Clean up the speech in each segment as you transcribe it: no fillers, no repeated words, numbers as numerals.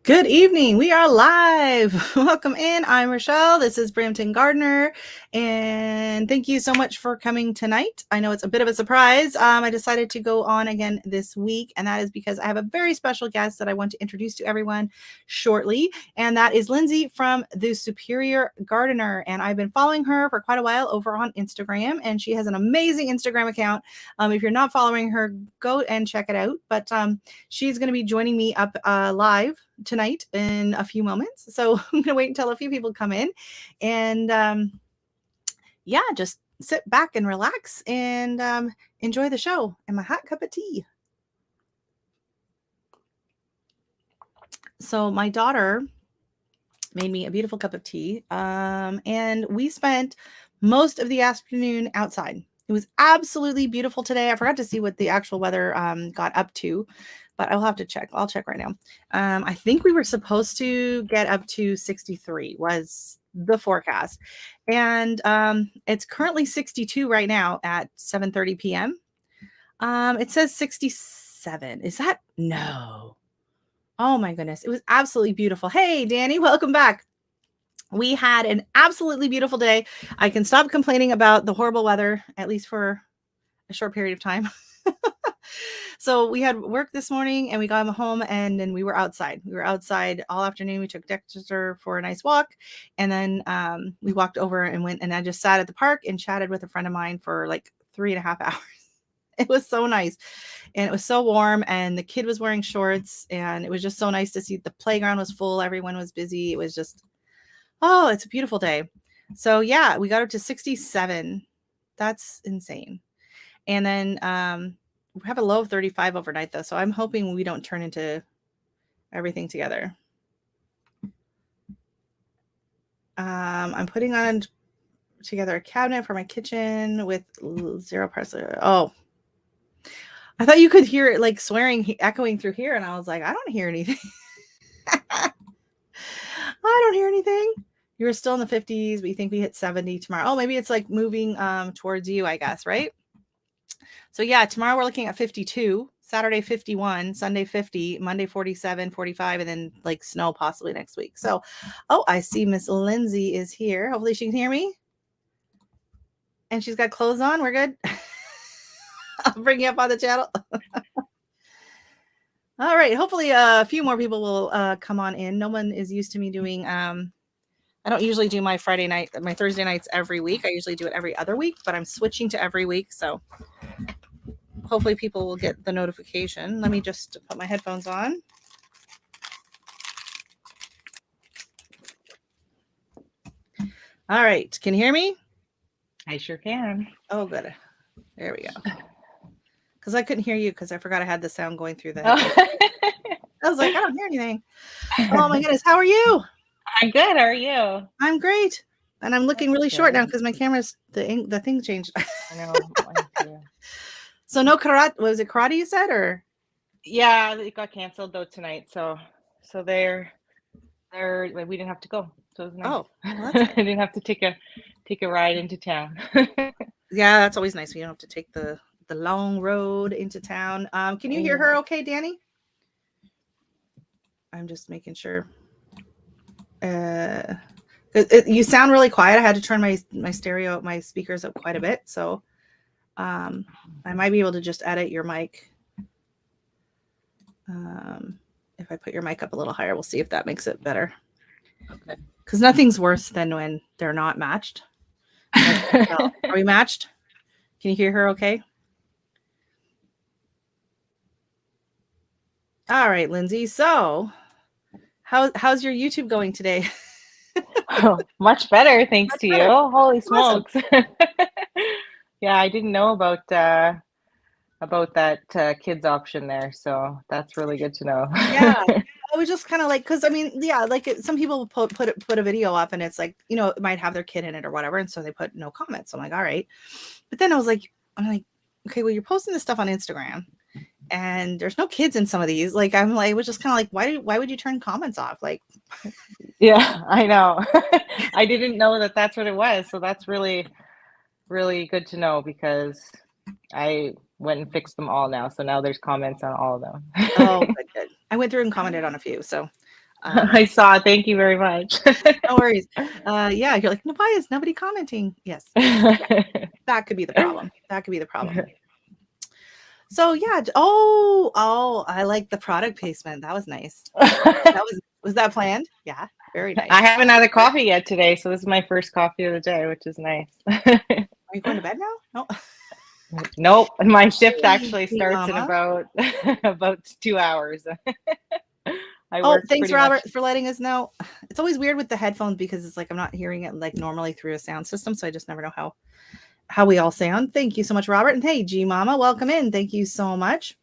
Good evening. We are live. Welcome in. I'm Rochelle. This is Brampton Gardener. And thank you so much for coming tonight. I know it's a bit of a surprise. I decided to go on again this week, and that is because I have a very special guest that I want to introduce to everyone shortly. And that is Lindsay from The Superior Gardener. And I've been following her for quite a while over on Instagram, and she has an amazing Instagram account. If you're not following her, go and check it out. But she's going to be joining me up live tonight in a few moments. So I'm going to wait until a few people come in and yeah, just sit back and relax and enjoy the show and my hot cup of tea. So my daughter made me a beautiful cup of tea and we spent most of the afternoon outside. It was absolutely beautiful today. I forgot to see what the actual weather got up to, but I'll have to check. I'll check right now. I think we were supposed to get up to 63 was the forecast. And it's currently 62 right now at 7:30 p.m. It says 67. Is that? No. Oh my goodness. It was absolutely beautiful. Hey, Danny, welcome back. We had an absolutely beautiful day. I can stop complaining about the horrible weather, at least for a short period of time. So we had work this morning and we got home and then we were outside. We were outside all afternoon. We took Dexter for a nice walk. And then we walked over and went and I just sat at the park and chatted with a friend of mine for like 3.5 hours. It was so nice. And it was so warm and the kid was wearing shorts and it was just so nice to see the playground was full. Everyone was busy. It was just, oh, it's a beautiful day. So yeah, we got up to 67. That's insane. And then we have a low of 35 overnight though. So I'm hoping we don't turn into everything together. I'm putting on together a cabinet for my kitchen with 0 parsley. Oh, I thought you could hear it like swearing, echoing through here. And I was like, I don't hear anything. I don't hear anything. You were still in the 50s, but you think we hit 70 tomorrow. Oh, maybe it's like moving towards you, I guess, right? So yeah, tomorrow we're looking at 52, Saturday 51, Sunday 50, Monday 47, 45, and then like snow possibly next week. So, oh, I see Miss Lindsay is here. Hopefully she can hear me. And she's got clothes on. We're good. I'll bring you up on the channel. All right. Hopefully a few more people will come on in. No one is used to me doing I don't usually do my Thursday nights every week. I usually do it every other week, but I'm switching to every week. So hopefully people will get the notification. Let me just put my headphones on. All right. Can you hear me? I sure can. Oh, good. There we go. Because I couldn't hear you because I forgot I had the sound going through the I was like, I don't hear anything. Oh my goodness. How are you? I'm good. How are you? I'm great. And I'm looking really short now because my camera's, the thing changed. I know. So no karate, was it karate you said or? Yeah, it got canceled though tonight. So they're like, we didn't have to go. So it was nice. Oh, well, that's nice. I didn't have to take a ride into town. Yeah, that's always nice. We don't have to take the long road into town. Can you hear her okay, Danny? I'm just making sure. You sound really quiet. I had to turn my stereo, my speakers up quite a bit. So I might be able to just edit your mic. If I put your mic up a little higher, we'll see if that makes it better. Okay. Because nothing's worse than when they're not matched. Are we matched? Can you hear her okay? All right, Lindsay. So how's your YouTube going today? Oh, much better, thanks to you. Holy smokes. Awesome. Yeah, I didn't know about that kids option there, so that's really good to know. Yeah, I was just kind of like, because I mean, yeah, like some people put a video up and it's like, it might have their kid in it or whatever, and so they put no comments. So I'm like, all right, but then I'm like, okay, well, you're posting this stuff on Instagram, and there's no kids in some of these. Like, I'm like, it was just kind of like, why would you turn comments off? Like, yeah, I know. I didn't know that that's what it was, so that's really, really good to know because I went and fixed them all now. So now there's comments on all of them. Oh, good. I went through and commented on a few. So I saw. Thank you very much. No worries. Yeah, you're like, why is nobody commenting? Yes. Yeah, that could be the problem. That could be the problem. So yeah. Oh, I like the product placement. That was nice. Was that planned? Yeah, very nice. I haven't had a coffee yet today, so this is my first coffee of the day, which is nice. Are you going to bed now? No. Nope. My shift actually Sweet starts in mama. about 2 hours. I Oh, work thanks, pretty much. Robert, for letting us know. It's always weird with the headphones because it's like I'm not hearing it like normally through a sound system, so I just never know how we all sound. Thank you so much, Robert. And hey, G Mama, welcome in. Thank you so much.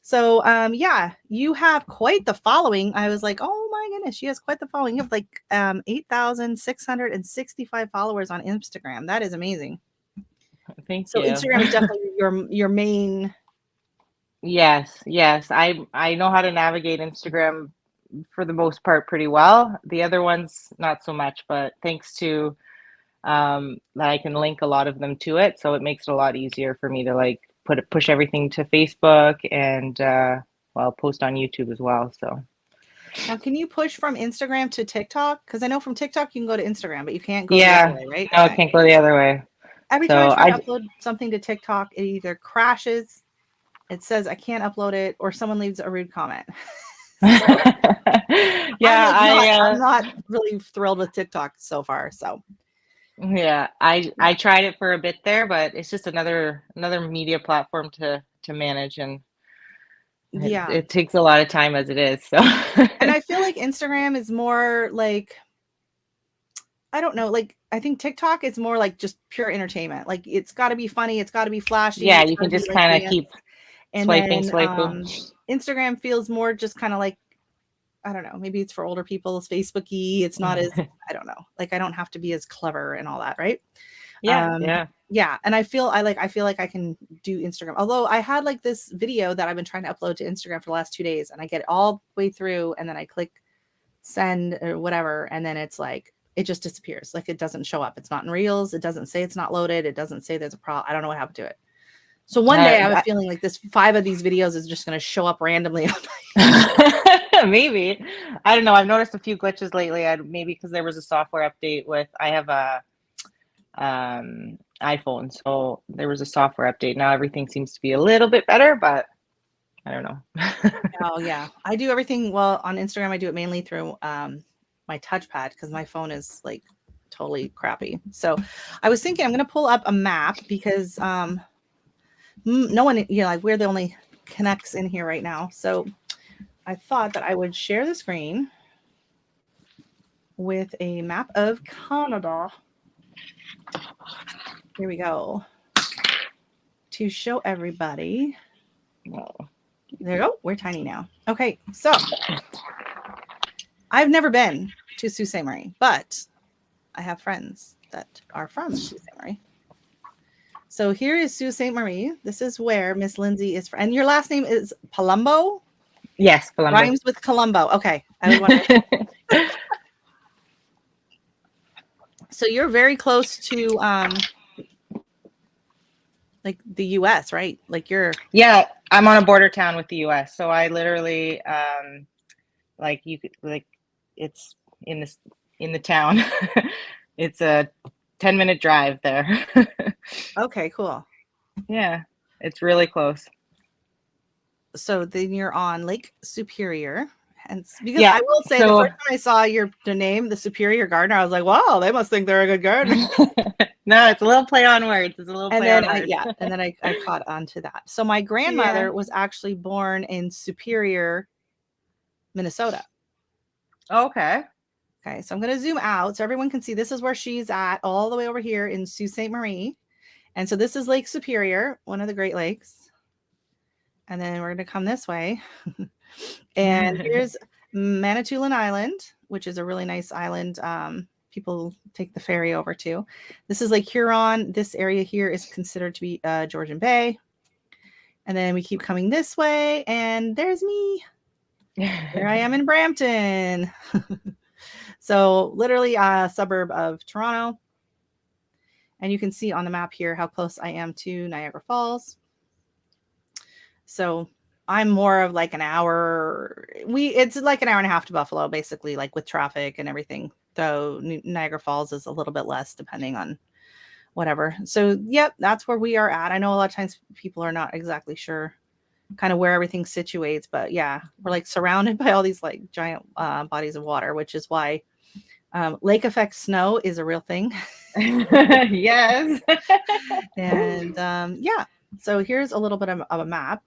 So yeah, you have quite the following. I was like, oh my goodness, she has quite the following. You have like 8,665 followers on Instagram. That is amazing. Thank So you. Instagram is definitely your main. Yes. I know how to navigate Instagram for the most part pretty well. The other ones not so much, but thanks to that I can link a lot of them to it, so it makes it a lot easier for me to like push everything to Facebook and post on YouTube as well. So Now, can you push from Instagram to TikTok? Because I know from TikTok you can go to Instagram, but you can't go the other yeah, way, right? no, it Okay. can't go the other way. Every time I So try to upload something to TikTok, it either crashes, it says I can't upload it, or someone leaves a rude comment. So I'm not really thrilled with TikTok so far. So yeah, I tried it for a bit there, but it's just another media platform to manage, and it takes a lot of time as it is. So and I feel like Instagram is more like, I don't know, like I think TikTok is more like just pure entertainment. Like it's got to be funny, it's got to be flashy. yeah, It's you gotta can be just like kind of dance. keep And swiping. Instagram feels more just kind of like, I don't know, maybe it's for older people, it's Facebook-y. It's not as, I don't know, like I don't have to be as clever and all that, right? Yeah. Yeah. And I feel like I can do Instagram. Although I had like this video that I've been trying to upload to Instagram for the last 2 days, and I get it all the way through, and then I click send or whatever, and then it's like it just disappears. Like it doesn't show up. It's not in Reels. It doesn't say it's not loaded. It doesn't say there's a problem. I don't know what happened to it. So one day I was feeling like this 5 of these videos is just going to show up randomly. Maybe. I don't know. I've noticed a few glitches lately. Maybe because there was a software update I have a iPhone, so there was a software update. Now everything seems to be a little bit better, but I don't know. Oh yeah, I do everything well on Instagram. I do it mainly through my touchpad because my phone is like totally crappy. So I was thinking I'm going to pull up a map because no one, like we're the only connects in here right now. So I thought that I would share the screen with a map of Canada. Here we go. To show everybody. There you go. We're tiny now. Okay, so I've never been to Sault Ste. Marie, but I have friends that are from Sault Ste. Marie. So here is Sault Ste. Marie. This is where Miss Lindsay is from. And your last name is Palumbo? Yes, Palumbo. Rhymes with Columbo. Okay. I was wondering. So you're very close to like the US, right? Like Yeah, I'm on a border town with the US. So I literally it's in the town. It's a 10-minute drive there. Okay, cool. Yeah, it's really close. So then you're on Lake Superior. And because I will say the first time I saw the name, the Superior Gardener, I was like, wow, they must think they're a good gardener. No, it's a little play on words. It's a little play on words. And then I caught on to that. So my grandmother was actually born in Superior, Minnesota. Okay. Okay, so I'm going to zoom out so everyone can see this is where she's at, all the way over here in Sault Ste. Marie. And so this is Lake Superior, one of the Great Lakes. And then we're going to come this way. And here's Manitoulin Island, which is a really nice island. People take the ferry over to. This is Lake Huron. This area here is considered to be Georgian Bay. And then we keep coming this way, and there's me. Here I am in Brampton. So literally a suburb of Toronto. And you can see on the map here how close I am to Niagara Falls. So I'm more of like an hour. It's like an hour and a half to Buffalo, basically, like with traffic and everything. Though Niagara Falls is a little bit less, depending on whatever. So, yep, that's where we are at. I know a lot of times people are not exactly sure kind of where everything situates, but yeah, we're like surrounded by all these like giant bodies of water, which is why lake effect snow is a real thing. Yes. And yeah, so here's a little bit of a map.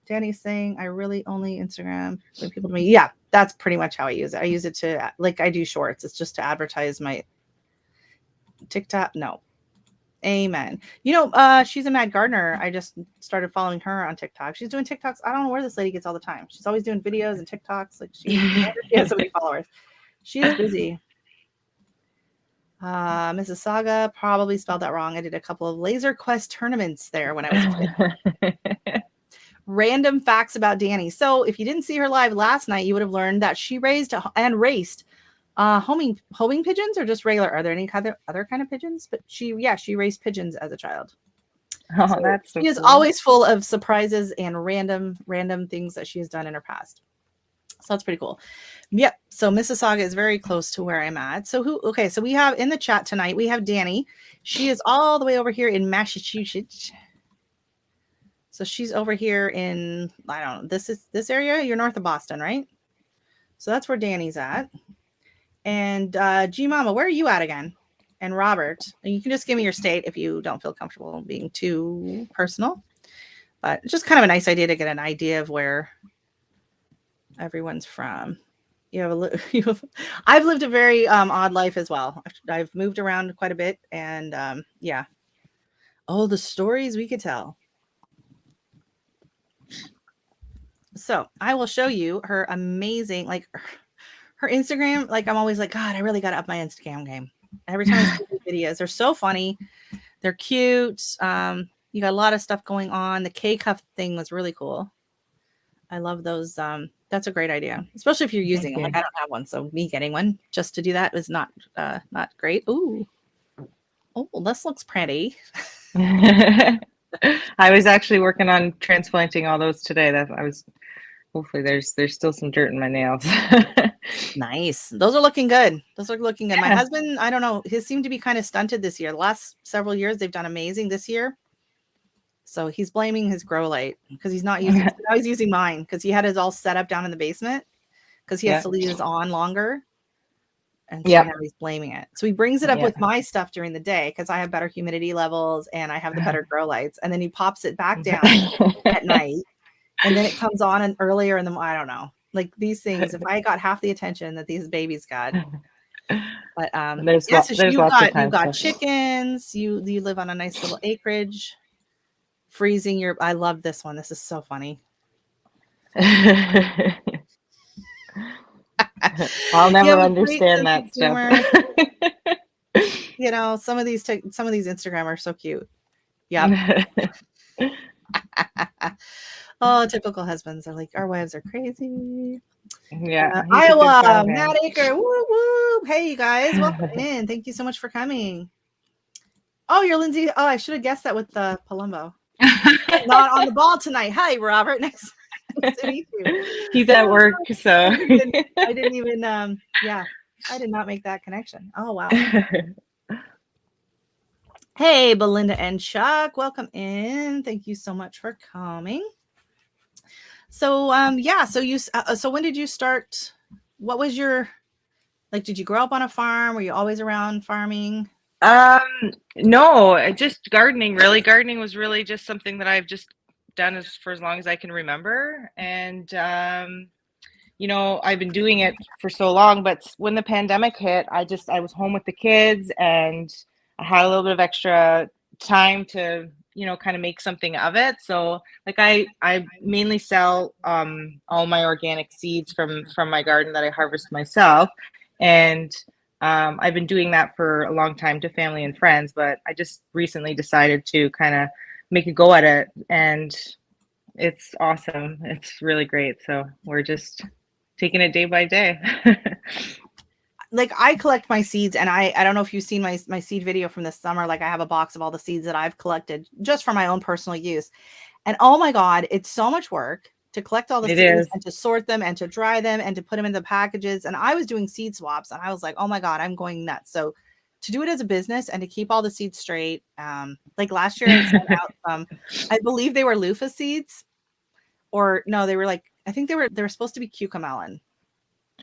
Danny's saying I really only Instagram for people to me. Yeah, that's pretty much how I use it. I use it to, like, I do shorts. It's just to advertise my TikTok. No. Amen. You know, she's a mad gardener. I just started following her on TikTok. She's doing TikToks. I don't know where this lady gets all the time. She's always doing videos and TikToks. Like, she has so many followers. She is busy. Mrs. Saga probably spelled that wrong. I did a couple of Laser Quest tournaments there when I was a kid. Random facts about Danny. So if you didn't see her live last night, you would have learned that she raised and raced homing pigeons, or just regular. Are there any other kind of pigeons? But she raised pigeons as a child. Oh, so that's so she is cool. Always full of surprises and random things that she has done in her past. So that's pretty cool. Yep. So Mississauga is very close to where I'm at. So so we have in the chat tonight, we have Danny. She is all the way over here in Massachusetts. So she's over here in, I don't know, this area. You're north of Boston, right? So that's where Danny's at. And G Mama, where are you at again? And Robert, and you can just give me your state if you don't feel comfortable being too personal. But it's just kind of a nice idea to get an idea of where everyone's from. I've lived a very odd life as well. I've moved around quite a bit, and yeah. Oh, the stories we could tell. So I will show you her amazing, like her Instagram. Like, I'm always like, God, I really got to up my Instagram game. Every time I see these videos, they're so funny. They're cute. You got a lot of stuff going on. The K-cuff thing was really cool. I love those. That's a great idea, especially if you're using them. Like, I don't have one, so me getting one just to do that was not great. Ooh, oh, this looks pretty. I was actually working on transplanting all those today. Hopefully there's still some dirt in my nails. Nice. Those are looking good. Yeah. My husband, I don't know, his seemed to be kind of stunted this year. The last several years they've done amazing. This year, so he's blaming his grow light because he's not using. Now he's using mine because he had his all set up down in the basement because he has to leave his on longer. And so now he's blaming it. So he brings it up with my stuff during the day because I have better humidity levels and I have the better grow lights. And then he pops it back down at night. And then it comes on and earlier in the morning. I don't know. Like, these things, if I got half the attention that these babies got. But you got chickens. You live on a nice little acreage. Freezing your, I love this one. This is so funny. I'll never understand that stuff. You know, some of these Instagram are so cute. Yeah. Oh, typical husbands are like, our wives are crazy. Yeah. Iowa, Matt Aker. Woo woo. Hey, you guys, welcome in. Thank you so much for coming. Oh, you're Lindsay. Oh, I should have guessed that with the Palumbo. Not on the ball tonight. Hi, Robert. Nice to meet you. He's at work, so I didn't even I did not make that connection. Oh, wow. Hey, Belinda and Chuck, welcome in. Thank you so much for coming. So so when did you start? What was your, like, did you grow up on a farm? Were you always around farming? No, just gardening. Really, gardening was really just something that I've just done for as long as I can remember. And you know, I've been doing it for so long, but when the pandemic hit, I was home with the kids and I had a little bit of extra time to, you know, kind of make something of it. So like I mainly sell all my organic seeds from my garden that I harvest myself. And I've been doing that for a long time to family and friends, but I just recently decided to kind of make a go at it, and it's awesome. It's really great. So we're just taking it day by day. Like, I collect my seeds, and I don't know if you've seen my seed video from this summer. Like, I have a box of all the seeds that I've collected just for my own personal use. And oh my God, it's so much work to collect all the It seeds is. and to sort them and to dry them and to put them in the packages. And I was doing seed swaps and I was like, oh my God, I'm going nuts. So to do it as a business and to keep all the seeds straight, like last year I sent out some, I believe they were Luffa Seeds, or no, they were like, I think they were supposed to be cucamelon.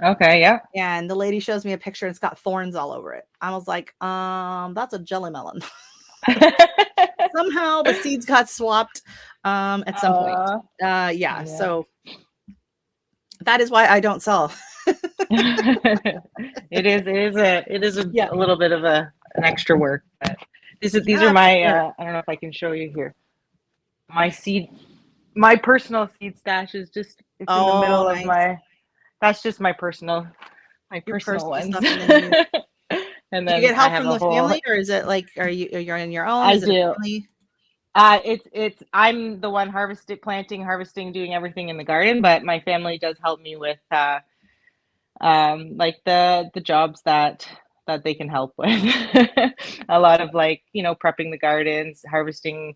Okay, yeah. And the lady shows me a picture and it's got thorns all over it. I was like, that's a jelly melon. Somehow the seeds got swapped at some point. Yeah, so that is why I don't sell. It is a Yeah. little bit of an extra work. But these are my I don't know if I can show you here. My personal seed stash is just it's in the middle of Nice. that's just my personal Your personal ones. stuff, and then you And do you then get I help have from a the whole family, or is it like you're on your own? I Is it a do. family? It's I'm the one planting, harvesting, doing everything in the garden, but my family does help me with like the jobs that they can help with. A lot of like, prepping the gardens, harvesting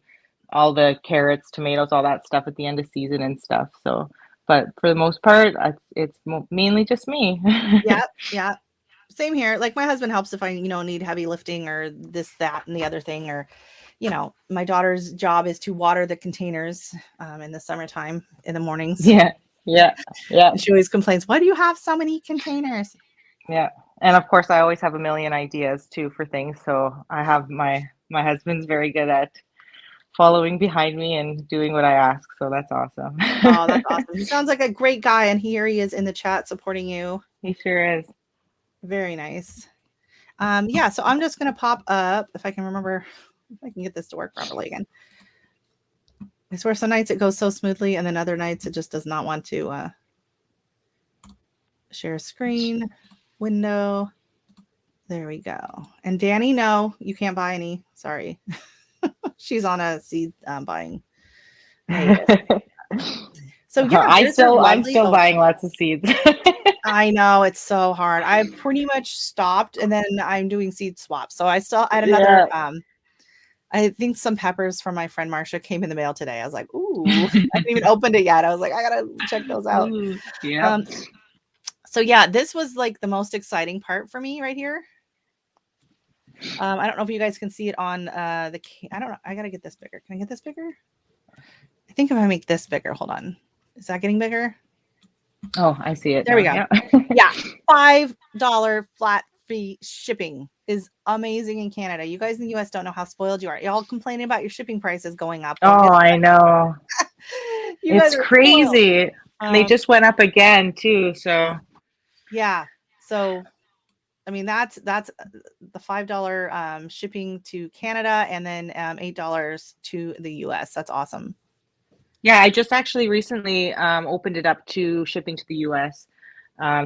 all the carrots, tomatoes, all that stuff at the end of season and stuff. So, but for the most part, it's mainly just me. Yeah. Same here. Like my husband helps if I, need heavy lifting or this, that, and the other thing. Or, my daughter's job is to water the containers in the summertime in the mornings. Yeah. And she always complains, why do you have so many containers? Yeah. And of course, I always have a million ideas too for things. So I have my husband's very good at following behind me and doing what I ask. So that's awesome. Oh, that's awesome. He sounds like a great guy. And here he is in the chat supporting you. He sure is. Very nice. Yeah, so I'm just going to pop up, if I can remember, if I can get this to work properly again. I swear some nights it goes so smoothly, and then other nights it just does not want to share screen, window. There we go. And Danny, no, you can't buy any. Sorry. She's on a seed buying. So yeah, I'm still buying lots of seeds. I know, it's so hard. I've pretty much stopped, and then I'm doing seed swaps. So I had another I think some peppers from my friend Marcia came in the mail today. I was like, ooh, I haven't even opened it yet. I was like, I gotta check those out. Yeah. So yeah, this was like the most exciting part for me right here. I don't know if you guys can see it on I don't know. I gotta get this bigger. Can I get this bigger? I think if I make this bigger, hold on. Is that getting bigger? Oh, I see it. There we go. Yeah. $5 flat fee shipping is amazing in Canada. You guys in the US don't know how spoiled you are. Y'all complaining about your shipping prices going up. Oh, I know. It's crazy. They just went up again too. So yeah. So I mean, that's the $5 shipping to Canada, and then $8 to the US. That's awesome. Yeah, I just actually recently opened it up to shipping to the US.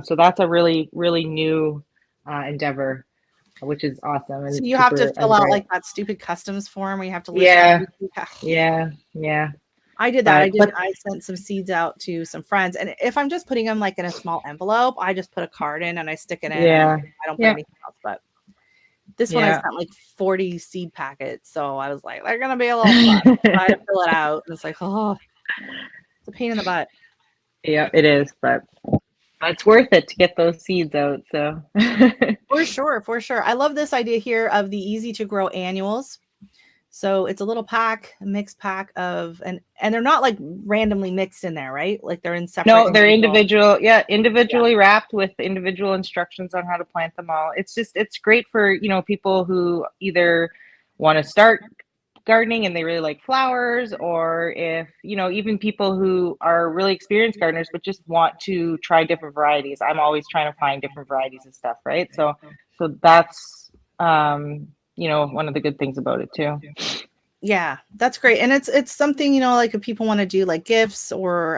So that's a really, really new endeavor, which is awesome. And so you have to fill out like that stupid customs form where you have to list. Yeah. I did that. I sent some seeds out to some friends, and if I'm just putting them like in a small envelope, I just put a card in and I stick it in. Yeah. And I don't put anything else. But this one I sent like 40 seed packets, so I was like, they're gonna be a little fun. I had to fill it out, and it's like, oh, it's a pain in the butt. Yeah, it is, but it's worth it to get those seeds out. So for sure. I love this idea here of the easy to grow annuals. So it's a little pack, a mixed pack of, and they're not like randomly mixed in there, right? Like they're in separate. No, they're individual. Yeah, individually wrapped with individual instructions on how to plant them all. It's great for, people who either want to start gardening and they really like flowers, or if, even people who are really experienced gardeners but just want to try different varieties. I'm always trying to find different varieties of stuff, right? So that's one of the good things about it too. Yeah, that's great. And it's something, like if people want to do like gifts or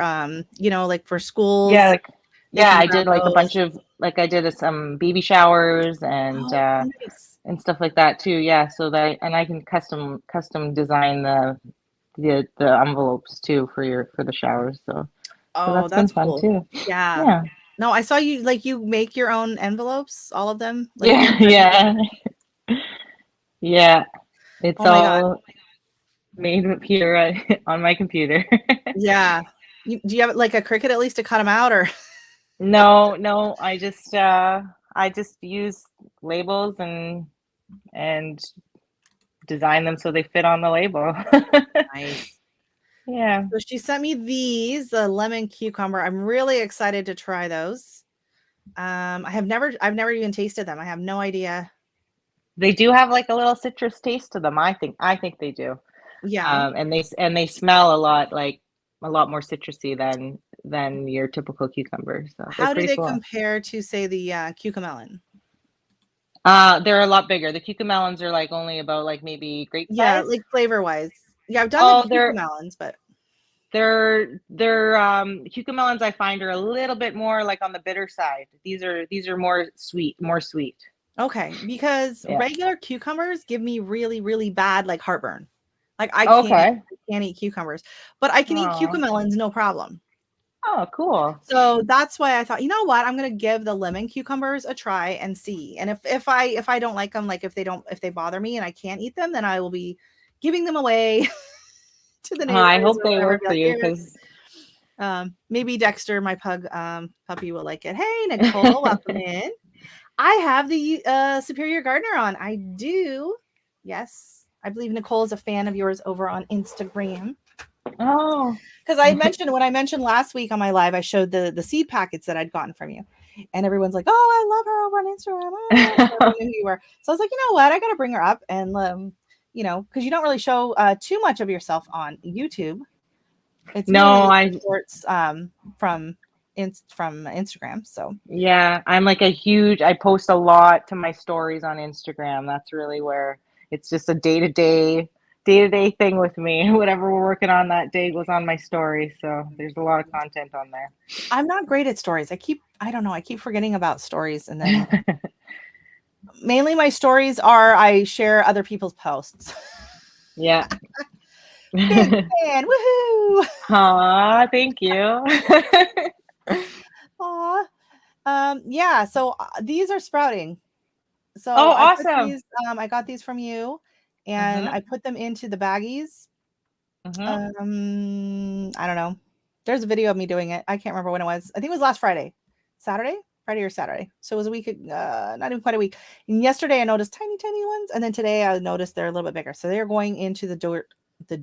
like for schools. Yeah, I did like a bunch of I did some baby showers and nice. And stuff like that too. Yeah, so that, and I can custom design the envelopes too for the showers. So that's been fun cool too. Yeah. No, I saw you you make your own envelopes, all of them. Yeah. It's all. made here on my computer. Yeah. Do you have like a Cricut at least to cut them out, or? No, I just use labels and design them so they fit on the label. Nice. Yeah. So she sent me these, the lemon cucumber. I'm really excited to try those. I've never even tasted them. I have no idea. They do have like a little citrus taste to them. I think they do. Yeah. And they smell a lot more citrusy than your typical cucumber. So they're How do pretty they cool. compare to, say, the cucamelon? They're a lot bigger. The cucamelons are like only about like maybe grape Yeah, size. like flavor wise. Yeah, I've done the Oh, cucamelons, but they're cucamelons I find are a little bit more like on the bitter side. These are more sweet. okay, because Yeah. regular cucumbers give me really, really bad like heartburn. Like I Okay. can't eat cucumbers, but I can eat Oh. cucamelons no problem. Oh, cool. So that's why I thought, you know what, I'm gonna give the lemon cucumbers a try and see. And if I don't like them, like if they bother me and I can't eat them, then I will be giving them away to the I neighbors hope or they whatever. work Be for like, you here. because Maybe Dexter, my pug puppy, will like it. Hey, Nicole, welcome in. I have the Superior Gardener on. I do. Yes. I believe Nicole is a fan of yours over on Instagram. oh. Because I mentioned, when I mentioned last week on my live, I showed the seed packets that I'd gotten from you. And everyone's like, oh, I love her over on Instagram. Everyone knew who you were. So I was like, you know what? I got to bring her up. And, because you don't really show too much of yourself on YouTube. It's No, mainly I shorts from Instagram. So yeah, I'm like I post a lot to my stories on Instagram. That's really where it's just a day-to-day thing with me. Whatever we're working on that day goes on my story. So there's a lot of content on I'm not great at stories. I don't know, I keep forgetting about stories. And then there. mainly my stories are I share other people's posts. Yeah. Big fan. Woohoo. Aw, thank you. Aw. Yeah, so these are sprouting. Oh, So awesome. I got these from you, and Mm-hmm. I put them into the baggies. Mm-hmm. I don't know. There's a video of me doing it. I can't remember when it was. I think it was last Friday. Friday or Saturday. So it was a week, not even quite a week. And yesterday I noticed tiny, tiny ones. And then today I noticed they're a little bit bigger. So they're going into the dirt, they're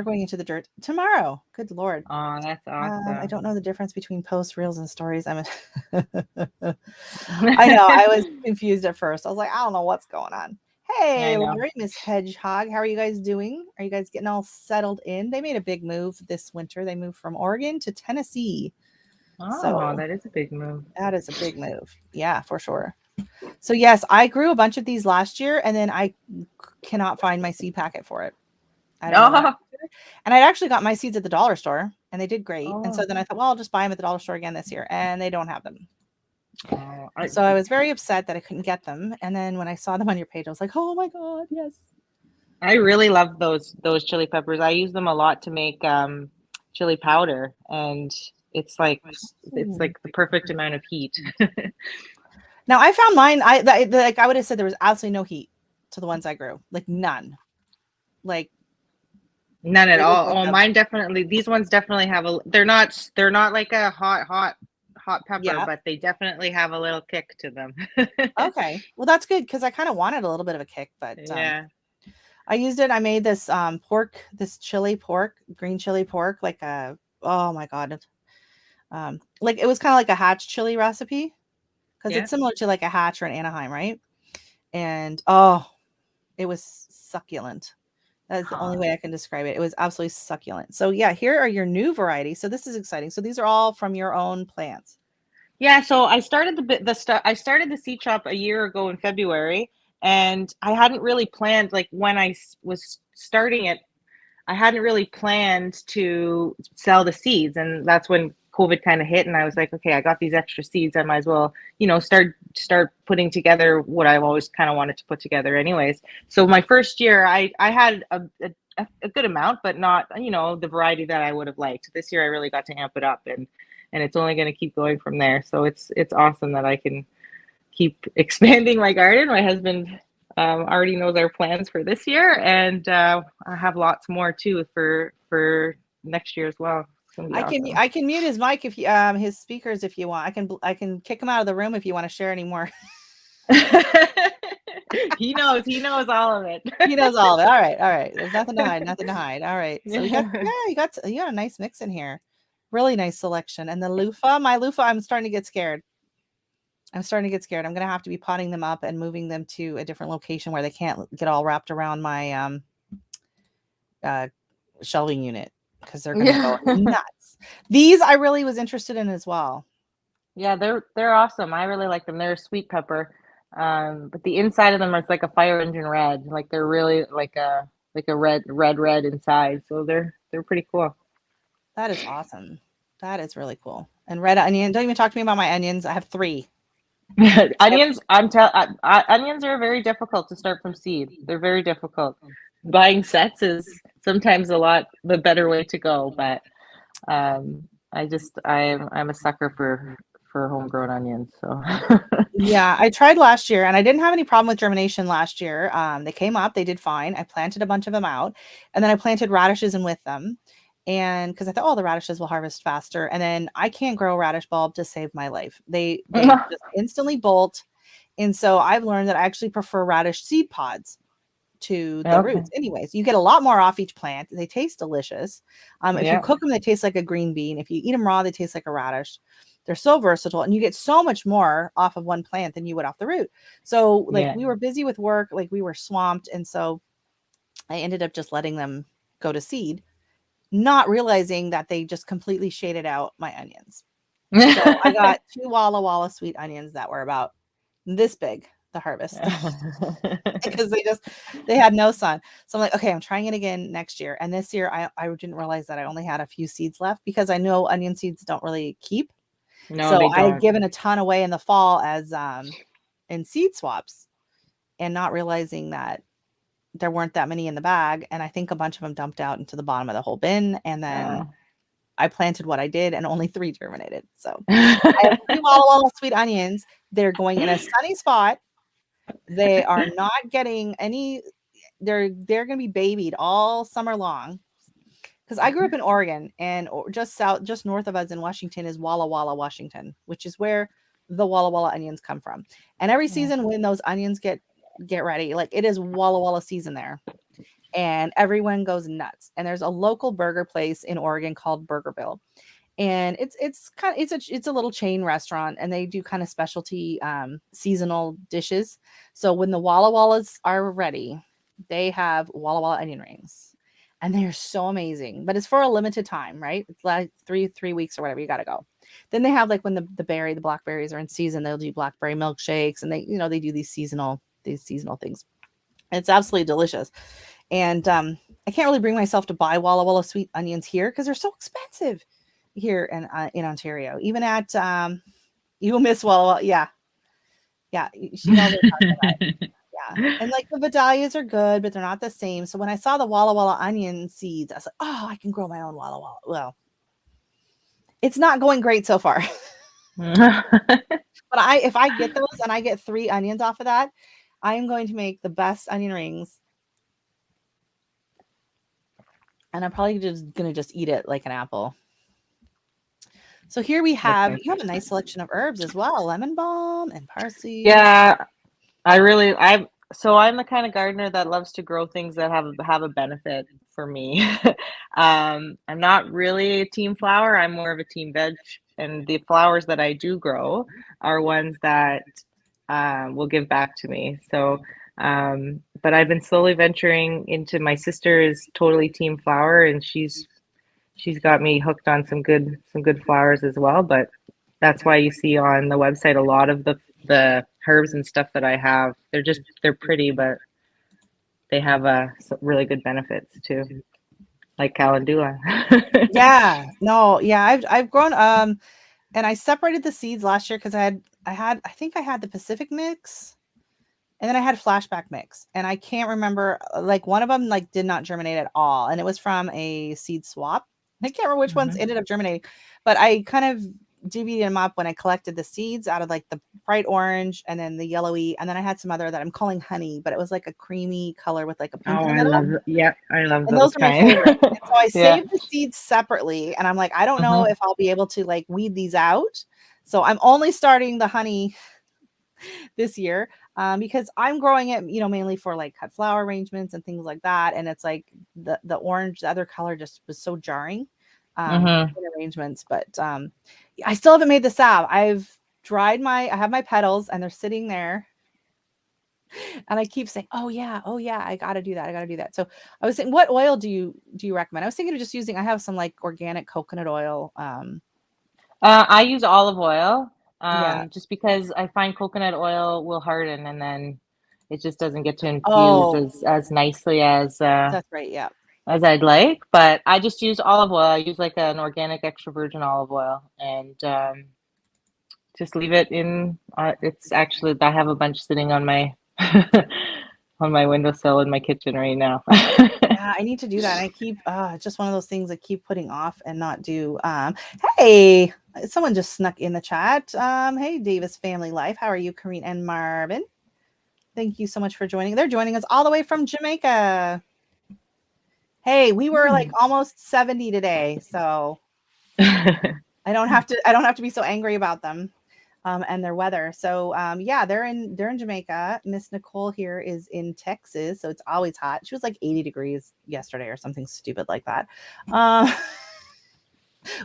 going into the dirt tomorrow. Good Lord. Oh, that's I awesome. don't know the difference between posts, reels, and stories. I know I was confused at first. I was like, I don't know what's going on. Yeah, I Hey, know. Larry, Miss Hedgehog, how are you guys doing? Are you guys getting all settled in? They made a big move this winter. They moved from Oregon to Tennessee. Oh, So that is a big move. that is a big move. Yeah, for sure. So yes, I grew a bunch of these last year, and then I cannot find my seed packet for it. I don't know why. Oh, And I actually got my seeds at the dollar store, and they did great. And so oh, then I thought, well, I'll just buy them at the dollar store again this year, and they don't have them. oh. So I was very upset that I couldn't get them. And then when I saw them on your page, I was like, oh my God, yes. I really love those chili peppers. I use them a lot to make chili powder, and it's Ooh. like the perfect amount of heat. Now I found mine. Like I would have said there was absolutely no heat to the ones I grew, like none. Like None at they look all. like Oh, mine definitely. These ones definitely have a. They're not like a hot pepper, yeah. but they definitely have a little kick to them. Okay. Well, that's good because I kind of wanted a little bit of a kick, but Yeah. I used it. I made this this chili pork, green chili pork, like a oh my God. Like it was kind of like a hatch chili recipe because Yeah. it's similar to like a hatch or an Anaheim, right? And oh, it was succulent. That's the only Huh. way I can describe it. It was absolutely succulent. So yeah, here are your new varieties. So this is exciting. So these are all from your own plants. Yeah, so I started I started the seed shop a year ago in February, and I hadn't really planned like when was starting it, I hadn't really planned to sell the seeds, and that's when COVID kind of hit, and I was like, okay, I got these extra seeds, I might as well, start putting together what I've always kind of wanted to put together, anyways. So my first year, I had a good amount, but not the variety that I would have liked. This year, I really got to amp it up, and it's only going to keep going from there. So it's awesome that I can keep expanding my garden. My husband already knows our plans for this year, and I have lots more too for next year as well. It's gonna be awesome. I can mute his mic if you his speakers if you want. I can kick him out of the room if you want to share anymore. He knows all of it. He knows all of it. All right. There's nothing to hide. All right. So you got a nice mix in here. Really nice selection. And the loofah, my loofah, I'm starting to get scared. I'm going to have to be potting them up and moving them to a different location where they can't get all wrapped around my shelving unit because they're going to go nuts. These I really was interested in as well. Yeah, they're awesome. I really like them. They're a sweet pepper. But the inside of them is like a fire engine red. Like they're really like a red inside. So they're pretty cool. That is awesome. That is really cool. And red onion. Don't even talk to me about my onions. I have 3. Onions, onions are very difficult to start from seed. They're very difficult. Buying sets is sometimes the better way to go, but I'm a sucker for homegrown onions. So yeah, I tried last year and I didn't have any problem with germination last year. They came up, they did fine. I planted a bunch of them out, and then I planted radishes in with them. And because I thought, the radishes will harvest faster. And then I can't grow a radish bulb to save my life. They just instantly bolt. And so I've learned that I actually prefer radish seed pods to the roots. Anyways, you get a lot more off each plant. They taste delicious. If you cook them, they taste like a green bean. If you eat them raw, they taste like a radish. They're so versatile, and you get so much more off of one plant than you would off the root. So we were busy with work, we were swamped. And so I ended up just letting them go to seed, not realizing that they just completely shaded out my onions. So I got 2 Walla Walla sweet onions that were about this big, the harvest, because they had no sun. So I'm like, okay, I'm trying it again next year. And this year I didn't realize that I only had a few seeds left, because I know onion seeds don't really keep. No, so I had given a ton away in the fall as in seed swaps, and not realizing that there weren't that many in the bag. And I think a bunch of them dumped out into the bottom of the whole bin. And then I planted what I did, and only 3 germinated. So I have 3 Walla Walla sweet onions. They're going in a sunny spot. They are not getting any. They're going to be babied all summer long. Because I grew up in Oregon, and just north of us in Washington is Walla Walla, Washington, which is where the Walla Walla onions come from. And every season when those onions get ready, it is Walla Walla season there, and everyone goes nuts. And there's a local burger place in Oregon called Burgerville, and it's a little chain restaurant, and they do kind of specialty seasonal dishes. So when the Walla Wallas are ready, they have Walla Walla onion rings, and they're so amazing. But it's for a limited time, right? It's like three weeks or whatever. You got to go. Then they have when the blackberries are in season, they'll do blackberry milkshakes, and they do these seasonal things. It's absolutely delicious. And I can't really bring myself to buy Walla Walla sweet onions here because they're so expensive here in Ontario. Even at you miss Walla Walla, yeah, she knows what I'm talking about. Yeah, and the Vidalias are good, but they're not the same. So when I saw the Walla Walla onion seeds, I was like, oh, I can grow my own Walla Walla. Well, it's not going great so far. But if I get those and I get 3 onions off of that, I am going to make the best onion rings. And I'm probably just going to eat it like an apple. So here you have a nice selection of herbs as well. Lemon balm and parsley. Yeah, I'm the kind of gardener that loves to grow things that have a benefit for me. I'm not really a team flower. I'm more of a team veg. And the flowers that I do grow are ones that will give back to me. So, but I've been slowly venturing into, my sister is totally team flower, and she's got me hooked on some good flowers as well. But that's why you see on the website a lot of the herbs and stuff that I have. They're pretty, but they have some really good benefits too, like calendula. I've grown and I separated the seeds last year because I think I had the Pacific mix, and then I had flashback mix, and I can't remember, one of them did not germinate at all, and it was from a seed swap. I can't remember which ones ended up germinating, but I kind of divvied them up when I collected the seeds out of like the bright orange and then the yellowy. And then I had some other that I'm calling honey, but it was like a creamy color with like a pink in the I middle. love, I love And those those are my kind. favorite. And so I Yeah. saved the seeds separately. And I'm like, I don't know Mhm. if I'll be able to like weed these out. So I'm only starting the honey this year because I'm growing it, mainly for like cut flower arrangements and things like that. And it's like the orange, the other color just was so jarring Mhm. in arrangements. But I still haven't made the salve. I have my petals and they're sitting there. And I keep saying, oh yeah, I gotta do that. I gotta do that. So I was saying, what oil do you recommend? I was thinking of just using, I have some like organic coconut oil. I use olive oil, Yeah. just because I find coconut oil will harden and then it just doesn't get to infuse Oh, as nicely that's right. Yeah. as I'd like. But I just use olive oil. I use like an organic extra virgin olive oil and just leave it in. It's actually I have a bunch sitting on my on my windowsill in my kitchen right now. Yeah, I need to do that. I keep it's just one of those things I keep putting off and not do. Hey, someone just snuck in the chat. Hey, Davis Family Life. How are you, Kareen and Marvin? Thank you so much for joining. They're joining us all the way from Jamaica. Hey, we were like almost 70 today, so I don't have to be so angry about them. And their weather. So yeah, they're in Jamaica. Miss Nicole here is in Texas, so it's always hot. She was like 80 degrees yesterday or something stupid like that.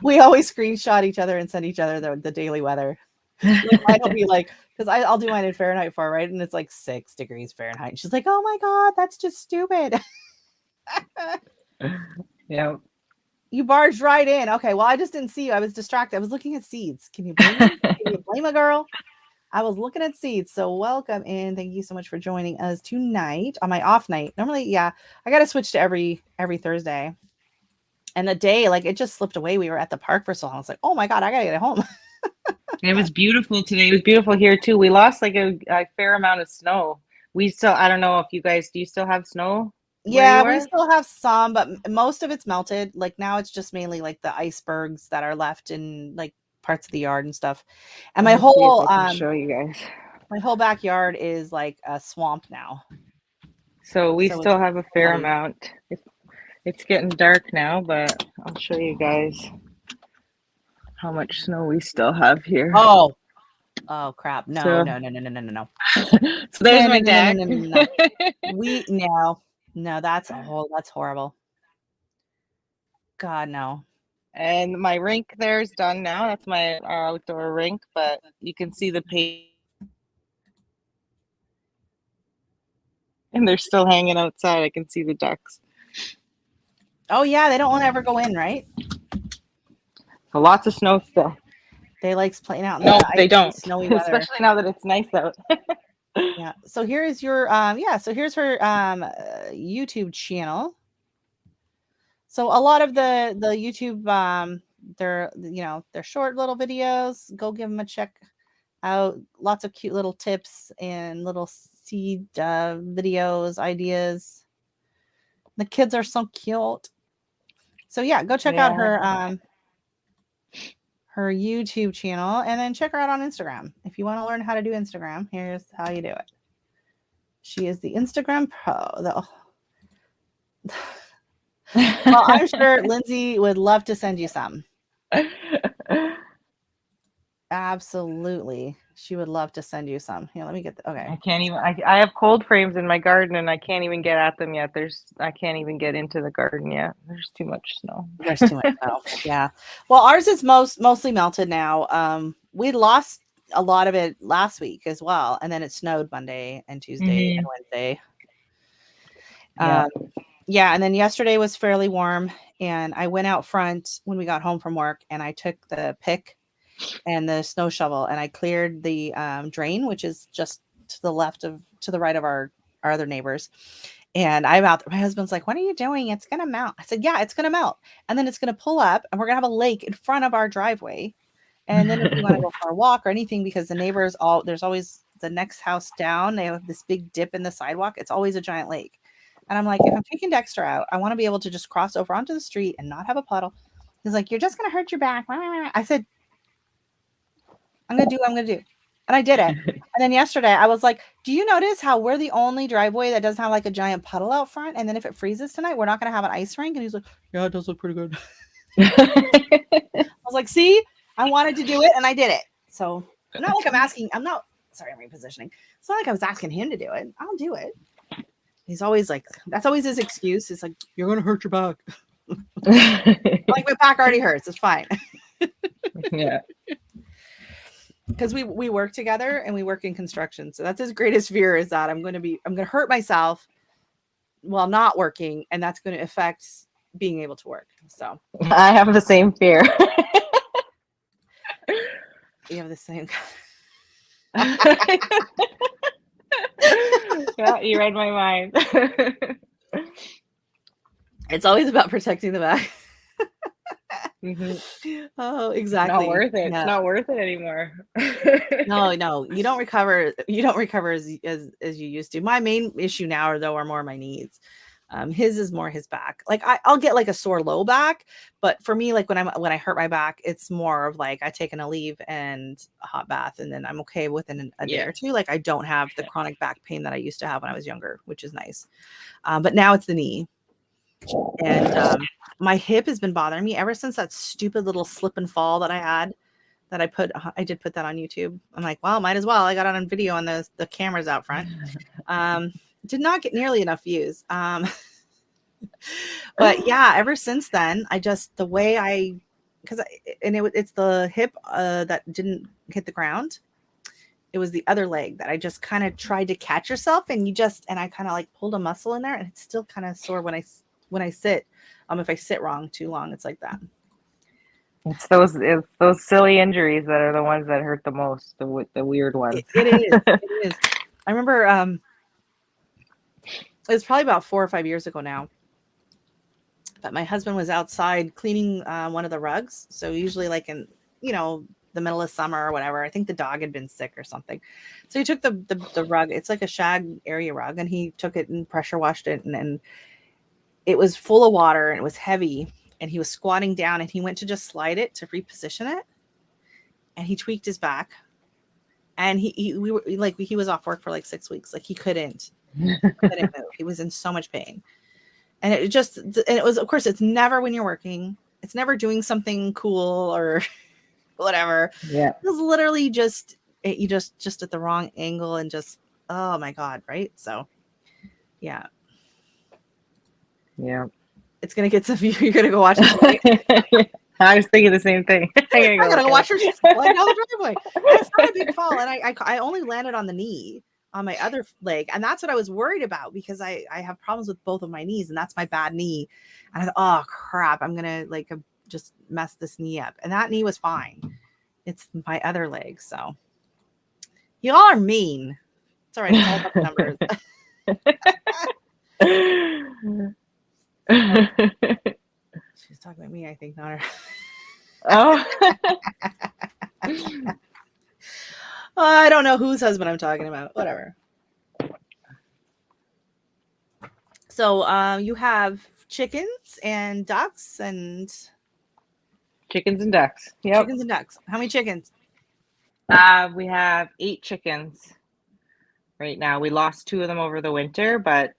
We always screenshot each other and send each other the daily weather. Like mine will be like, because I'll do mine in Fahrenheit for her, right? And it's like 6 degrees Fahrenheit. And she's like, oh my God, that's just stupid. Yeah. You barged right in. Okay, well, I just didn't see you. I was distracted. I was looking at seeds. Can you blame me? Can you blame a girl? I was looking at seeds. So welcome in. Thank you so much for joining us tonight on my off night. Normally, yeah, I got to switch to every Thursday. And the day, like it just slipped away. We were at the park for so long. I was like, oh my God, I got to get home. It was beautiful today. It was beautiful here too. We lost like a fair amount of snow. I don't know if you guys, do you still have snow where Yeah, you we are? still have some, but most of it's melted. Like now it's just mainly like the icebergs that are left in like parts of the yard and stuff. And Let me see if I can show you guys. my whole backyard is like a swamp now. So we So it's still have a fair muddy. amount. It's getting dark now, but I'll show you guys how much snow we still have here. Oh, crap. No, So, no, no, no, no, no, no, no. so there's No, no, my no, no, no, deck. no, no, no. No, that's horrible. God, no. And my rink there's done now. That's my outdoor rink, but you can see the paint. And they're still hanging outside. I can see the ducks. Oh yeah, they don't want to ever go in, right? So lots of snow still. They like playing out in No, the they icy, don't. snowy weather. Especially now that it's nice out. Yeah. So here's your so here's her YouTube channel. So a lot of the YouTube they're short little videos. Go give them a check out. Lots of cute little tips and little seed videos, ideas. The kids are so cute. So yeah, go check out her YouTube channel and then check her out on Instagram. If you want to learn how to do Instagram, here's how you do it. She is the Instagram pro, though. Well, I'm sure Lindsay would love to send you some. Absolutely. She would love to send you some. Here, let me get okay. I can't even I have cold frames in my garden and I can't even get at them yet. I can't even get into the garden yet. There's too much snow. There's too much snow. Yeah. Well, ours is mostly melted now. We lost a lot of it last week as well, and then it snowed Monday and Tuesday and Wednesday. Yeah. Yeah, and then yesterday was fairly warm, and I went out front when we got home from work, and I took the pick and the snow shovel, and I cleared the drain, which is just to the right of our other neighbors. And I'm out there. My husband's like, "What are you doing? It's gonna melt." I said, "Yeah, it's gonna melt, and then it's gonna pull up, and we're gonna have a lake in front of our driveway. And then if you want to go for a walk or anything, because the neighbors there's always the next house down. They have this big dip in the sidewalk. It's always a giant lake." And I'm like, if I'm taking Dexter out, I want to be able to just cross over onto the street and not have a puddle. He's like, "You're just gonna hurt your back." I said, I'm going to do what I'm going to do. And I did it. And then yesterday I was like, do you notice how we're the only driveway that doesn't have like a giant puddle out front? And then if it freezes tonight, we're not going to have an ice rink. And he's like, yeah, it does look pretty good. I was like, see, I wanted to do it and I did it. So not like I'm asking, I'm repositioning. It's not like I was asking him to do it. I'll do it. He's always like, that's always his excuse. It's like, you're going to hurt your back. Like, my back already hurts. It's fine. Yeah. Because we work together and we work in construction. So that's his greatest fear, is that I'm going to hurt myself while not working. And that's going to affect being able to work. So I have the same fear. you have the same. Yeah, you read my mind. It's always about protecting the back. Mm-hmm. Oh, exactly. Not worth it. Yeah. It's not worth it anymore. No, you don't recover. You don't recover as you used to. My main issue now are more my knees. His is more his back. Like I'll get like a sore low back, but for me, like when I hurt my back, it's more of like I take an Aleve and a hot bath, and then I'm okay within a day or two. Like I don't have the chronic back pain that I used to have when I was younger, which is nice. But now it's the knee, and my hip has been bothering me ever since that stupid little slip and fall that I had. That I did put that on YouTube. I'm like, well, might as well. I got it on video and the cameras out front. Did not get nearly enough views. But yeah, ever since then, it's the hip that didn't hit the ground. It was the other leg that I just kind of tried to catch yourself, and I kind of like pulled a muscle in there, and it's still kind of sore when I sit. If I sit wrong too long, it's like that. It's those silly injuries that are the ones that hurt the most, the weird ones. It is. It is. I remember it was probably about 4 or 5 years ago now. But my husband was outside cleaning one of the rugs. So usually like in, the middle of summer or whatever, I think the dog had been sick or something. So he took the rug. It's like a shag area rug, and he took it and pressure washed it, and it was full of water and it was heavy, and he was squatting down and he went to just slide it to reposition it, and he tweaked his back, and he was off work for like 6 weeks. Like he couldn't move. He was in so much pain. And it was, of course, it's never when you're working. It's never doing something cool or whatever. Yeah. It was literally just at the wrong angle, and just, oh my God. Right. So yeah. Yeah. It's going to get some views. You're going to go watch it. I was thinking the same thing. I gotta go watch her slide down the driveway. And it's not a big fall. And I only landed on the knee on my other leg. And that's what I was worried about, because I have problems with both of my knees, and that's my bad knee. And I thought, oh crap, I'm going to just mess this knee up. And that knee was fine. It's my other leg. So y'all are mean. It's all right. It's all about the numbers. She's talking about me, I think, not her. Oh. I don't know whose husband I'm talking about. Whatever. So you have chickens and ducks and Chickens and ducks. Yep. Chickens and ducks. How many chickens? We have 8 chickens right now. We lost 2 of them over the winter, but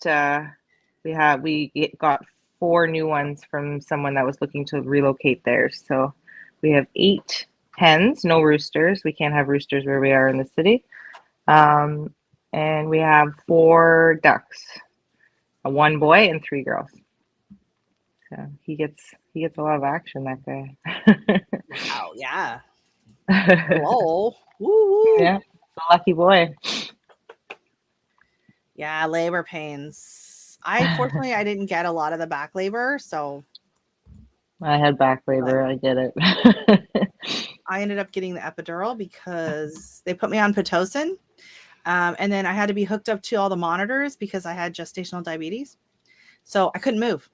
we got 4 new ones from someone that was looking to relocate theirs. So we have 8 hens, no roosters. We can't have roosters where we are in the city. And we have 4 ducks, 1 boy and 3 girls. So he gets a lot of action, that guy. Oh yeah. Whoa. Woo-woo. Yeah, a lucky boy. Yeah, labor pains. Fortunately I didn't get a lot of the back labor, so I had back labor. I get it. I ended up getting the epidural because they put me on Pitocin. And then I had to be hooked up to all the monitors because I had gestational diabetes. So I couldn't move.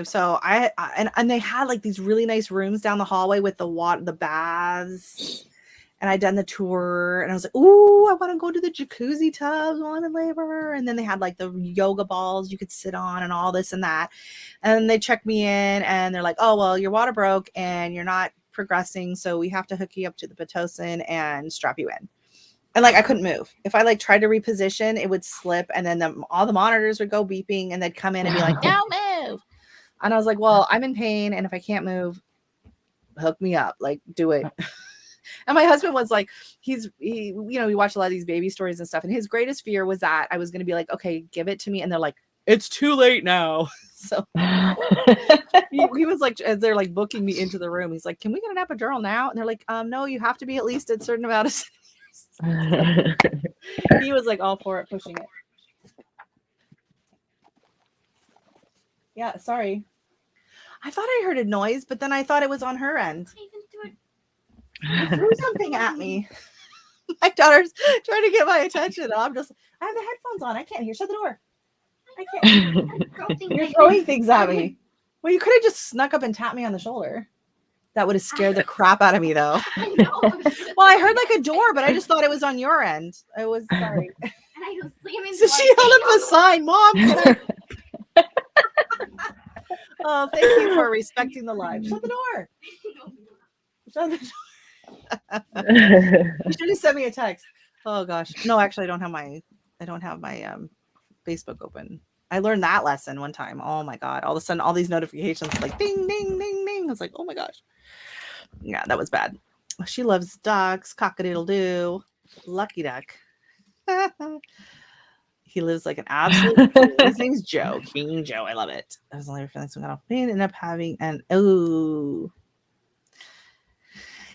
So and they had like these really nice rooms down the hallway with the baths. And I'd done the tour, and I was like, ooh, I want to go to the jacuzzi tubs while I'm in labor. And then they had like the yoga balls you could sit on and all this and that. And they checked me in, and they're like, oh, well, your water broke and you're not progressing, so we have to hook you up to the Pitocin and strap you in. And like I couldn't move. If I like tried to reposition, it would slip, and then all the monitors would go beeping, and they'd come in and be like, "Don't move." And I was like, "Well, I'm in pain, and if I can't move, hook me up, like do it." And my husband was like, we watch a lot of these baby stories and stuff, and his greatest fear was that I was going to be like, "Okay, give it to me," and they're like, "It's too late now." So he was like, as they're like booking me into the room, he's like, "Can we get an epidural now?" And they're like, "No, you have to be at least a certain amount of." He was like all for it, pushing it. Yeah, sorry. I thought I heard a noise, but then I thought it was on her end. You threw something at me. My daughter's trying to get my attention. And I have the headphones on. I can't hear. Shut the door. I can't. You're throwing things at me. Well, you could have just snuck up and tapped me on the shoulder. That would have scared the crap out of me, though. I know. Well, I heard like a door, but I just thought it was on your end. I was sorry. And I go slamming. So she held up a sign, Mom. Can I? Oh, thank you for respecting the live. Shut the door. Shut the door. You should have sent me a text. Oh gosh. No, actually, I don't have my Facebook open. I learned that lesson one time. Oh my God. All of a sudden, all these notifications like ding, ding, ding, ding. I was like, oh my gosh. Yeah, that was bad. She loves ducks. Cock-a-doodle-doo. Lucky duck. He lives like an absolute king. His name's Joe. King Joe. I love it. I was only feeling some kind of pain. Ended up having an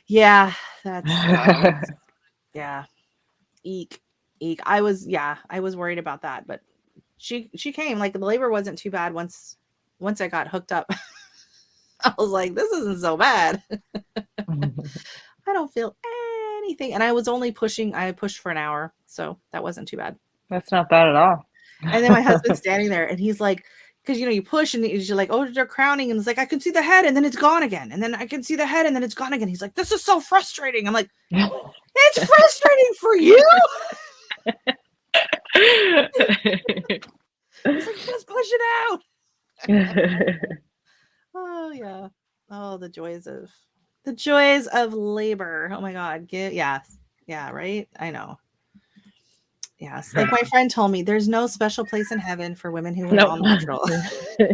yeah, that's yeah. Eek. I was worried about that, but she came. Like the labor wasn't too bad once I got hooked up. I was like, this isn't so bad. I don't feel anything. And I was only pushing. I pushed for an hour, so that wasn't too bad. That's not bad at all. And then my husband's standing there, and he's like, because you push, and you're like, oh, they're crowning, and it's like I can see the head, and then it's gone again, and then I can see the head, and then it's gone again. He's like, this is so frustrating. I'm like, it's frustrating for you. He's like, just push it out. Oh yeah. Oh, the joys of labor. Oh my God. Yeah, right. I know. Yes. Like my friend told me, there's no special place in heaven for women who are all natural.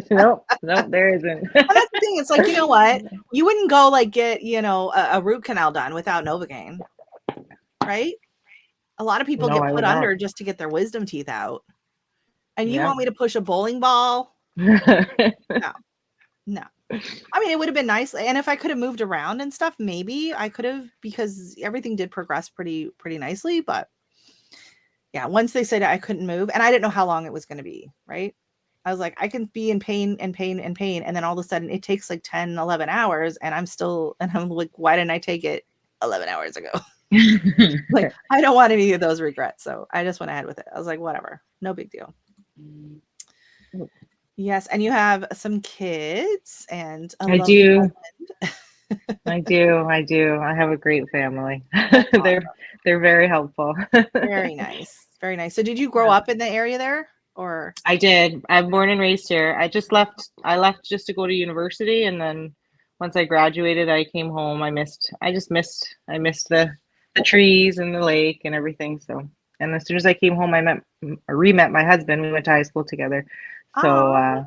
Nope, there isn't. And that's the thing. It's like, you know what? You wouldn't go like get, a root canal done without Novocaine, right? A lot of people get put under just to get their wisdom teeth out. And you want me to push a bowling ball? No. I mean, it would have been nice. And if I could have moved around and stuff, maybe I could have, because everything did progress pretty nicely. But yeah, once they said I couldn't move, and I didn't know how long it was going to be, right? I was like, I can be in pain and pain and pain. And then all of a sudden it takes like 10, 11 hours. And I'm like, why didn't I take it 11 hours ago? Like, I don't want any of those regrets. So I just went ahead with it. I was like, whatever, no big deal. Yes. And you have some kids, and I do. I do. I have a great family. Awesome. They're very helpful. Very nice. Very nice. So did you grow up in the area there, or? I did. I'm born and raised here. I left just to go to university, and then once I graduated, I came home. I missed the trees and the lake and everything. So, and as soon as I came home, I re-met my husband. We went to high school together. So,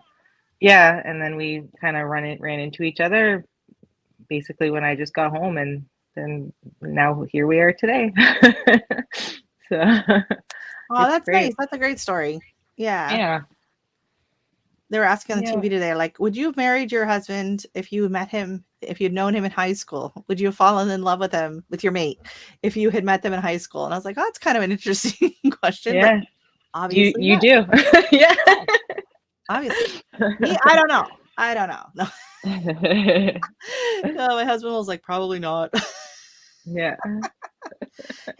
yeah. And then we kind of ran into each other basically when I just got home, and then now here we are today. So, oh, that's great. Nice. That's a great story. Yeah. They were asking on the TV today, like, would you have married your husband if you met him, if you'd known him in high school? Would you have fallen in love with him, with your mate, if you had met them in high school? And I was like, oh, that's kind of an interesting question. Yeah. But obviously you do. Yeah. Obviously. Me, I don't know. No. No, my husband was like, probably not. Yeah.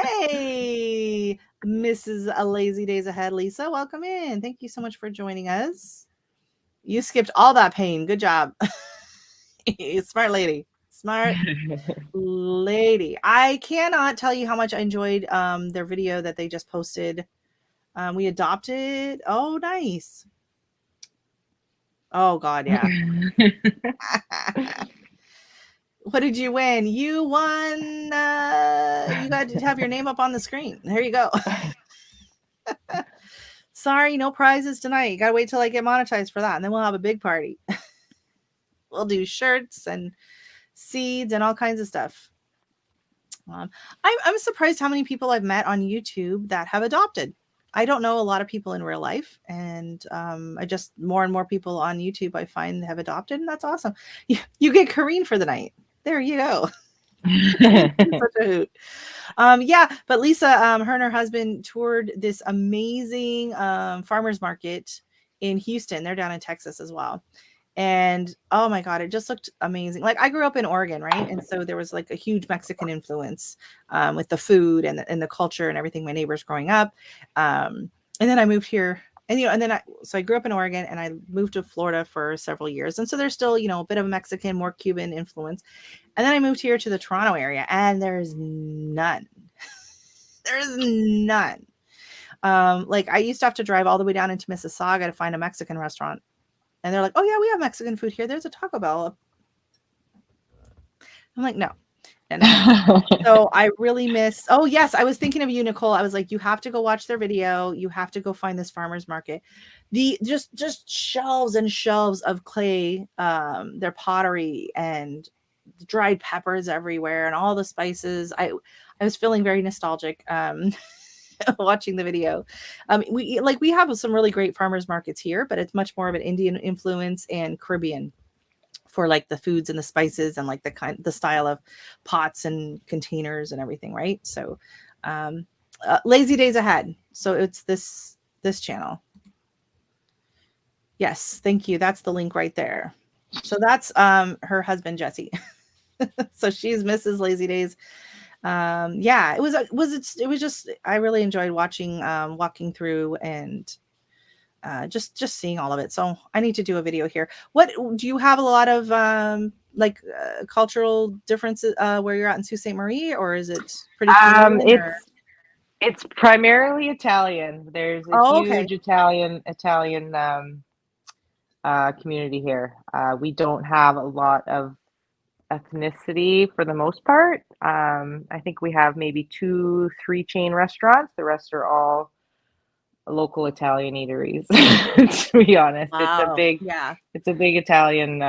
Hey, Mrs. A Lazy Days Ahead, Lisa, welcome in. Thank you so much for joining us. You skipped all that pain. Good job. Smart lady. I cannot tell you how much I enjoyed their video that they just posted. We adopted. Oh, nice. Oh God, yeah. What did you win? You won. You got to have your name up on the screen. There you go. Sorry, no prizes tonight. You gotta wait till I get monetized for that, and then we'll have a big party. We'll do shirts and seeds and all kinds of stuff. I'm surprised how many people I've met on YouTube that have adopted. I don't know a lot of people in real life, and I just more and more people on YouTube I find have adopted, and that's awesome. You get Kareen for the night. There you go. Such a hoot. Yeah, but Lisa, her and her husband toured this amazing farmers market in Houston. They're down in Texas as well. And oh my God, it just looked amazing. Like I grew up in Oregon, right? And so there was like a huge Mexican influence with the food and the culture and everything. My neighbors growing up. And then I moved here and, so I grew up in Oregon and I moved to Florida for several years. And so there's still, a bit of a Mexican, more Cuban influence. And then I moved here to the Toronto area and there's none. There's none. Like I used to have to drive all the way down into Mississauga to find a Mexican restaurant. And they're like, oh yeah, we have Mexican food here. There's a Taco Bell. I'm like, no. And so I really miss, oh yes, I was thinking of you, Nicole. I was like, you have to go watch their video. You have to go find this farmer's market. Just shelves and shelves of clay, their pottery and dried peppers everywhere and all the spices. I was feeling very nostalgic. Watching the video. We have some really great farmers markets here, but it's much more of an Indian influence and Caribbean for like the foods and the spices and like the style of pots and containers and everything, right? So Lazy Days Ahead. So it's this channel. Yes, thank you. That's the link right there. So that's her husband Jesse. So she's Mrs. Lazy Days. Yeah, it was just I really enjoyed watching walking through and just seeing all of it. So I need to do a video here. What do you have a lot of cultural differences where you're at in Sault Ste. Marie, or is it pretty it's primarily Italian. There's a huge Italian community here. We don't have a lot of ethnicity for the most part. I think we have maybe 2-3 chain restaurants. The rest are all local Italian eateries. To be honest, wow. It's a big Italian.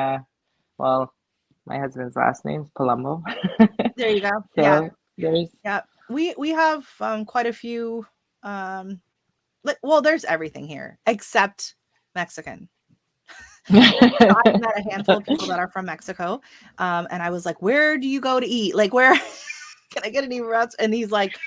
Well, my husband's last name's Palumbo. There you go. So we have quite a few. Well, there's everything here except Mexican. I've met a handful of people that are from Mexico, and I was like, where do you go to eat? Like, where can I get any restaurants? And he's like,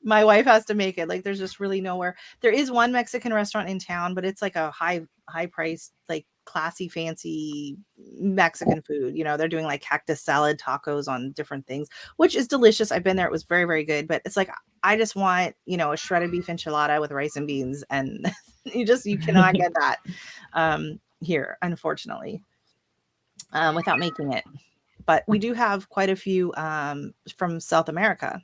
my wife has to make it. Like, there's just really nowhere. There is one Mexican restaurant in town, but it's like a high priced, like classy, fancy Mexican food. They're doing like cactus salad tacos on different things, which is delicious. I've been there. It was very, very good. But it's like, I just want, a shredded beef enchilada with rice and beans. And you cannot get that. Here, unfortunately, without making it. But we do have quite a few from South America.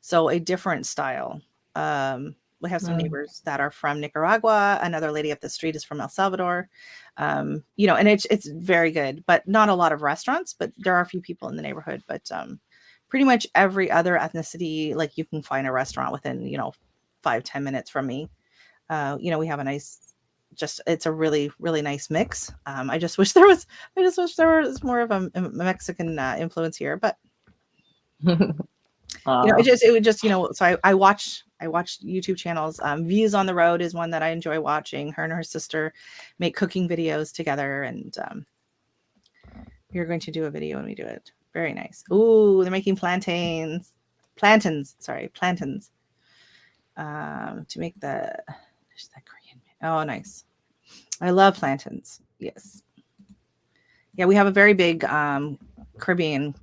So a different style. We have some neighbors that are from Nicaragua. Another lady up the street is from El Salvador. And it's very good, but not a lot of restaurants, but there are a few people in the neighborhood. But pretty much every other ethnicity, like you can find a restaurant within, 5-10 minutes from me. We have a nice, it's a really, really nice mix. I just wish there was more of a Mexican influence here, but it would just, so I watch YouTube channels. Views on the Road is one that I enjoy watching. Her and her sister make cooking videos together, and we're going to do a video when we do it. Very nice. Ooh, they're making plantains. To make the Korean. Oh, nice. I love plantains. Yes. Yeah, we have a very big Caribbean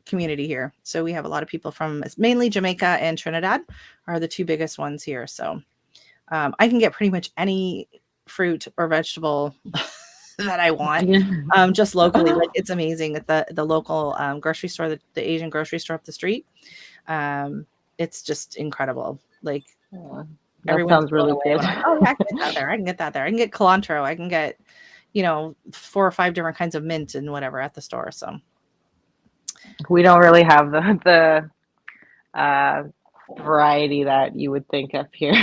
community here. So we have a lot of people from mainly Jamaica and Trinidad are the two biggest ones here. So I can get pretty much any fruit or vegetable that I want just locally. Like, it's amazing at the local grocery store, the Asian grocery store up the street. It's just incredible. Like, that sounds really good. Oh, yeah, I can get that there. I can get that there. I can get cilantro. I can get, 4 or 5 different kinds of mint and whatever at the store. So We don't really have the variety that you would think up here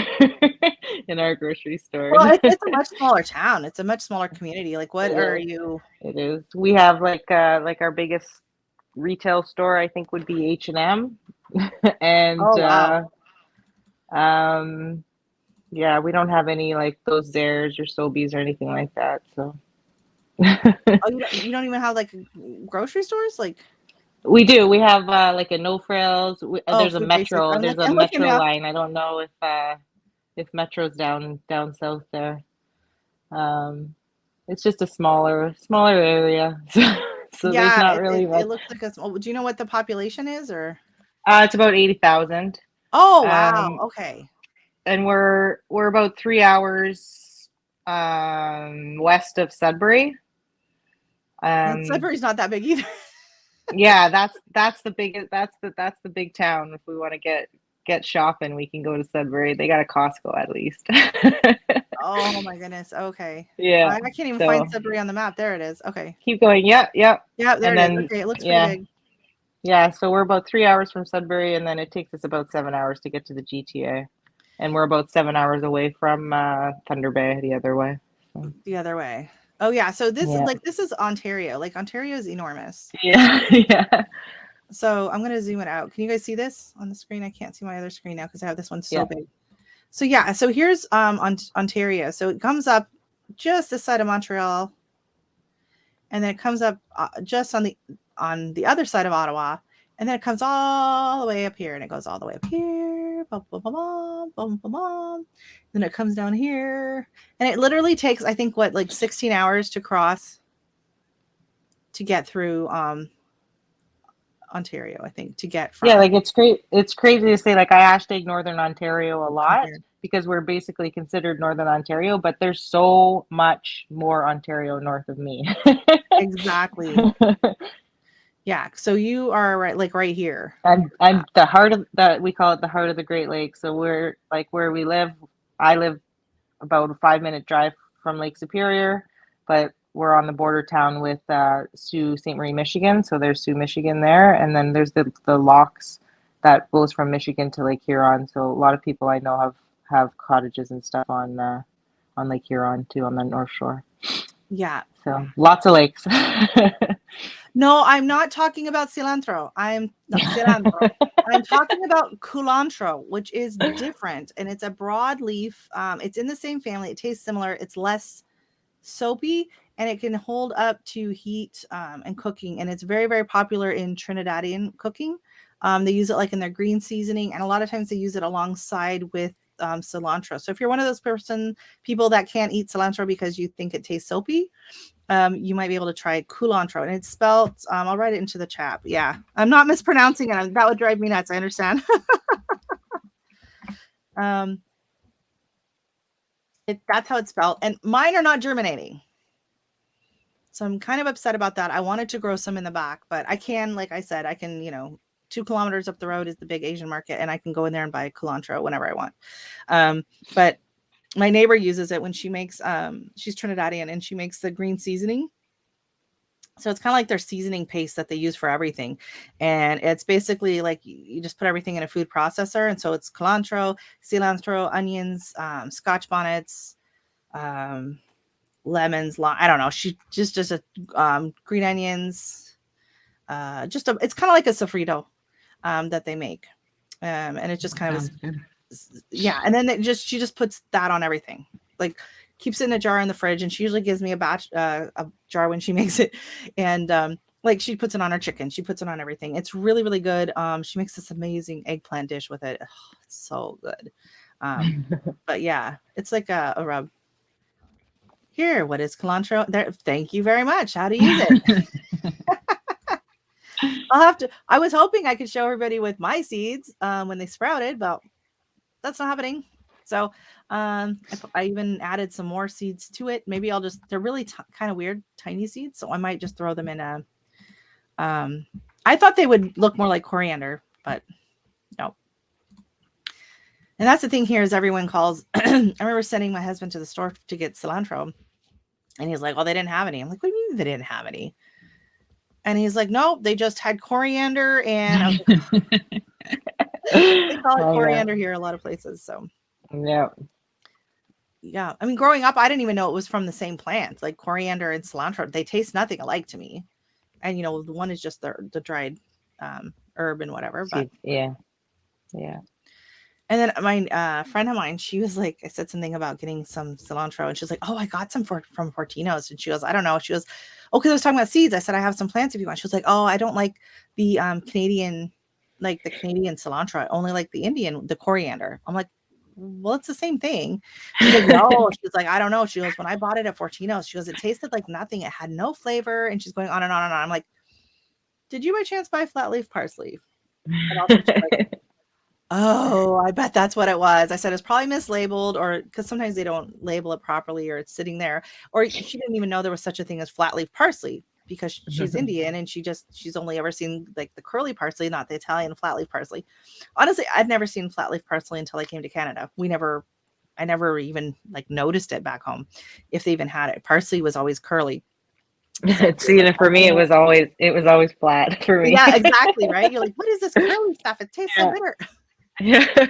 in our grocery stores. Well, it's a much smaller town. It's a much smaller community. Like, what It are is. you? It is. We have like our biggest retail store I think would be H&M, and Oh wow. um, yeah, we don't have any like those Zehrs or Sobeys or anything like that. So Oh, you don't even have like grocery stores? Like, we do. We have like a No Frills. oh, There's a food basics. Metro. I'm There's looking. a I'm looking Metro now. line. I don't know if Metro's down south there. Um, it's just a smaller area, so there's Yeah, not it, really it, much. it looks like a small. Do you know what the population is, or? It's about 80,000. Oh wow. Um, Okay. and we're about 3 hours west of Sudbury. And Um, Sudbury's not that big either. yeah, that's the biggest that's the big town. If we want to get shopping, we can go to Sudbury. They got a Costco at least. Oh my goodness. Okay. Yeah. I can't even find So Sudbury on the map. There it is. Okay. keep going. Yep, yep. Yeah, there And it is. then Okay, it looks pretty yeah, big. yeah. So we're about 3 hours from Sudbury, and then it takes us about 7 hours to get to the GTA. And we're about 7 hours away from Thunder Bay the other way. So, The other way. Oh yeah. So yeah. this is Ontario. Like Ontario is enormous. Yeah. Yeah. So I'm gonna zoom it out. Can you guys see this on the screen? I can't see my other screen now because I have this one so Yeah. big. So yeah, so here's Ontario. So it comes up just this side of Montreal, and then it comes up just on the other side of Ottawa, and then it comes all the way up here, and it goes all the way up here, bum, bum, bum, bum, bum, bum, bum. Then it comes down here, and it literally takes, I think, what, like 16 hours to cross to get through Ontario. I think to get Yeah, from like it's great. It's crazy to say like I hashtag Northern Ontario a lot here. because we're basically considered Northern Ontario, but there's so much more Ontario north of me. Exactly. Yeah. So you are right, like right here. I'm the heart of the we call it the heart of the Great Lakes. So we're like where we live. I live about a 5 minute drive from Lake Superior, but we're on the border town with Sault Ste. Marie, Michigan. So there's Sault, Michigan there, and then there's the locks that goes from Michigan to Lake Huron. So a lot of people I know have cottages and stuff on Lake Huron too on the North Shore. Yeah. So lots of lakes. No, I'm not talking about cilantro. I'm not cilantro. I'm talking about culantro, which is different, and it's a broadleaf. It's in the same family. It tastes similar. It's less soapy, and it can hold up to heat and cooking. And it's very, very popular in Trinidadian cooking. They use it like in their green seasoning, and a lot of times they use it alongside with cilantro. So if you're one of those people that can't eat cilantro because you think it tastes soapy, you might be able to try culantro, and it's spelled. I'll write it into the chat. Yeah, I'm not mispronouncing it. That would drive me nuts. I understand. That's how it's spelled, and mine are not germinating, so I'm kind of upset about that. I wanted to grow some in the back, but I can, like I said, I can. 2 kilometers up the road is the big Asian market, and I can go in there and buy culantro whenever I want. But my neighbor uses it when she makes she's Trinidadian, and she makes the green seasoning. So it's kind of like their seasoning paste that they use for everything. And it's basically like you just put everything in a food processor. And so it's cilantro, onions, scotch bonnets, lemons, I don't know. She just does green onions. It's kind of like a sofrito that they make. And it just kind of is, yeah. And then she just puts that on everything. Like keeps it in a jar in the fridge, and she usually gives me a jar when she makes it. And like she puts it on her chicken, she puts it on everything. It's really, really good. She makes this amazing eggplant dish with it. Oh, it's so good. But yeah, it's like a rub. Here, what is cilantro? There, thank you very much. How to use it. I was hoping I could show everybody with my seeds when they sprouted, but that's not happening. So I even added some more seeds to it. Maybe they're really kind of weird, tiny seeds. So I might just throw them in I thought they would look more like coriander, but no. And that's the thing here is everyone calls. I remember sending my husband to the store to get cilantro, and he's like, "Oh, they didn't have any." I'm like, "What do you mean they didn't have any?" And he's like, nope, they just had coriander. And I was like, they call it Oh, yeah. coriander here a lot of places. So Yeah. yeah. I mean, growing up, I didn't even know it was from the same plant. Like coriander and cilantro, they taste nothing alike to me. And you know, the one is just the dried herb and whatever. But Seeds. Yeah. Yeah. and then my friend of mine, she was like, I said something about getting some cilantro, and she's like, "Oh, I got some from Fortino's." And she goes, "I don't know." She goes, "Oh, because I was talking about seeds." I said, "I have some plants if you want." She was like, "Oh, I don't like the Canadian, like the Canadian cilantro. I only like the Indian, the coriander." I'm like, "Well, it's the same thing." She's like, "No." She's like, "I don't know." She goes, "When I bought it at Fortino's, she goes, it tasted like nothing. It had no flavor." And she's going on and on and on. I'm like, "Did you by chance buy flat leaf parsley?" And also, she's like, "Oh, I bet that's what it was." I said, "It's probably mislabeled, or because sometimes they don't label it properly, or it's sitting there." Or she didn't even know there was such a thing as flat leaf parsley because she's Indian and she's only ever seen like the curly parsley, not the Italian flat leaf parsley. Honestly, I'd never seen flat leaf parsley until I came to Canada. I never even like noticed it back home if they even had it. Parsley was always curly. So See, like, and for me, it was always flat for me. yeah, exactly, right? You're like, "What is this curly stuff? It tastes so Yeah. bitter." Yeah.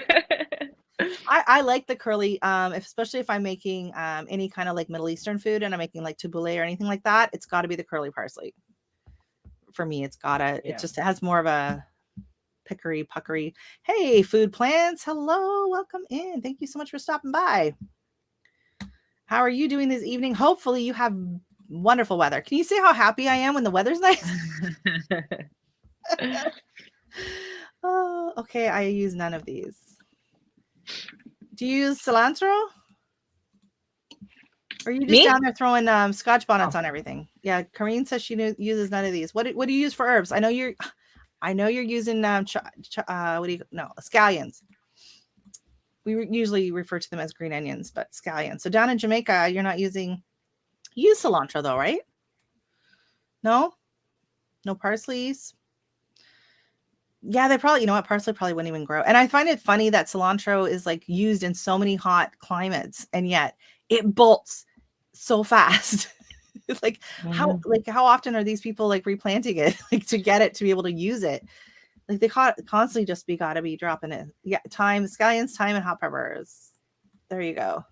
I like the curly, especially if I'm making any kind of like Middle Eastern food and I'm making like tabbouleh or anything like that. It's got to be the curly parsley. For me, it just has more of a pickery puckery. Hey, food plants. Hello, welcome in. Thank you so much for stopping by. How are you doing this evening? Hopefully, you have wonderful weather. Can you see how happy I am when the weather's nice? Oh, okay. I use none of these. Do you use cilantro? Or are you just Me? down there throwing scotch bonnets on everything? Yeah, Corrine says she uses none of these. What do you use for herbs? I know you're using what do you no scallions. We usually refer to them as green onions, but scallions. So down in Jamaica, you're not using you use cilantro though, right? No, no parsleys. Yeah, they probably, you know what, parsley probably wouldn't even grow. And I find it funny that cilantro is like used in so many hot climates, and yet it bolts so fast. It's like how often are these people like replanting it like to get it to be able to use it? Like they constantly just gotta be dropping it. Yeah, scallions, thyme, and hot peppers. There you go.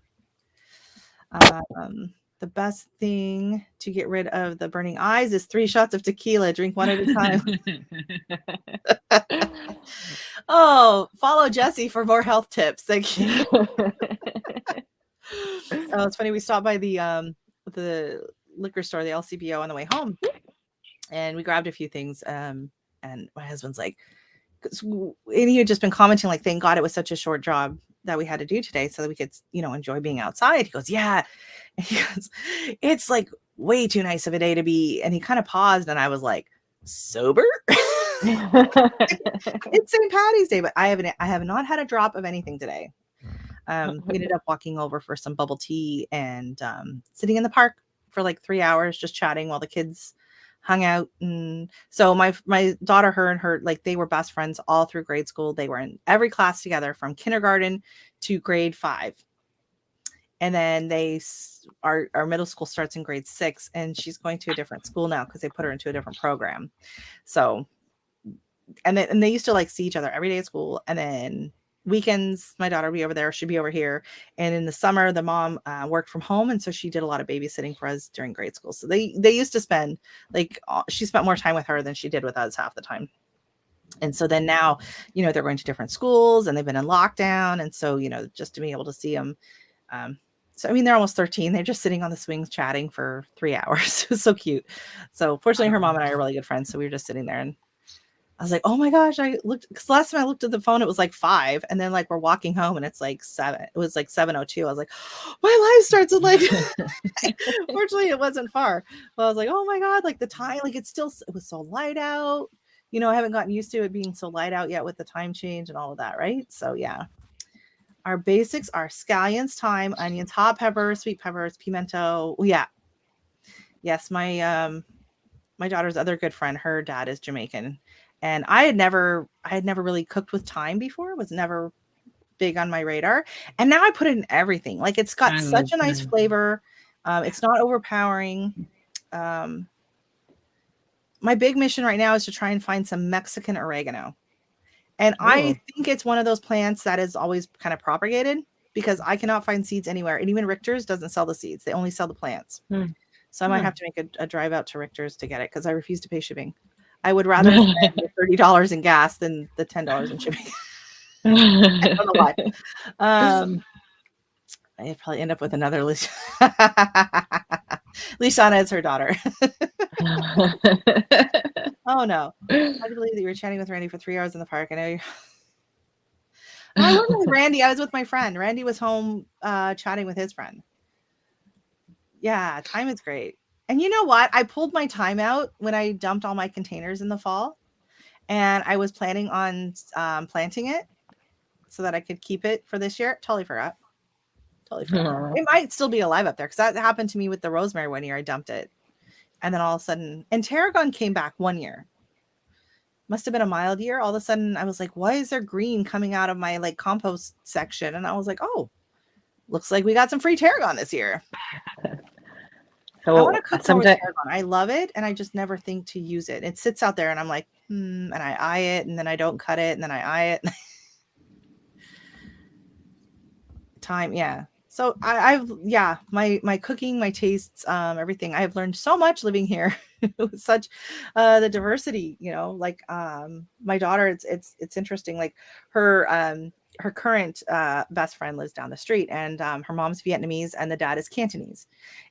The best thing to get rid of the burning eyes is 3 shots of tequila. Drink one at a time. Oh, follow Jesse for more health tips. Thank you. Oh, it's funny. We stopped by the liquor store, the LCBO, on the way home, and we grabbed a few things. And my husband's like, and he had just been commenting, like, thank God it was such a short job that we had to do today so that we could, enjoy being outside. He goes, yeah. And he goes, it's like way too nice of a day to be. And he kind of paused, and I was like, sober? It's St. Patty's Day, but I have not had a drop of anything today. We ended up walking over for some bubble tea and sitting in the park for like 3 hours, just chatting while the kids hung out. And so my daughter, her and her, like, they were best friends all through grade school. They were in every class together from kindergarten to grade 5. And then our middle school starts in grade 6, and she's going to a different school now because they put her into a different program. So, and they used to like see each other every day at school, and then weekends my daughter would be over there, she'd be over here. And in the summer, the mom worked from home, and so she did a lot of babysitting for us during grade school. So they used to spend like she spent more time with her than she did with us half the time. And so then now, they're going to different schools, and they've been in lockdown, and so just to be able to see them. So I mean, they're almost 13. They're just sitting on the swings chatting for 3 hours. It's so cute. So fortunately, her mom and I are really good friends, so we were just sitting there, and I was like, oh my gosh, I looked, because last time I looked at the phone, it was like 5. And then like we're walking home and it's like 7. It was like 7:02. I was like, my life starts at like, fortunately it wasn't far. But I was like, oh my God, like the time, like it was so light out. I haven't gotten used to it being so light out yet with the time change and all of that. Right. So yeah. Our basics are scallions, thyme, onions, hot peppers, sweet peppers, pimento. Yeah. Yes. My daughter's other good friend, her dad is Jamaican. And I had never really cooked with thyme before. It was never big on my radar. And now I put it in everything. Like it's got such a nice flavor. It's not overpowering. my big mission right now is to try and find some Mexican oregano. And I Ooh. think it's one of those plants that is always kind of propagated because I cannot find seeds anywhere. And even Richter's doesn't sell the seeds. They only sell the plants. Hmm. So I might have to make a drive out to Richter's to get it because I refuse to pay shipping. I would rather spend the $30 in gas than the $10 in shipping. I don't know why. I'd probably end up with another list. Lishana is her daughter. Oh no. I believe that you were chatting with Randy for 3 hours in the park. I know you. No, I wasn't with Randy. I was with my friend. Randy was home chatting with his friend. Yeah, time is great. And you know what? I pulled my time out when I dumped all my containers in the fall. And I was planning on planting it so that I could keep it for this year. Totally forgot. It might still be alive up there because that happened to me with the rosemary one year. I dumped it. And then all of a sudden, and tarragon came back one year. Must have been a mild year. All of a sudden, I was like, why is there green coming out of my like compost section? And I was like, oh, looks like we got some free tarragon this year. I want to cook more with tarragon. I love it. And I just never think to use it. It sits out there and I'm like, and I eye it and then I don't cut it and then I eye it. Time. Yeah. So I've my cooking, my tastes, everything. I've learned so much living here with such the diversity, like my daughter, it's interesting. Like her current best friend lives down the street and her mom's Vietnamese and the dad is Cantonese.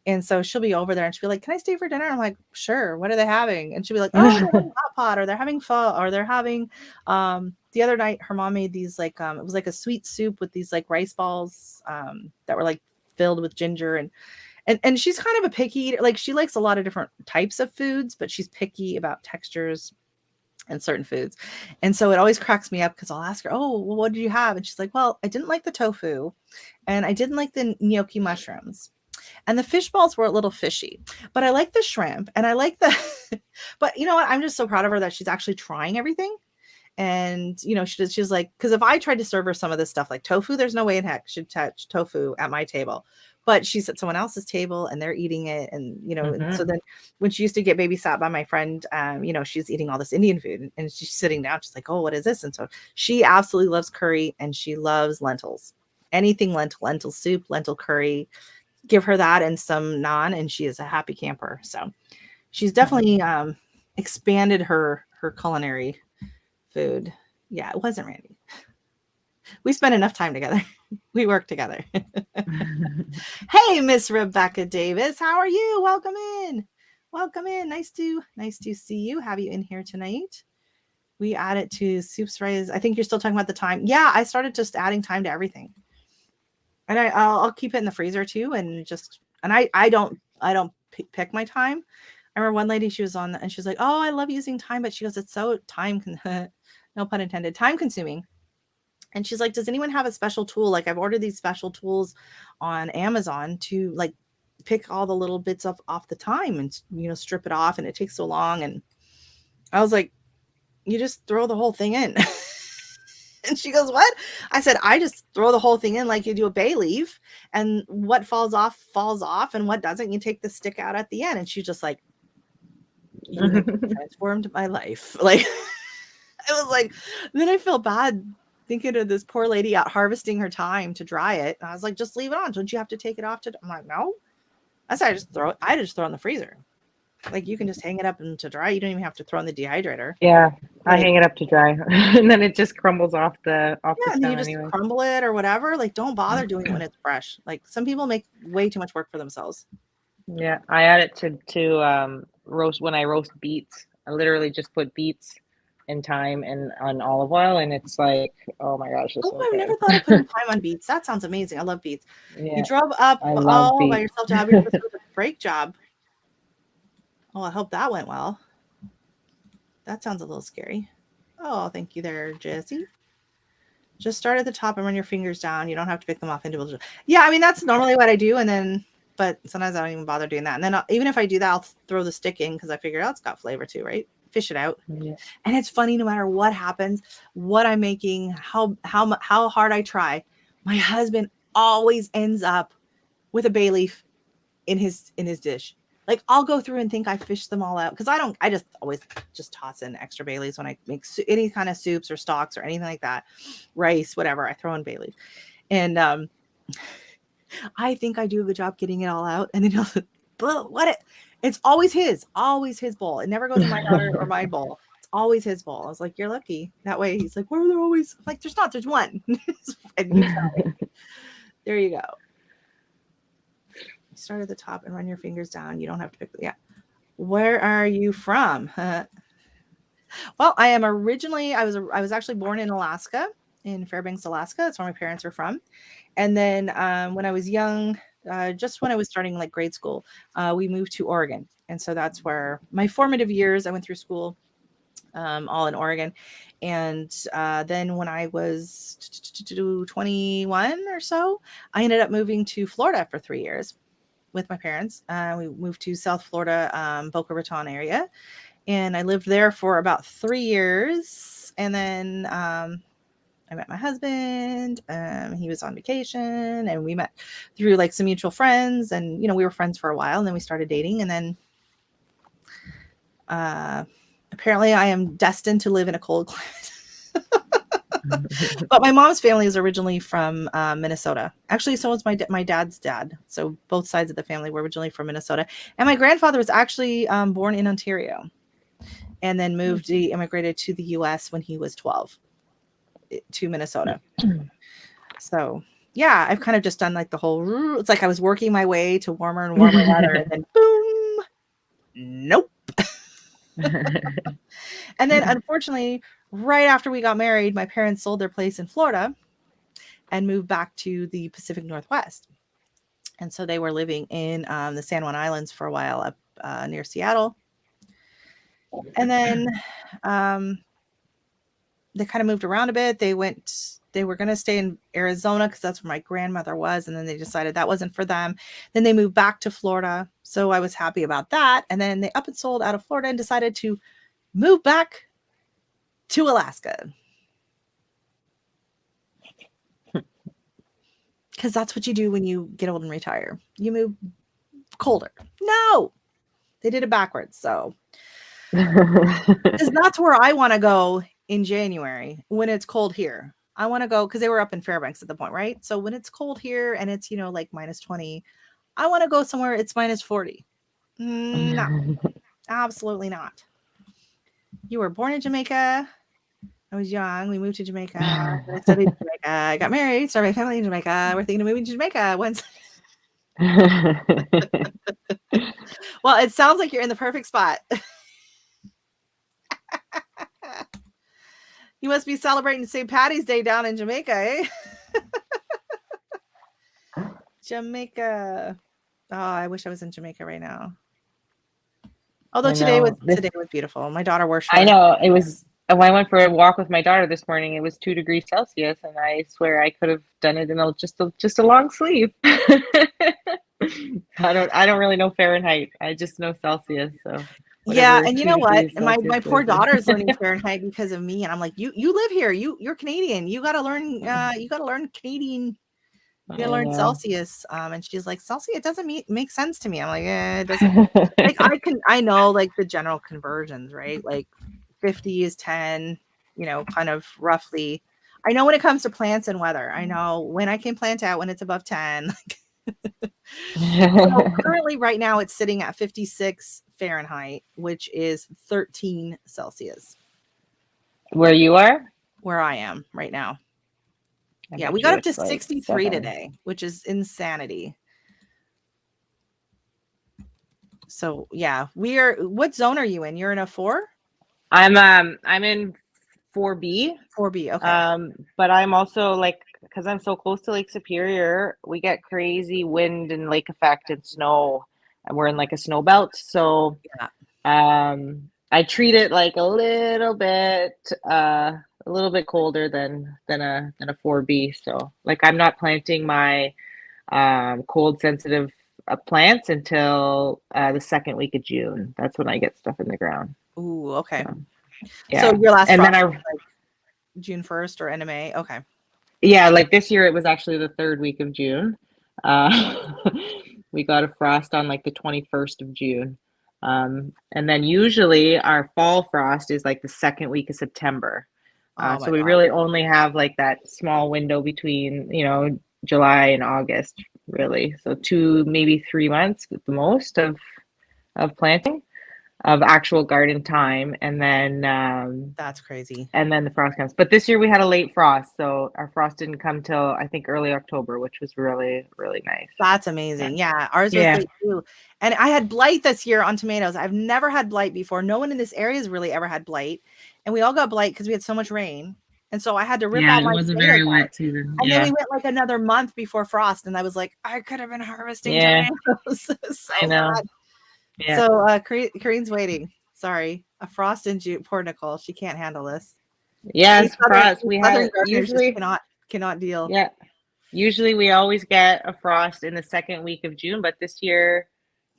And so she'll be over there and she'll be like, can I stay for dinner? I'm like, sure. What are they having? And she'll be like, oh, they're having hot pot or they're having pho or they're having the other night her mom made these like it was like a sweet soup with these like rice balls that were like filled with ginger and she's kind of a picky eater. Like she likes a lot of different types of foods, but she's picky about textures and certain foods. And so it always cracks me up because I'll ask her, oh, well, what did you have? And she's like, well, I didn't like the tofu and I didn't like the gnocchi mushrooms. And the fish balls were a little fishy, but I like the shrimp and I like the, but you know what? I'm just so proud of her that she's actually trying everything. And, she's like, because if I tried to serve her some of this stuff like tofu, there's no way in heck she'd touch tofu at my table. But she's at someone else's table and they're eating it. And, and so then when she used to get babysat by my friend, she's eating all this Indian food and she's sitting down. She's like, oh, what is this? And so she absolutely loves curry and she loves lentils, anything lentil soup, lentil curry. Give her that and some naan and she is a happy camper. So she's definitely expanded her culinary food. Yeah, it wasn't Randy. We spent enough time together. We worked together. Hey, Miss Rebecca Davis, how are you? Welcome in. Nice to see you. Have you in here tonight? We add it to Soup's Rise. I think you're still talking about the time. Yeah, I started just adding time to everything, and I'll keep it in the freezer too. And I don't pick my time. I remember one lady, she was on and she's like, oh, I love using time, but she goes, it's so no pun intended, time consuming. And she's like, does anyone have a special tool? Like I've ordered these special tools on Amazon to like pick all the little bits off the time and, strip it off. And it takes so long. And I was like, you just throw the whole thing in. And she goes, what? I said, I just throw the whole thing in like you do a bay leaf and what falls off. And what doesn't, you take the stick out at the end. And she's just like, you have transformed my life. Like, it was like, then I feel bad thinking of this poor lady out harvesting her time to dry it. And I was like, just leave it on. Don't you have to take it off? I'm like, no. I said, I just throw it in the freezer. Like you can just hang it up and to dry. You don't even have to throw in the dehydrator. Yeah, I hang it up to dry and then it just crumbles off the and then you just crumble it or whatever. Like don't bother doing it when it's fresh. Like some people make way too much work for themselves. Yeah, I add it to roast when I roast beets. I literally just put beets and thyme and on olive oil, and it's like, oh my gosh, it's I've never thought of putting thyme on beets. That sounds amazing. I love beets. Yeah, you drove up all by yourself to have your break job. Oh, I hope that went well. That sounds a little scary. Oh, thank you there, Jesse. Just start at the top and run your fingers down. You don't have to pick them off individually. Yeah, I mean, that's normally what I do. And then, but sometimes I don't even bother doing that. And then even if I do that, I'll throw the stick in because I figure, it's got flavor too, right? Fish it out. Yeah. And it's funny, no matter what happens, what I'm making, how hard I try, my husband always ends up with a bay leaf in his dish. Like I'll go through and think I fished them all out because I just always just toss in extra bay leaves when I make any kind of soups or stocks or anything like that, rice, whatever. I throw in bay leaves, and I think I do a good job getting it all out, and then but it's always his bowl. It never goes in my daughter or my bowl. It's always his bowl. I was like, you're lucky. That way, he's like, why are there always? I'm like, there's not. There's one. And you found it. There you go. Start at the top and run your fingers down. You don't have to pick. Yeah. Where are you from? Well, I am originally. I was actually born in Alaska, in Fairbanks, Alaska. That's where my parents are from. And then when I was young, just when I was starting like grade school, we moved to Oregon, and so that's where my formative years. I went through school, all in Oregon, and then when I was 21 or so, I ended up moving to Florida for 3 years with my parents. We moved to South Florida, Boca Raton area, and I lived there for about 3 years. And then I met my husband. He was on vacation, and we met through like some mutual friends, and we were friends for a while, and then we started dating, and then apparently I am destined to live in a cold climate. But my mom's family is originally from Minnesota. Actually, so was my dad's dad. So both sides of the family were originally from Minnesota. And my grandfather was actually born in Ontario, and then immigrated to the U.S. when he was 12 to Minnesota. So yeah, I've kind of just done like the whole. It's like I was working my way to warmer and warmer weather, and then boom, nope. And then unfortunately, right after we got married, my parents sold their place in Florida and moved back to the Pacific Northwest. And so they were living in the San Juan Islands for a while up near Seattle. And then they kind of moved around a bit. They were going to stay in Arizona because that's where my grandmother was. And then they decided that wasn't for them. Then they moved back to Florida. So I was happy about that. And then they up and sold out of Florida and decided to move back to Alaska. Because that's what you do when you get old and retire. You move colder. No, they did it backwards. So because that's where I want to go in January when it's cold here. I want to go because they were up in Fairbanks at the point, right? So when it's cold here and it's, like minus 20, I want to go somewhere it's minus 40. No, absolutely not. You were born in Jamaica. I was young. We moved to Jamaica. I studied in Jamaica. I got married. Started my family in Jamaica. We're thinking of moving to Jamaica once. Well, it sounds like you're in the perfect spot. You must be celebrating St. Patty's Day down in Jamaica, eh? Jamaica. Oh, I wish I was in Jamaica right now. Although today was beautiful. My daughter wore shorts. I know it was. When I went for a walk with my daughter this morning, it was 2 degrees Celsius, and I swear I could have done it in just a long sleeve. I don't really know Fahrenheit. I just know Celsius. So yeah, and you know what? My poor daughter's learning Fahrenheit because of me, and I'm like, you live here. You're Canadian. You got to learn. You got to learn Canadian. You got to learn Celsius. And she's like, Celsius, it doesn't make sense to me. I'm like, it doesn't. Like I know like the general conversions, right? Like 50 is 10, kind of roughly. I know when it comes to plants and weather. I know when I can plant out when it's above 10. So currently right now it's sitting at 56 Fahrenheit, which is 13 Celsius. Where you are? Where I am right now. Yeah, we got up to 63 today, which is insanity. So yeah, what zone are you in? You're in a 4? I'm in 4B. 4B, okay. But I'm also like, because I'm so close to Lake Superior, we get crazy wind and lake effect and snow, and we're in like a snow belt. So I treat it like a little bit colder than a 4B. So like I'm not planting my cold sensitive plants until the second week of June. That's when I get stuff in the ground. Ooh, okay. Yeah. So your last and then like June 1st or end of May? Okay. Yeah, like this year it was actually the 3rd week of June. We got a frost on like the 21st of June. And then usually our fall frost is like the second week of September. Oh So my we God. really only have like that small window between, July and August, really. So 2, maybe 3 months at the most of planting, of actual garden time, That's crazy. and then the frost comes. But this year we had a late frost, so our frost didn't come till I think early October, which was really, really nice. That's amazing. Yeah, ours was Yeah. late too. And I had blight this year on tomatoes. I've never had blight before. No one in this area has really ever had blight. And we all got blight because we had so much rain. And so I had to rip Yeah, all it my was a tomatoes very out. wet season. And then we Yeah. went like another month before frost. And I was like, I could have been harvesting Yeah, tomatoes. I So know. bad. Yeah. So Kareen's waiting. Sorry. A frost in June. Poor Nicole. She can't handle this. Yes, frost. These We southern had gardeners just usually, cannot deal. yeah, usually we always get a frost in the second week of June, but this year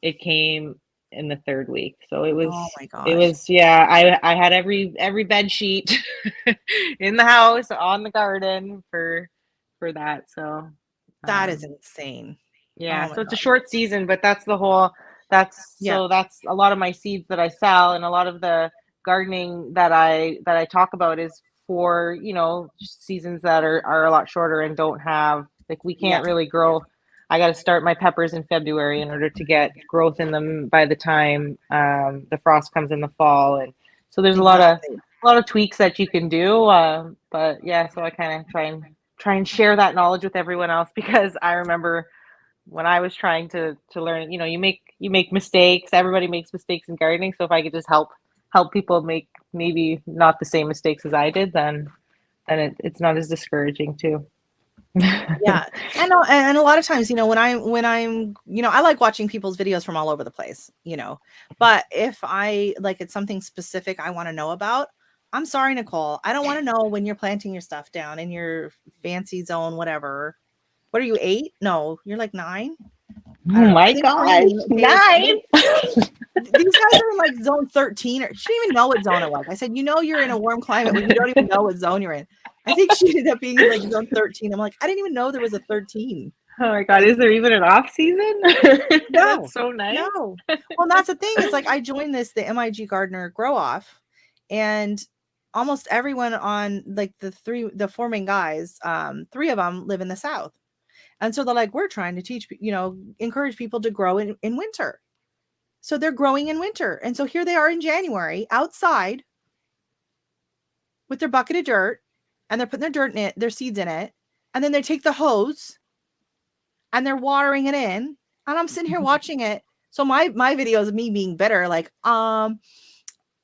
it came in the third week. So Oh my it gosh. was yeah, I had every bed sheet in the house, on the garden for that. So That is um insane. yeah, Oh my so it's a God. short season, but that's Yeah. that's a lot of my seeds that I sell, and a lot of the gardening that I talk about is for, seasons that are a lot shorter and don't have, like, we Yeah. can't really grow. I got to start my peppers in February in order to get growth in them by the time the frost comes in the fall, and so there's Exactly. a lot of tweaks that you can do. But yeah, so I kind of try and share that knowledge with everyone else because I remember when I was trying to learn, you make mistakes. Everybody makes mistakes in gardening. So if I could just help people make maybe not the same mistakes as I did, then it's not as discouraging too. Yeah. And a lot of times, when I'm, I like watching people's videos from all over the place, but if I like it's something specific I want to know about, I'm sorry, Nicole. I don't want to know when you're planting your stuff down in your fancy zone, whatever. What are you, 8? No, you're like 9. I don't Oh know. I my think gosh, Kareen, okay, nine. these guys are in like zone 13, or she didn't even know what zone it was. I said, you're in a warm climate when you don't even know what zone you're in. I think she ended up being in like zone 13. I'm like, I didn't even know there was a 13. Oh my God, Like, is there even an off season? That's no, so nice. no. Well, that's the thing. It's like I joined the MIG Gardener Grow Off, and almost everyone on like the 4 main guys, 3 of them live in the South. And so they're like, we're trying to teach, encourage people to grow in winter. So they're growing in winter. And so here they are in January outside with their bucket of dirt, and they're putting their dirt in it, their seeds in it. And then they take the hose and they're watering it in. And I'm sitting here watching it. So my video is me being bitter, like, I'm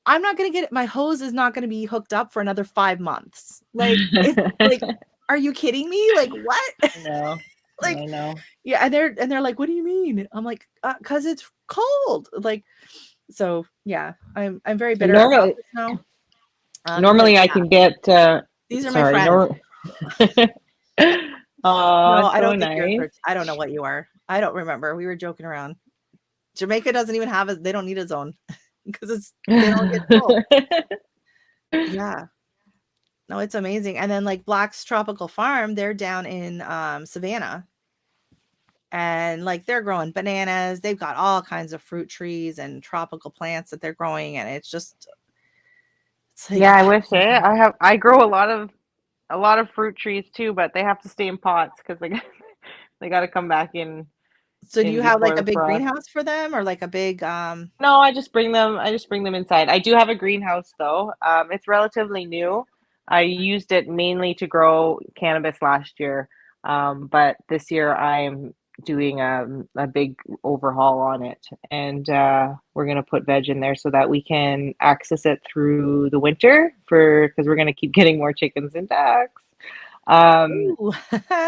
not going to get it. My hose is not going to be hooked up for another 5 months. Like, it's like, are you kidding me? Like, what? No, Like, I know. yeah. And they're like, what do you mean? I'm like, cause it's cold. Like, so yeah, I'm very So bitter about normally, this now. Because normally I yeah, can get. these are my Sorry, friends. no. No, Oh, I so don't think you're in nice. 13. I don't know what you are. I don't remember. We were joking around. Jamaica doesn't even have they don't need a zone because they don't get cold. Yeah. No, it's amazing. And then like Black's Tropical Farm, they're down in Savannah. And like they're growing bananas. They've got all kinds of fruit trees and tropical plants that they're growing. And it's like, Yeah, I wish I grow a lot of fruit trees too, but they have to stay in pots because they got to come back so do in you have like before a the big frost. greenhouse for them or like a big No, I just bring them inside. I do have a greenhouse though. It's relatively new. I used it mainly to grow cannabis last year. But this year I'm doing a big overhaul on it, and we're gonna put veg in there so that we can access it through the winter because we're gonna keep getting more chickens and ducks. Um, ooh.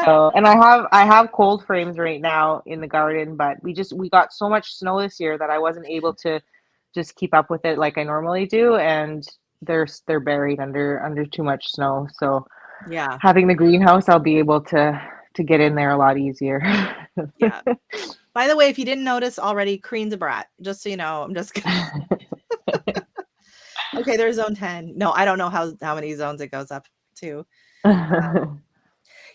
so, and I have cold frames right now in the garden, but we got so much snow this year that I wasn't able to just keep up with it like I normally do, and they're buried under too much snow. So Yeah. having the greenhouse, I'll be able to get in there a lot easier. Yeah. By the way, if you didn't notice already, Crean's a brat. Just so you know, I'm just kidding. Okay, there's zone 10. No, I don't know how many zones it goes up to.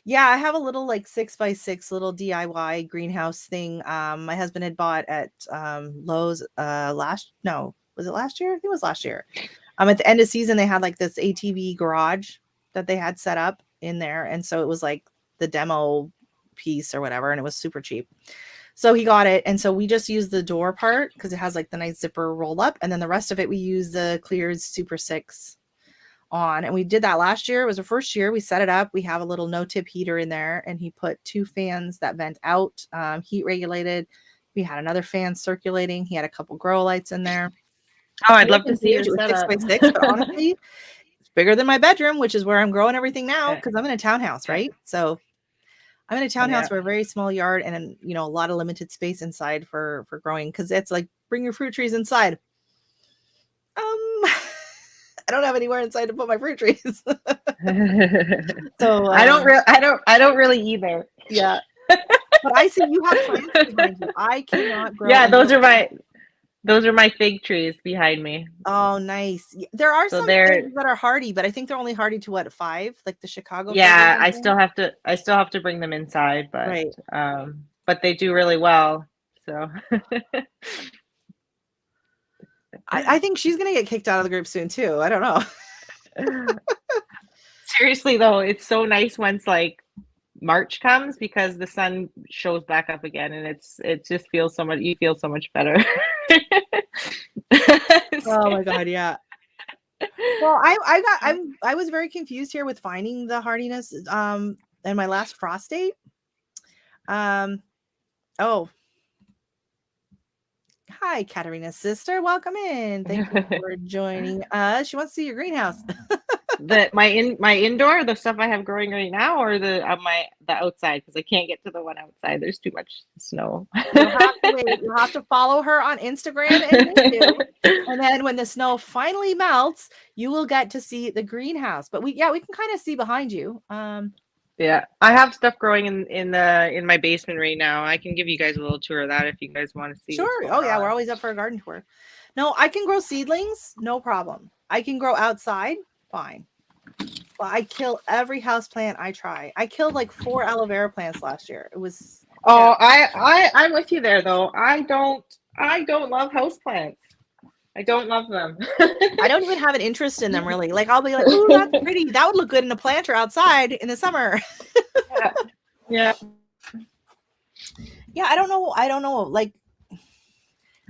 Yeah, I have a little like 6x6 little DIY greenhouse thing. My husband had bought at Lowe's was it last year? I think it was last year. At the end of season, they had like this ATV garage that they had set up in there. And so it was like the demo piece or whatever, and it was super cheap. So he got it. And so we just use the door part because it has like the nice zipper roll up. And then the rest of it, we use the Clears Super 6 on. And we did that last year. It was the first year we set it up. We have a little no-tip heater in there, and he put 2 fans that vent out, heat regulated. We had another fan circulating. He had a couple grow lights in there. Oh, I'd love to see your It was setup. 6x6, but honestly, it's bigger than my bedroom, which is where I'm growing everything now because I'm in a townhouse, right? So I'm in a townhouse for a very small yard and a lot of limited space inside for growing, because it's like bring your fruit trees inside. I don't have anywhere inside to put my fruit trees. So I don't really either. Yeah. But I see you have plants behind you. I cannot grow. Yeah, those are my fig trees behind me. Oh, nice. There are some things that are hardy, but I think they're only hardy to what, 5? Like the Chicago. Yeah, I still have to bring them inside, but right. But they do really well. So I think she's gonna get kicked out of the group soon too. I don't know. Seriously though, it's so nice once like March comes, because the sun shows back up again, and it just feels so much. You feel so much better. Oh my god, yeah. Well, I was very confused here with finding the hardiness in my last frost date. Oh. Hi, Katerina's sister. Welcome in. Thank you for joining us. She wants to see your greenhouse. My indoor, the stuff I have growing right now, or the outside, because I can't get to the one outside. There's too much snow. You'll have to wait. You'll have to follow her on Instagram and YouTube. And then when the snow finally melts, you will get to see the greenhouse. But we can kind of see behind you. Yeah, I have stuff growing in my basement right now. I can give you guys a little tour of that if you guys want to see. Sure. Oh yeah, we're always up for a garden tour. No, I can grow seedlings, no problem. I can grow outside, fine. Well, I kill every house plant I try. I killed like 4 aloe vera plants last year. It was. Oh, I'm with you there though. I don't love house plants. I don't love them. I don't even have an interest in them really. Like I'll be like, "Ooh, that's pretty. That would look good in a planter outside in the summer." Yeah. Yeah, I don't know. Like,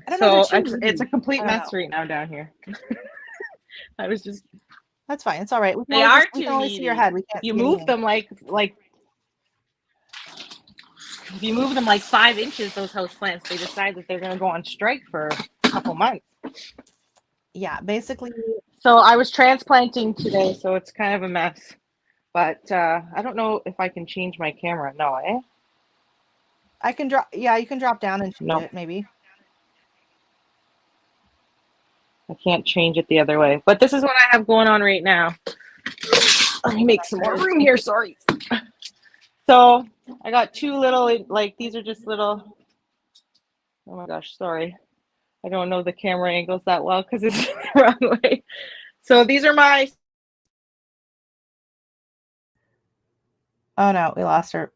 I don't know. So it's a complete mess right now down here. I was just. That's fine. It's all right. We can only see your head. We can't. You move them like. If you move them like 5 inches, those house plants, they decide that they're going to go on strike for a couple months. Yeah, basically. So I was transplanting today, so it's kind of a mess. But I don't know if I can change my camera. No, eh? I can drop. Yeah, you can drop down and change it, maybe. I can't change it the other way. But this is what I have going on right now. Let me make some more room here. Sorry. So I got 2 little, like, these are just little. Oh my gosh, sorry. I don't know the camera angles that well because it's the wrong way. So these are my. Oh no, we lost her.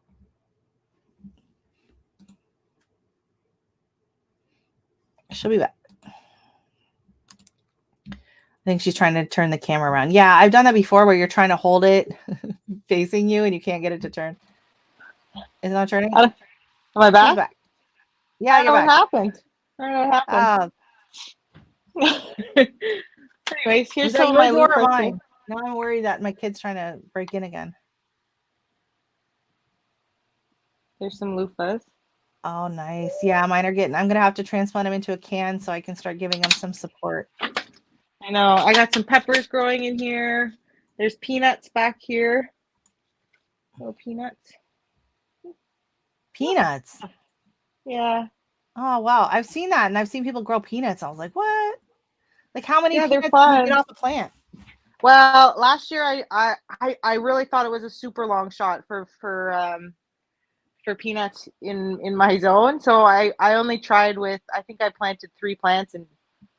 She'll be back. I think she's trying to turn the camera around. Yeah, I've done that before where you're trying to hold it facing you and you can't get it to turn. Is it not turning? Am I back? Yeah, you're back. What happened? I don't know what happened. Anyways, here's some of my loofahs. Now I'm worried that my kid's trying to break in again. There's some loofahs. Oh, nice. Yeah, mine are getting. I'm gonna have to transplant them into a can so I can start giving them some support. I know. I got some peppers growing in here. There's peanuts back here. Little peanuts. Peanuts. Yeah. Oh wow, I've seen that, and I've seen people grow peanuts. I was like, what? Like, how many peanuts do you get off the plant? Well, last year I really thought it was a super long shot for peanuts in my zone. So I only tried with, I think I planted 3 plants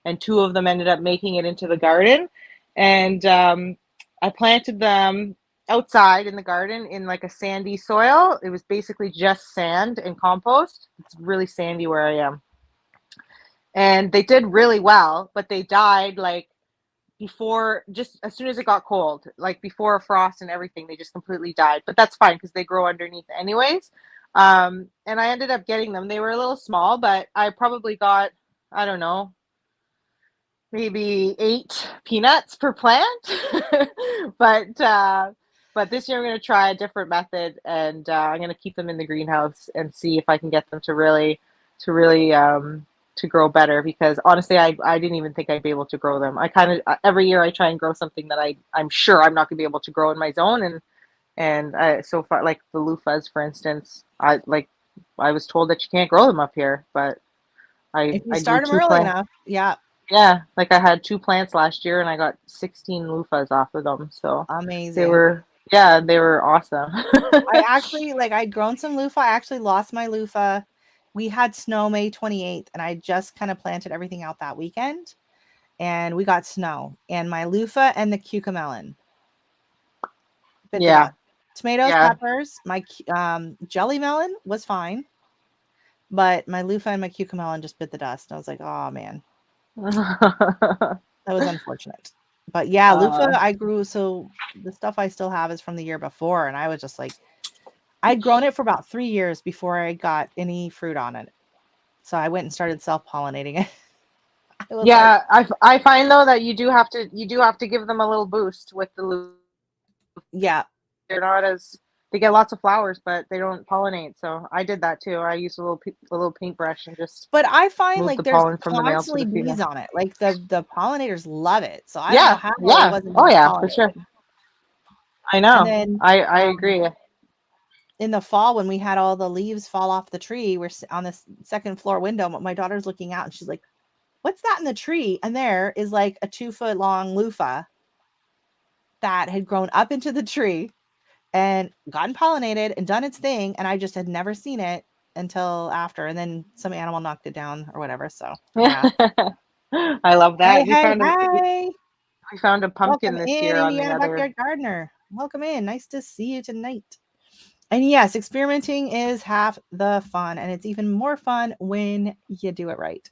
and 2 of them ended up making it into the garden. And I planted them outside in the garden in like a sandy soil. It was basically just sand and compost. It's really sandy where I am. And they did really well, but they died like before, just as soon as it got cold, like before frost and everything, they just completely died. But that's fine because they grow underneath anyways. And I ended up getting them. They were a little small, but I probably got, I don't know, maybe 8 peanuts per plant. but but this year I'm going to try a different method, and I'm going to keep them in the greenhouse and see if I can get them to really to grow better. Because honestly, I didn't even think I'd be able to grow them. I kind of every year I try and grow something that I'm sure I'm not going to be able to grow in my zone, and so far, like the loofahs, for instance, I was told that you can't grow them up here, but If you I grew start them two early plants. enough, yeah, Yeah, like I had 2 plants last year and I got 16 loofahs off of them. So they amazing. were, yeah, they were awesome. I actually like I'd grown some loofah. I actually lost my loofah. We had snow May 28th, and I just kind of planted everything out that weekend. And we got snow. And my loofah and the cucamelon bit the Yeah, dust. Tomatoes, yeah. peppers, my jelly melon was fine, but my loofah and my cucamelon just bit the dust. I was like, oh man, that was unfortunate. But yeah, loofah Uh, I grew. So the stuff I still have is from the year before, and I was just like, I'd grown it for about 3 years before I got any fruit on it. So I went and started self-pollinating it. I was like, yeah, I find though that you do have to give them a little boost with the loofah. yeah. They're not as they get lots of flowers, but they don't pollinate. So I did that too. I used a little paintbrush and just But I find moved like the there's pollen from the male to constantly the bees female. on it. Like the pollinators love it. So I don't know Yeah, how it yeah. wasn't Oh being yeah, for sure. pollinated. I And know. then I agree. in the fall when we had all the leaves fall off the tree, we're on this second floor window. My daughter's looking out and she's like, "What's that in the tree?" And there is like a 2 foot long loofah that had grown up into the tree and gotten pollinated and done its thing. And I just had never seen it until after. And then some animal knocked it down or whatever. So yeah. I love Hey, that. hey, hey. We found a Welcome pumpkin this in, year on the Indiana other. Backyard Gardener. Welcome in. Nice to see you tonight. And yes, experimenting is half the fun, and it's even more fun when you do it right.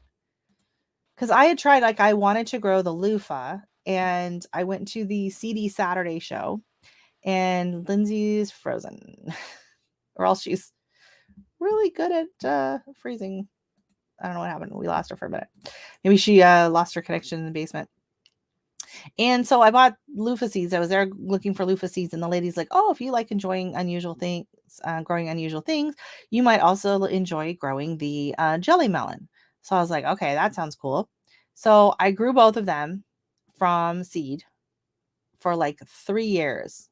Because I had tried, like, I wanted to grow the loofah, and I went to the CD Saturday show, and Lindsay's frozen, or else she's really good at freezing. I don't know what happened. We lost her for a minute. Maybe she lost her connection in the basement. And so I bought Luffa Seeds. I was there looking for Luffa Seeds, and the lady's like, "Oh, if you like enjoying unusual things, growing unusual things, you might also enjoy growing the jelly melon." So I was like, "Okay, that sounds cool." So I grew both of them from seed for like 3 years,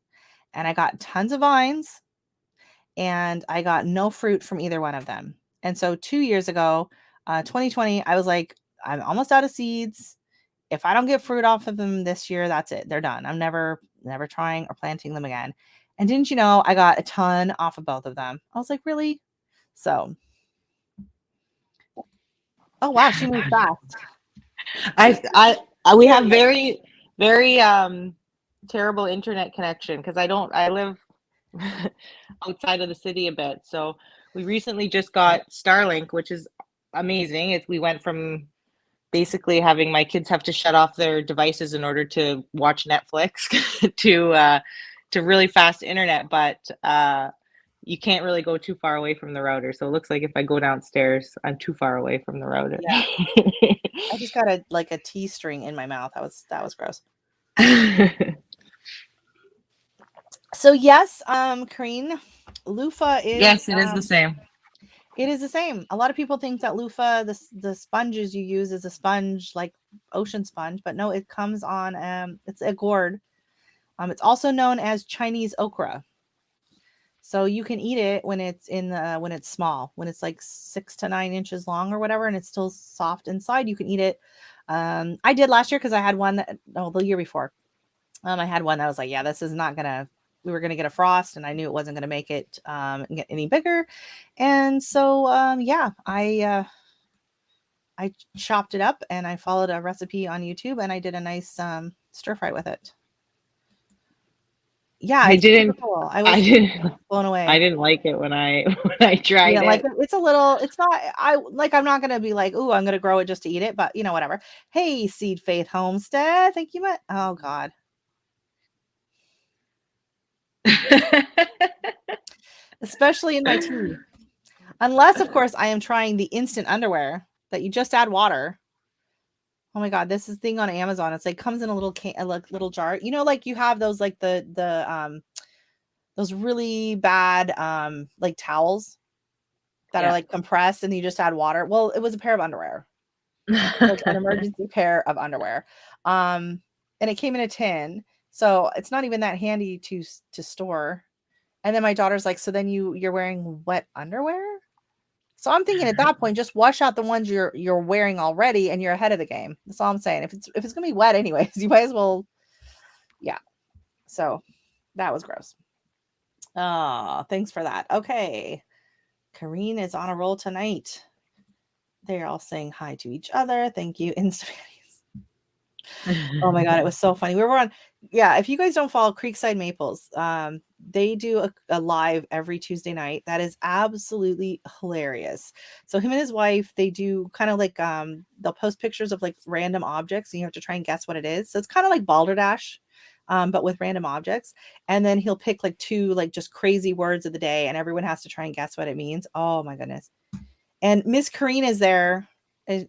and I got tons of vines, and I got no fruit from either one of them. And so 2 years ago, 2020, I was like, "I'm almost out of seeds. If I don't get fruit off of them this year, that's it. They're done. I'm never trying or planting them again." And didn't you know I got a ton off of both of them? I was like, really? So, oh wow, she moved fast. We have very terrible internet connection because I live outside of the city a bit. So we recently just got Starlink, which is amazing. We went from basically having my kids have to shut off their devices in order to watch Netflix to really fast internet, but you can't really go too far away from the router. So it looks like if I go downstairs, I'm too far away from the router. Yeah, I just got a tea string in my mouth. That was gross. So yes, Kareen, loofah is Yes, it is the same. it is the same. A lot of people think that loofah, the sponges you use, is a sponge like ocean sponge, but no, it comes on it's a gourd. It's also known as Chinese okra. So you can eat it when it's when it's small, when it's like 6 to 9 inches long or whatever, and it's still soft inside. You can eat it. I did last year because I had one the year before. I had one that was like, yeah, this is not gonna. We were gonna get a frost, and I knew it wasn't gonna make it get any bigger, and so yeah, I chopped it up and I followed a recipe on YouTube, and I did a nice stir fry with it. Yeah, I it's super didn't. cool. I I was didn't. blown I away. didn't like it when I when I You tried know, like it. it's a little, it's not, I'm not gonna be like, oh, I'm gonna grow it just to eat it, but whatever. Hey, Seed Faith Homestead. Thank you, oh God. Especially in my tea. Unless, of course, I am trying the instant underwear that you just add water. Oh my God, this is thing on Amazon. It's like comes in a little little jar. Like you have those like the those really bad like towels that are Yeah. like compressed and you just add water. Well, it was a pair of underwear. Like an emergency pair of underwear. And it came in a tin. So it's not even that handy to store. And then my daughter's like, so then you're wearing wet underwear? So I'm thinking at that point, just wash out the ones you're wearing already and you're ahead of the game. That's all I'm saying. If it's gonna be wet anyways, you might as well, yeah. So that was gross. Oh, thanks for that. Okay. Kareen is on a roll tonight. They're all saying hi to each other. Thank you, Insta. Oh my God, it was so funny. We were on, yeah, if you guys don't follow Creekside Maples, they do a live every Tuesday night. That is absolutely hilarious. So him and his wife, they do kind of like they'll post pictures of like random objects and you have to try and guess what it is. So it's kind of like Balderdash, but with random objects. And then he'll pick like two like just crazy words of the day and everyone has to try and guess what it means. Oh my goodness. And Miss Kareen is there.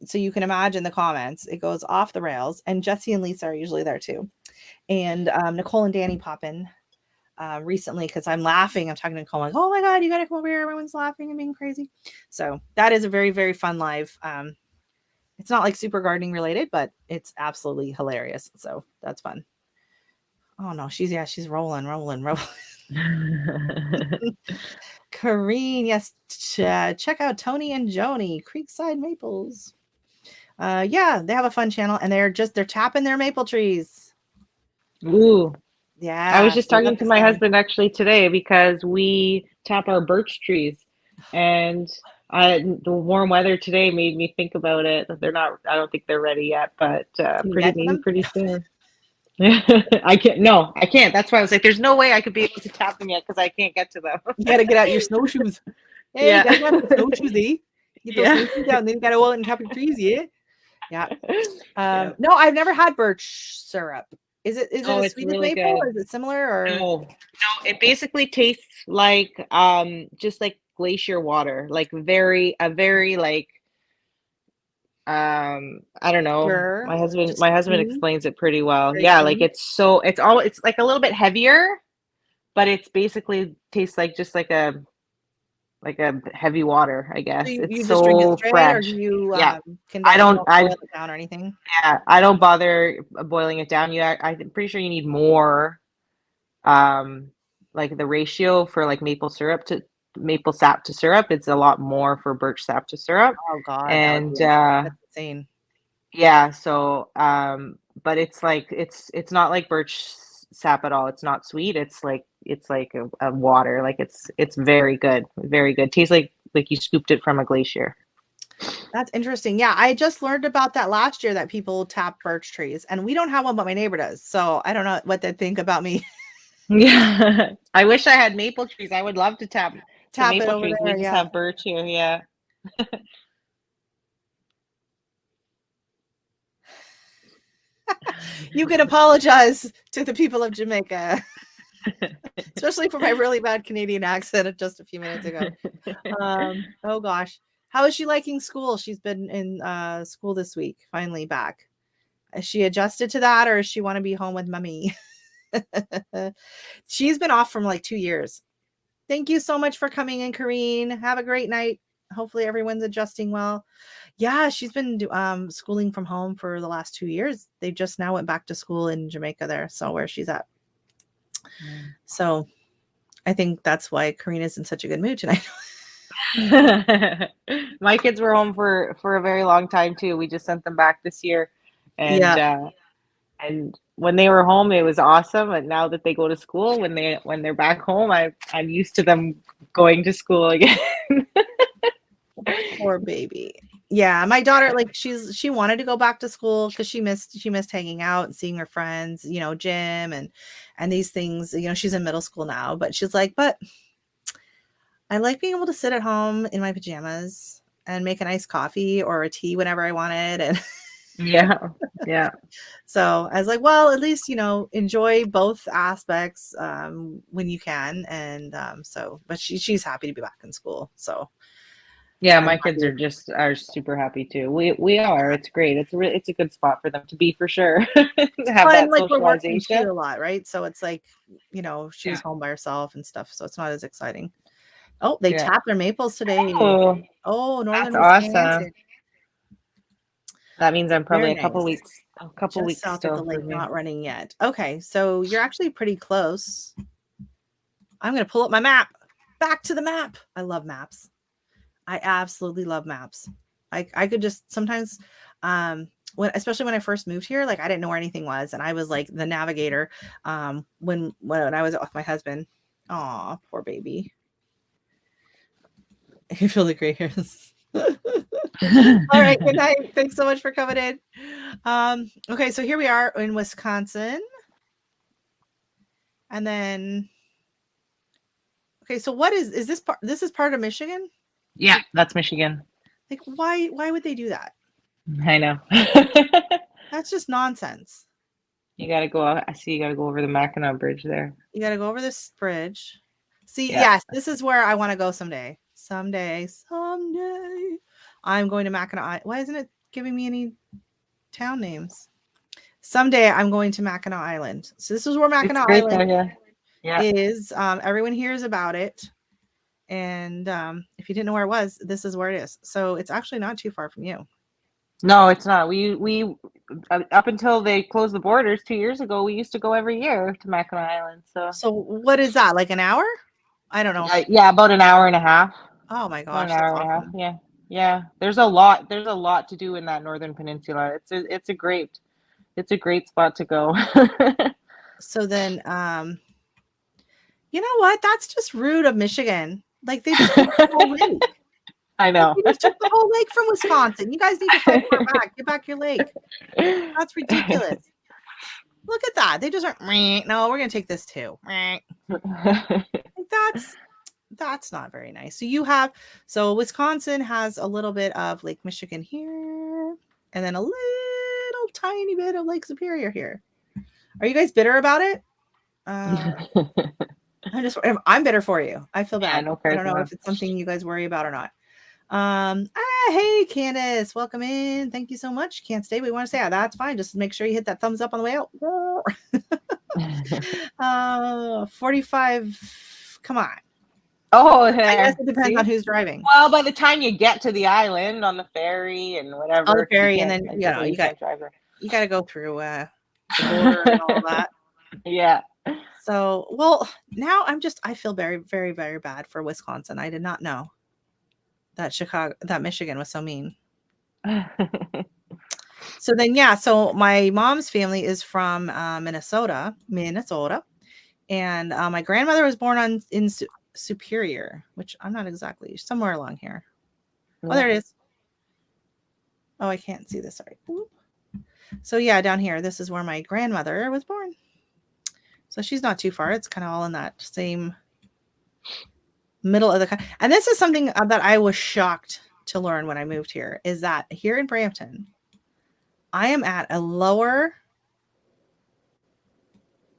So you can imagine the comments. It goes off the rails. And Jesse and Lisa are usually there too. And Nicole and Danny pop in recently because I'm laughing. I'm talking to Nicole like, oh my God, you got to come over here. Everyone's laughing and being crazy. So that is a very, very fun live. It's not like super gardening related, but it's absolutely hilarious. So that's fun. Oh no, she's rolling. Kareen, yes, check out Tony and Joni, Creekside Maples. Yeah, they have a fun channel and they're tapping their maple trees. Ooh. I was Yeah, just so talking that's to my husband actually today because we tap our birch trees, and the warm weather today made me think about it. They're not, I don't think they're ready yet, but Can you get to maybe them? pretty soon. I can't. No, I can't. That's why I was like, there's no way I could be able to tap them yet because I can't get to them. You gotta get out your snowshoes. Hey, you Yeah. gotta get out the snowshoes, eh? Get those Yeah. snowshoes out, and then you gotta go out and tap your trees, yeah? Yeah. Yeah. No, I've never had birch syrup. Is it Oh, as it's sweet as really maple good. or is it similar or No, no, it basically tastes like just like glacier water, like a very like I don't know. pure? My Just husband creamy? explains it pretty well. Very Yeah, like creamy? it's like a little bit heavier, but it's basically tastes like just like a heavy water, I So guess. It's you just drink it so straight or do fresh. you Yeah. you don't boil it down or anything? I don't bother boiling it down. I'm pretty sure you need more um like the ratio for like maple sap to syrup. It's a lot more for birch sap to syrup. Oh God, And that's insane. yeah, so but it's like it's not like birch sap at all. It's not sweet. It's like a water. Like it's very good. Very good. Tastes like you scooped it from a glacier. That's interesting. Yeah, I just learned about that last year that people tap birch trees, and we don't have one, but my neighbor does. So I don't know what they think about me. Yeah. I wish I had maple trees. I would love to tap some Tap it maple over trees. We there. just Yeah. have birch here. Yeah. You can apologize to the people of Jamaica, especially for my really bad Canadian accent just a few minutes ago. Oh gosh. How is she liking school? She's been in school this week, finally back. Is she adjusted to that or does she want to be home with mommy? She's been off from like 2 years. Thank you so much for coming in, Kareen. Have a great night. Hopefully everyone's adjusting well. Yeah, she's been schooling from home for the last 2 years. They just now went back to school in Jamaica there, so where she's at. So I think that's why Karina's in such a good mood tonight. My kids were home for a very long time too. We just sent them back this year, Yeah. and when they were home, it was awesome. And now that they go to school, when they're back home, I'm used to them going to school again. Poor baby. Yeah, my daughter, like she wanted to go back to school because she missed hanging out and seeing her friends, gym and these things. She's in middle school now, but she's like, but I like being able to sit at home in my pajamas and make a nice coffee or a tea whenever I wanted. And Yeah. Yeah. so I was like, well, at least, enjoy both aspects when you can. And but she's happy to be back in school. So Yeah, I'm my kids happy. are super happy too. We are. It's great. It's a good spot for them to be for sure. To have Well, and that like we're working too socialization. a lot, right? So it's like, she was Yeah. home by herself and stuff. So it's not as exciting. Oh, they Yeah. tapped their maples today. Oh, Oh, northern that's Wisconsin. awesome. That means I'm probably Very nice. a couple Just weeks south of the still for lake, me. not running yet. Okay, so you're actually pretty close. I'm going to pull up my map. Back to the map. I love maps. I absolutely love maps. I could just sometimes, especially when I first moved here, like I didn't know where anything was, and I was like the navigator. When I was with my husband. Aw, poor baby. You feel the gray hairs. All right, good night. Thanks so much for coming in. Okay, so here we are in Wisconsin. And then okay, so what is this part? This is part of Michigan? Yeah, that's Michigan. Like why would they do that? I know. That's just nonsense. You gotta go. I see. You gotta go over the Mackinac Bridge there. You got to go over this bridge. See, Yeah. yes, this is where I want to go someday. Someday. I'm going to Mackinac. Why isn't it giving me any town names? Someday I'm going to Mackinac Island. So this is where It's Mackinac great though. Island Yeah. Yeah. is. Everyone hears about it. And if you didn't know where it was, this is where it is. So it's actually not too far from you. No, it's not. We up until they closed the borders 2 years ago, we used to go every year to Mackinac Island. So So what is that? Like an hour? I don't know. yeah, about an hour and a half. Oh my About an gosh, that's hour and a half. awesome. Yeah. Yeah. There's a lot. There's a lot to do in that northern peninsula. It's a great spot to go. So then you know what? That's just rude of Michigan. Like they just took the whole lake. I Like know. they just took the whole lake from Wisconsin. You guys need to fight for it back. Get back your lake. That's ridiculous. Look at that. They just are no, we're gonna take this too. Like that's not very nice. So Wisconsin has a little bit of Lake Michigan here, and then a little tiny bit of Lake Superior here. Are you guys bitter about it? I'm bitter for you. I feel Yeah, bad. no I don't know charisma. if it's something you guys worry about or not. Hey Candace, welcome in. Thank you so much. Can't stay. We want to say that's fine. Just make sure you hit that thumbs up on the way out. 45. Come on. Oh, I guess yeah. it depends on See? who's driving. Well, by the time you get to the island on the ferry and whatever, On the ferry, and can't, then you can't drive there. you got to go through the border and all that. Yeah. So, well, now I feel very, very, very bad for Wisconsin. I did not know that Michigan was so mean. So then, so my mom's family is from Minnesota, and my grandmother was born in Superior, which I'm not exactly somewhere along here. Oh, there it is. Oh, I can't see this. Sorry. So yeah, down here, this is where my grandmother was born. So she's not too far. It's kind of all in that same middle of the country. And this is something that I was shocked to learn when I moved here, is that here in Brampton, I am at a lower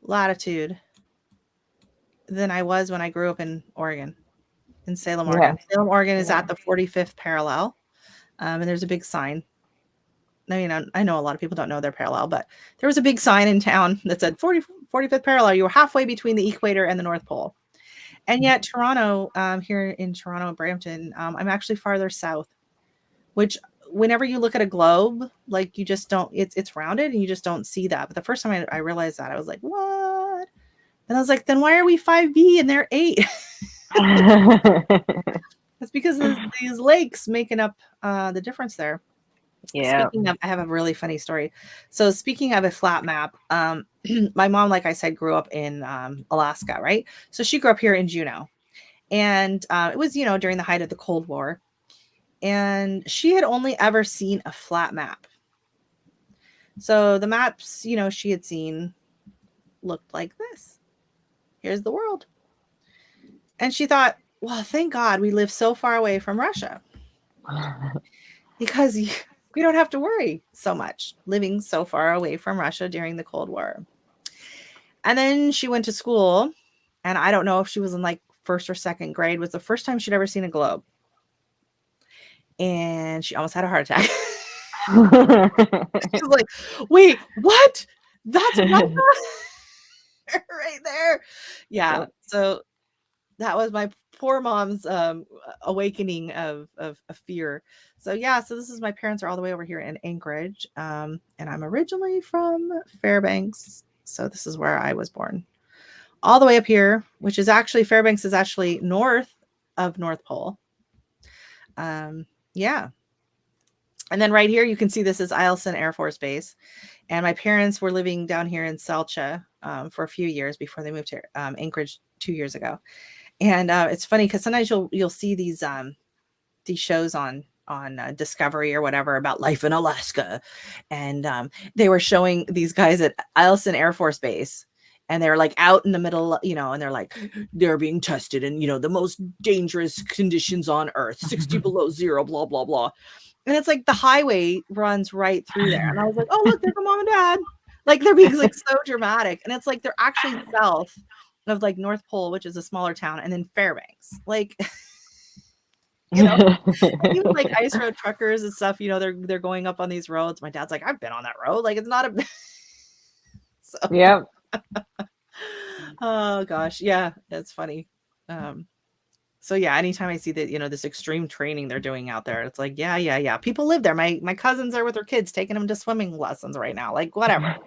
latitude than I was when I grew up in Oregon, in Salem, Oregon. Yeah. Salem, Oregon is at the 45th parallel. And there's a big sign. Now, I know a lot of people don't know their parallel, but there was a big sign in town that said 45th parallel. You were halfway between the equator and the North Pole. And yet Toronto, here in Toronto, Brampton, I'm actually farther south, which whenever you look at a globe, like you just don't, it's rounded and you just don't see that. But the first time I realized that, I was like, what? And I was like, then why are we 5B and they're 8? It's because of these lakes making up the difference there. Yeah. Speaking of, I have a really funny story. So speaking of a flat map, my mom, like I said, grew up in Alaska, right? So she grew up here in Juneau. And it was, during the height of the Cold War. and she had only ever seen a flat map. So the maps, you know, she had seen looked like this. Here's the world. And she thought, well, thank God we live so far away from Russia, because we don't have to worry so much living so far away from Russia during the Cold War. And then she went to school, and I don't know if she was in like first or second grade, was the first time she'd ever seen a globe. And she almost had a heart attack. She's like, wait, what? That's Russia? Right there. Yeah. So that was my poor mom's awakening of fear. So yeah, so my parents are all the way over here in Anchorage. And I'm originally from Fairbanks. So this is where I was born. All the way up here, which is actually, Fairbanks is actually north of North Pole. Yeah. And then right here, you can see this is Eielson Air Force Base. And my parents were living down here in Selcha for a few years before they moved to Anchorage 2 years ago. And it's funny because sometimes you'll see these shows on Discovery or whatever about life in Alaska. And they were showing these guys at Eielson Air Force Base. And they're like out in the middle, you know, and they're like, they're being tested in, you know, the most dangerous conditions on Earth, 60 below zero, blah, blah, blah. And it's like the highway runs right through there. And I was like, oh, look, there's a mom and dad. Like they're being like so dramatic. And it's like they're actually south of like North Pole, which is a smaller town, and then Fairbanks. Like, you know, even like ice road truckers and stuff, you know, they're going up on these roads. My dad's like, I've been on that road. Like, it's not a so yeah. Oh gosh, yeah, that's funny. So yeah, anytime I see that, you know, this extreme training they're doing out there, it's like, yeah. People live there. My cousins are with their kids taking them to swimming lessons right now. Like, whatever.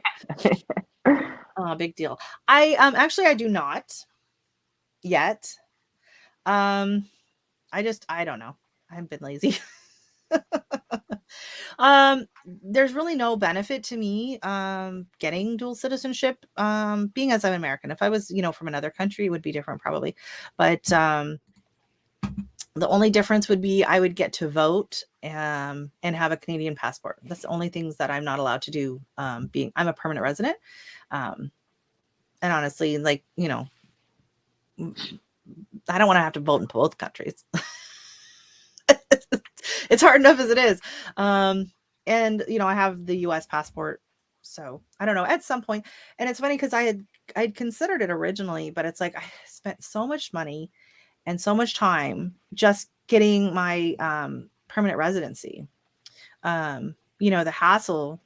Big deal. I actually I do not yet. I don't know. I've been lazy. There's really no benefit to me getting dual citizenship, being as I'm American. If I was, you know, from another country, it would be different probably. But the only difference would be I would get to vote and have a Canadian passport. That's the only things that I'm not allowed to do, being I'm a permanent resident. And honestly, like, you know, I don't want to have to vote in both countries. It's hard enough as it is. And you know, I have the US passport. So I don't know, at some point. And it's funny because I'd considered it originally, but it's like I spent so much money and so much time just getting my permanent residency. You know, the hassle,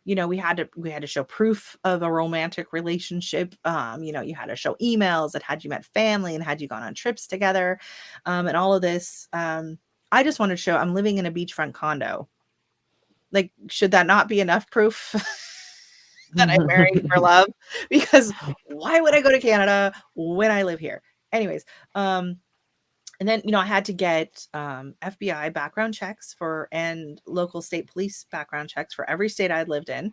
you know, we had to show proof of a romantic relationship. You know, you had to show emails that had you met family and had you gone on trips together, and all of this. I just wanted to show I'm living in a beachfront condo. Like, should that not be enough proof that I'm married for love? Because why would I go to Canada when I live here? Anyways, and then, you know, I had to get FBI background checks and local state police background checks for every state I'd lived in.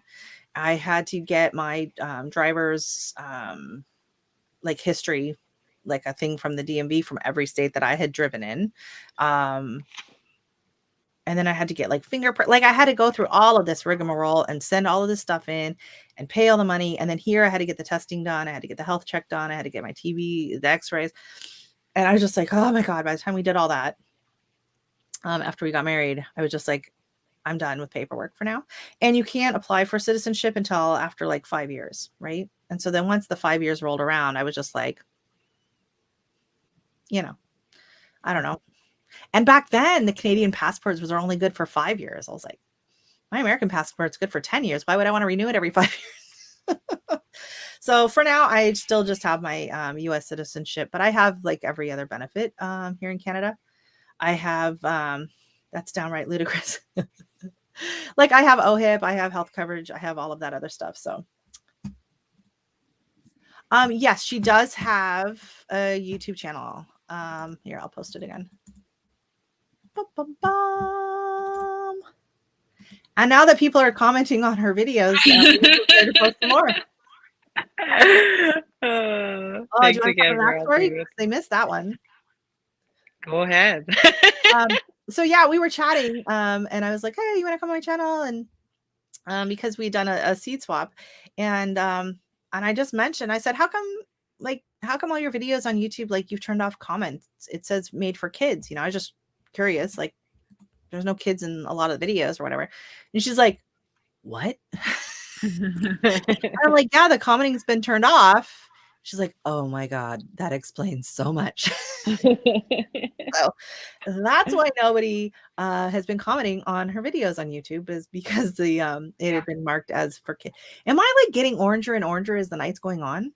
I had to get my driver's like history, like a thing from the DMV from every state that I had driven in. And then I had to get like fingerprint, like I had to go through all of this rigmarole and send all of this stuff in and pay all the money. And then here I had to get the testing done. I had to get the health check done. I had to get my TB, the x-rays. And I was just like, oh my God, by the time we did all that, after we got married, I was just like, I'm done with paperwork for now. And you can't apply for citizenship until after like 5 years. Right. And so then once the 5 years rolled around, I was just like, you know, I don't know. And back then the Canadian passports were only good for 5 years. I was like, my American passport's good for 10 years. Why would I want to renew it every 5 years? So for now, I still just have my US citizenship, but I have like every other benefit here in Canada. I have, that's downright ludicrous. Like I have OHIP, I have health coverage, I have all of that other stuff. So yes, she does have a YouTube channel. Here, I'll post it again. And now that people are commenting on her videos, to post some more. Thanks again, for that story? They missed that one. Go ahead. so yeah, we were chatting, and I was like, hey, you want to come on my channel? And because we'd done a seed swap, and I just mentioned, I said, how come all your videos on YouTube, like you've turned off comments? It says made for kids. I was just curious, like there's no kids in a lot of the videos or whatever. And she's like, what? I'm like, yeah, the commenting's been turned off. She's like, oh my God, that explains so much. So that's why nobody has been commenting on her videos on YouTube, is because it had been marked as for kids. Am I like getting oranger and oranger as the night's going on?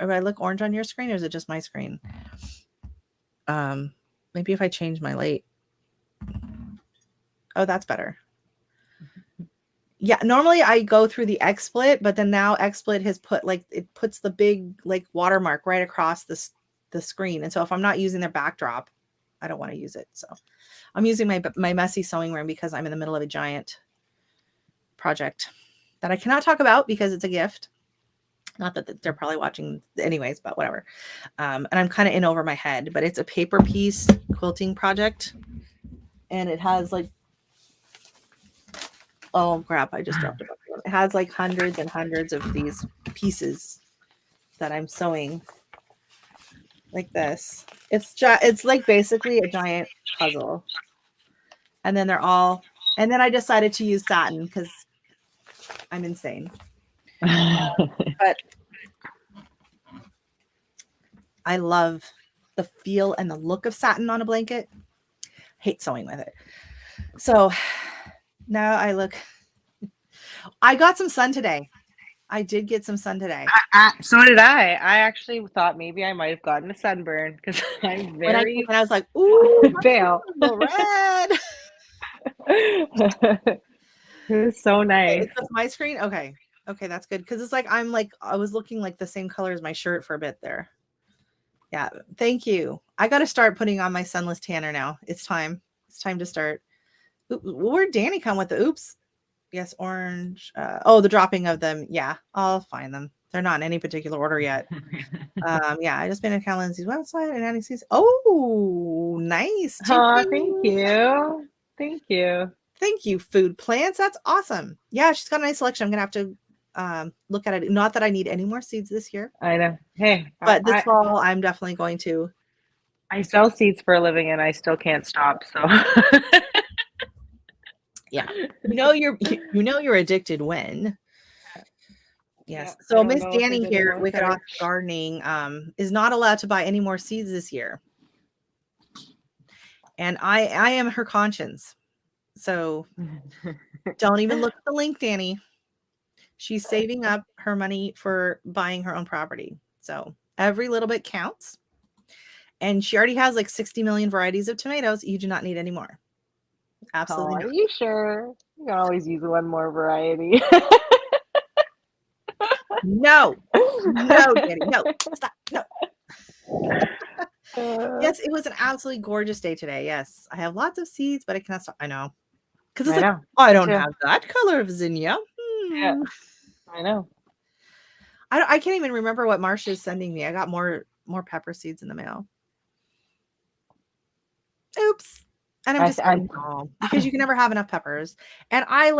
Or do I look orange on your screen, or is it just my screen? Maybe if I change my light. Oh, that's better. Yeah, normally I go through the XSplit, but then now XSplit has it puts the big like watermark right across the screen. And so if I'm not using their backdrop, I don't want to use it. So I'm using my messy sewing room because I'm in the middle of a giant project that I cannot talk about because it's a gift. Not that they're probably watching anyways, but whatever. And I'm kind of in over my head, but it's a paper piece quilting project. And it has like, oh crap, I just dropped it. It has like hundreds and hundreds of these pieces that I'm sewing like this. It's like basically a giant puzzle. And then and then I decided to use satin because I'm insane. But I love the feel and the look of satin on a blanket. Hate sewing with it. So now I got some sun today. I did get some sun today. So did I. I actually thought maybe I might have gotten a sunburn because I'm When I very was like, ooh, pale. red. It was so nice. It's my screen. Okay, that's good because it's like I was looking like the same color as my shirt for a bit there. Yeah, thank you. I got to start putting on my sunless tanner now. It's time. It's time to start. Where'd Danny come with the oops? Yes, orange. The dropping of them. Yeah, I'll find them. They're not in any particular order yet. Yeah, I just been in Cal Lindsay's website and Annie sees. Oh, nice. Oh, thank you. Thank you. Thank you, food plants. That's awesome. Yeah, she's got a nice selection. I'm gonna have to look at it. Not that I need any more seeds this year. I know. Hey, but this fall I'm definitely going to. I sell seeds for a living and I still can't stop. So yeah, you're addicted when. Yes. Yeah, so Miss Danny here, Wicked Off Gardening, is not allowed to buy any more seeds this year. And I am her conscience. So don't even look at the link, Danny. She's saving up her money for buying her own property. So every little bit counts. And she already has like 60 million varieties of tomatoes. You do not need any more. Absolutely. Are you sure? You can always use one more variety. No, Danny, no, stop, no. Yes, it was an absolutely gorgeous day today. Yes, I have lots of seeds, but I cannot stop. I know. Because it's like, I don't have that color of zinnia. Yeah, I know. I can't even remember what Marcia is sending me. I got more pepper seeds in the mail. Oops. And I'm just because you can never have enough peppers. And I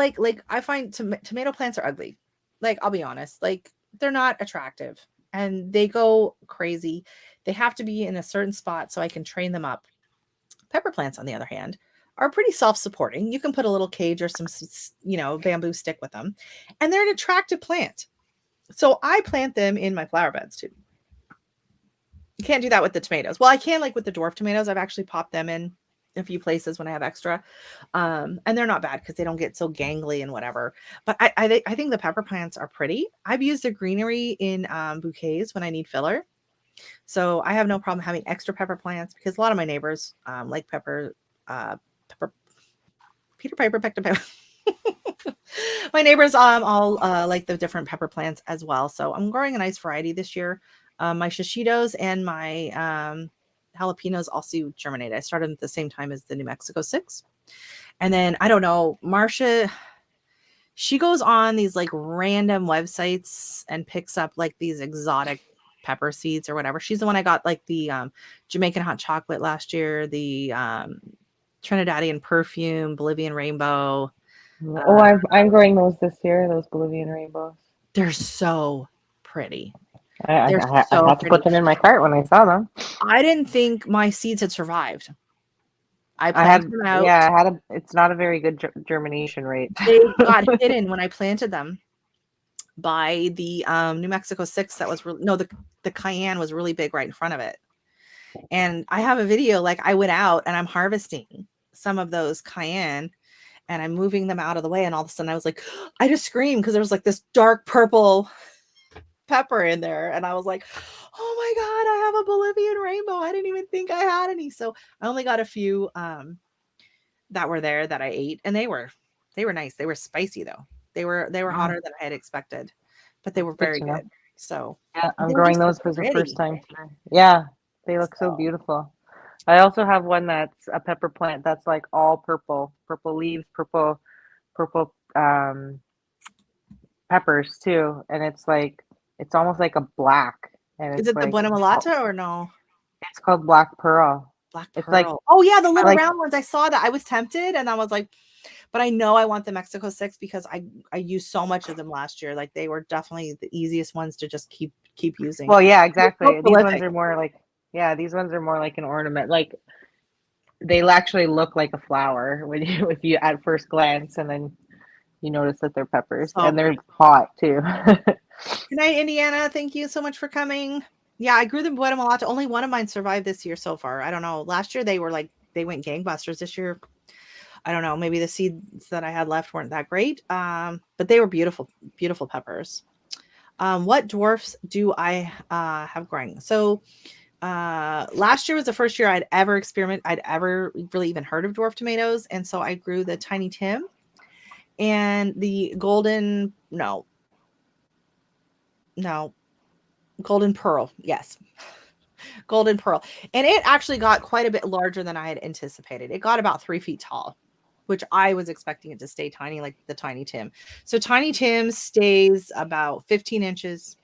I find tomato plants are ugly. Like, I'll be honest, like they're not attractive and they go crazy. They have to be in a certain spot so I can train them up. Pepper plants, on the other hand, are pretty self-supporting. You can put a little cage or some, bamboo stick with them, and they're an attractive plant. So I plant them in my flower beds too. You can't do that with the tomatoes. Well, I can, like with the dwarf tomatoes. I've actually popped them in a few places when I have extra, and they're not bad because they don't get so gangly and whatever. But I think the pepper plants are pretty. I've used the greenery in bouquets when I need filler, so I have no problem having extra pepper plants because a lot of my neighbors like Peter Piper pecked a pepper. My neighbors all like the different pepper plants as well. So I'm growing a nice variety this year. My shishitos and my jalapenos also germinate. I started at the same time as the New Mexico 6. And then, I don't know, Marcia, she goes on these like random websites and picks up like these exotic pepper seeds or whatever. She's the one I got like the Jamaican hot chocolate last year, the Trinidadian Perfume, Bolivian Rainbow. Oh, I'm growing those this year, those Bolivian rainbows. They're so pretty. I They're I so had to pretty. put them in my cart when I saw them. I didn't think my seeds had survived. I I planted had, them out. yeah, I had a, it's not a very good germination rate. They got hidden when I planted them by the New Mexico 6 that was no, the cayenne was really big right in front of it. And I have a video, like I went out and I'm harvesting some of those cayenne and I'm moving them out of the way. And all of a sudden I was like, I just screamed because there was like this dark purple pepper in there. And I was like, oh my God, I have a Bolivian rainbow. I didn't even think I had any. So I only got a few that were there that I ate, and they were nice. They were spicy though. They were hotter than I had expected, but they were Good very to know. good. So Yeah, I'm they're growing just so those for the first pretty. time today. Yeah, they look so So beautiful. I also have one that's a pepper plant that's like all purple, purple leaves, purple peppers too, and it's like it's almost like a black, and is it's it the like Buena Mulata or no? it's called black pearl. Black It's like Pearl. Oh yeah, the I little like round ones. I saw that. I was tempted, and I was like, but I know I want the Mexico 6 because I used so much of them last year. Like they were definitely the easiest ones to just keep using. well, yeah, They're so exactly. These ones prolific. are more like yeah, these ones are more like an ornament. Like they actually look like a flower when you if you at first glance, and then you notice that they're peppers So and they're pretty. hot too. Good night, Indiana. Thank you so much for coming. Yeah, I grew the Buena Mulata. Only one of mine survived this year so far. I don't know. Last year they were like they went gangbusters. This year, I don't know. Maybe the seeds that I had left weren't that great. But they were beautiful, beautiful peppers. What dwarfs do I have growing? So last year was the first year I'd ever really even heard of dwarf tomatoes. And so I grew the Tiny Tim and the golden pearl. Yes. Golden pearl. And it actually got quite a bit larger than I had anticipated. It got about 3 feet tall, which I was expecting it to stay tiny, like the Tiny Tim. So Tiny Tim stays about 15 inches.